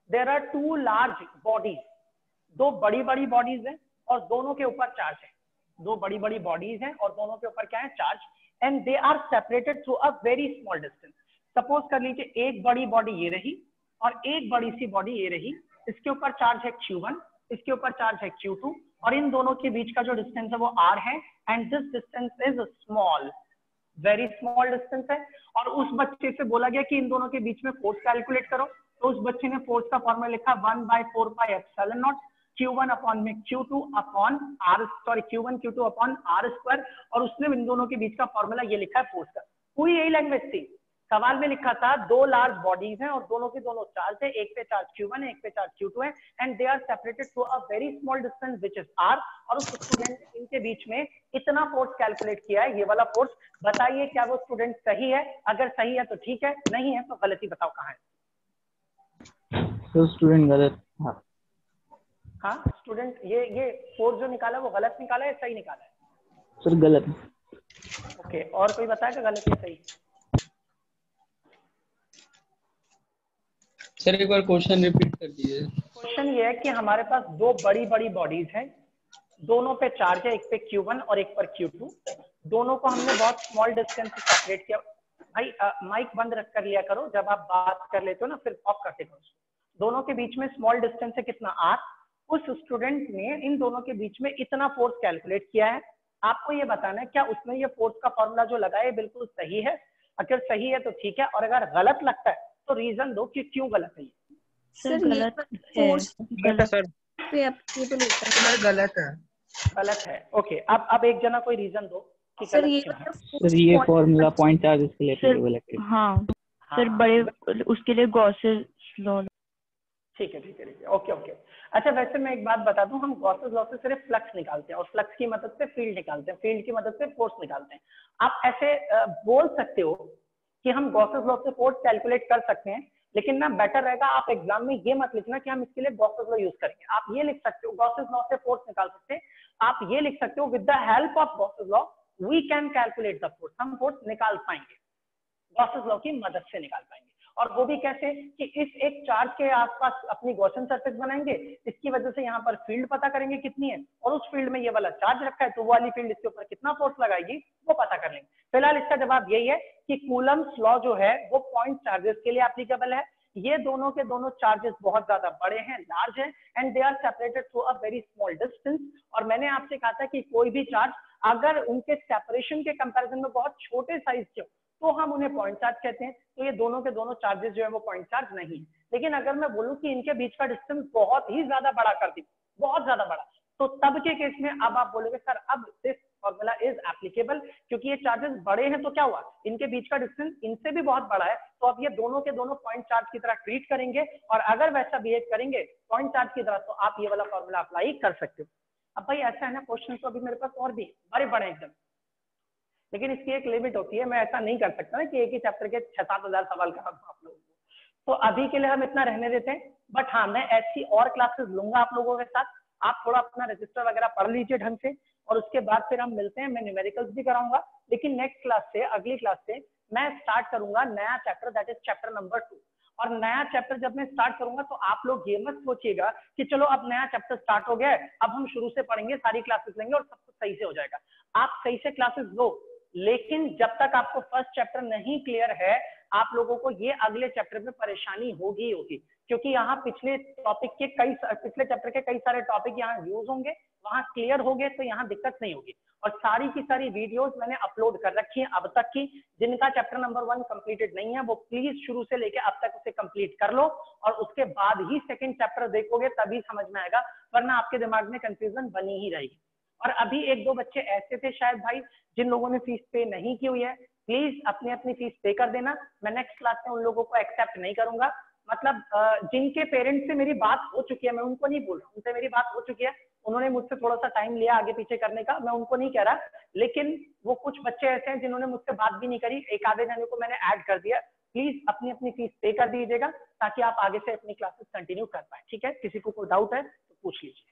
there are 2 large bodies, 2 बड़ी बड़ी बॉडीज हैं और दोनों के ऊपर चार्ज है। 2 बड़ी बड़ी बॉडीज हैं और दोनों के ऊपर क्या है, charge, and they are separated through a very small distance. Suppose कर लीजिए एक बड़ी बॉडी ये रही और एक बड़ी सी बॉडी ये रही, इसके ऊपर चार्ज है Q1, इसके ऊपर चार्ज है Q2, और इन दोनों के बीच का जो डिस्टेंस है वो R है, and this distance is small, very small distance है। और उस बच्चे से बोला गया कि इन दोनों के बीच में फोर्स कैलकुलेट करो, तो उस बच्चे ने फोर्स का फॉर्मूला लिखा 1/4πε0 Q1 अपॉन में Q2 upon R, sorry Q1 Q2 upon R², और उसने इन दोनों के बीच का फॉर्मूला ये लिखा है फोर्स का। पूरी यही लैंग्वेज थी। सवाल में लिखा था 2 लार्ज बॉडीज हैं और दोनों के दोनों चार्ज है, एक पे चार्ज Q1 है एक पे चार्ज Q2 है, and they are separated through a very small distance which is R, और उस स्टूडेंट ने इनके बीच में इतना फोर्स कैलकुलेट किया है, ये वाला फोर्स। बताइए क्या वो स्टूडेंट सही है? अगर सही है तो ठीक है, नहीं है तो गलती बताओ कहाँ है। तो स्टूडेंट गलत। हाँ स्टूडेंट, ये फोर्स जो निकाला वो गलत निकाला है, सही निकाला है? सर गलत। ओके, और कोई बताएगा गलत या सही? सर एक बार क्वेश्चन रिपीट कर दीजिए। क्वेश्चन ये है कि हमारे पास 2 बड़ी बड़ी बॉडीज हैं, दोनों पे चार्ज है, एक पे Q1 और एक पर Q2, दोनों को हमने बहुत स्मॉल डिस्टेंस से सेपरेट किया। भाई माइक बंद रख कर लिया करो, जब आप बात कर लेते हो ना फिर ऑफ करते करो। दोनों के बीच में स्मॉल डिस्टेंस है कितना, R। उस स्टूडेंट ने इन दोनों के बीच में इतना फोर्स कैलकुलेट किया है। आपको ये बताना है क्या उसने ये फोर्स का फॉर्मूला जो लगाया बिल्कुल सही है? अगर सही है तो ठीक है, और अगर गलत लगता है तो रीजन दो कि क्यों गलत है। सर ये गलत है, फोर्स गलत है सर। पे एप्लीकेबल होता है। सर गलत है। गलत है। ओके, अब एक जना कोई रीजन दो कि सर गलत ये क्यों है। सर ये फॉर्मूला पॉइंट चार्जेस के लिए सर एप्लीकेबल है। हाँ सर हाँ, बड़े उसके लिए गॉसेस लॉ। ठीक है ठीक है ठीक है, ओके ओके। अच्छा वैसे मैं एक बात बता दूं, हम गॉसेस लॉ से सिर्फ फ्लक्स निकालते हैं और फ्लक्स की मदद से फील्ड निकालते हैं, फील्ड की मदद से फोर्स निकालते हैं। आप ऐसे बोल सकते हो कि हम गॉसेस लॉ से फोर्स कैलकुलेट कर सकते हैं, लेकिन ना बेटर रहेगा आप एग्जाम में ये मत लिखना कि हम इसके लिए गॉसेस लॉ यूज करेंगे। आप ये लिख सकते हो गॉसेस लॉ से फोर्स निकाल सकते हैं, आप ये लिख सकते हो with the help of Gauss's law we can calculate the force, हम फोर्स निकाल पाएंगे, गॉसेस लॉ की मदद से निकाल पाएंगे। और वो भी कैसे कि इस एक चार्ज के आसपास अपनी गॉसियन सरफेस बनाएंगे, इसकी वजह से यहाँ पर फील्ड पता करेंगे कितनी है, और उस फील्ड में ये वाला चार्ज रखा है तो वो वाली फील्ड इसके ऊपर कितना फोर्स लगाएगी वो पता कर लेंगे। फिलहाल इसका जवाब यही है कि कूलम्स लॉ जो है वो पॉइंट चार्जेस के लिए एप्लीकेबल है। ये दोनों के दोनों चार्जेस बहुत ज्यादा बड़े हैं, लार्ज हैं, and they are separated through a very small distance. और मैंने आपसे कहा था कि कोई भी चार्ज अगर उनके सेपरेशन के कंपैरिजन में बहुत छोटे साइज के तो हम उन्हें पॉइंट चार्ज कहते हैं। तो ये दोनों के दोनों चार्जेस जो है वो पॉइंट चार्ज नहीं है। लेकिन अगर मैं बोलूं कि इनके बीच का डिस्टेंस बहुत ही ज्यादा बड़ा कर दी, बहुत ज्यादा बड़ा, तो तब के केस में अब आप बोलोगे सर अब दिस फॉर्मूला इज एप्लीकेबल, क्योंकि ये चार्जेस बड़े हैं तो क्या हुआ, इनके बीच का डिस्टेंस इनसे भी बहुत बड़ा है, तो अब ये दोनों के दोनों पॉइंट चार्ज की तरह ट्रीट करेंगे, और अगर वैसा बिहेव करेंगे पॉइंट चार्ज की तरह तो आप ये वाला फॉर्मूला अप्लाई कर सकते हो। अब भाई ऐसा है ना, क्वेश्चन तो अभी मेरे पास और भी बड़े बड़े एकदम, लेकिन इसकी एक लिमिट होती है, मैं ऐसा नहीं कर सकता ना कि एक ही चैप्टर के 6-7 हजार सवाल करा दूं आप लोगों को। तो अभी के लिए हम इतना रहने देते हैं, बट हाँ मैं ऐसी और क्लासेस लूंगा आप लोगों के साथ। आप थोड़ा अपना रजिस्टर वगैरह पढ़ लीजिए ढंग से, और उसके बाद फिर हम मिलते हैं। मैं न्यूमेरिकल्स भी कराऊंगा, लेकिन नेक्स्ट क्लास से, अगली क्लास से मैं स्टार्ट करूंगा नया chapter, that is chapter number 2। और नया चैप्टर जब मैं स्टार्ट करूंगा तो आप लोग ये मत सोचिएगा कि चलो अब नया चैप्टर स्टार्ट हो गया है, अब हम शुरू से पढ़ेंगे, सारी क्लासेस लेंगे और सब कुछ सही से हो जाएगा। आप सही से क्लासेस लो, लेकिन जब तक आपको फर्स्ट चैप्टर नहीं क्लियर है, आप लोगों को ये अगले चैप्टर में परेशानी होगी होगी, क्योंकि यहाँ पिछले चैप्टर के कई सारे टॉपिक यहाँ यूज होंगे, वहां क्लियर हो गए तो यहाँ दिक्कत नहीं होगी। और सारी की सारी वीडियोस मैंने अपलोड कर रखी हैं अब तक की। जिनका चैप्टर नंबर 1 कंप्लीटेड नहीं है वो प्लीज शुरू से लेके अब तक उसे कंप्लीट कर लो, और उसके बाद ही सेकंड चैप्टर देखोगे तभी समझ में आएगा, वरना आपके दिमाग में कंफ्यूजन बनी ही रहेगी। और अभी 1-2 बच्चे ऐसे थे शायद भाई जिन लोगों ने फीस पे नहीं की हुई है, प्लीज अपनी अपनी फीस पे कर देना। मैं नेक्स्ट क्लास में उन लोगों को एक्सेप्ट नहीं करूंगा। मतलब जिनके पेरेंट्स से मेरी बात हो चुकी है, मैं उनको नहीं बोल रहा, उनसे मेरी बात हो चुकी है, उन्होंने मुझसे थोड़ा सा टाइम लिया आगे पीछे करने का, मैं उनको नहीं कह रहा, लेकिन वो कुछ बच्चे ऐसे हैं जिन्होंने मुझसे बात भी नहीं करी, एक आधे जने को मैंने ऐड कर दिया। प्लीज अपनी अपनी फीस पे कर दीजिएगा ताकि आप आगे से अपनी क्लासेस कंटिन्यू कर पाए। ठीक है, किसी को कोई डाउट है तो पूछ लीजिए।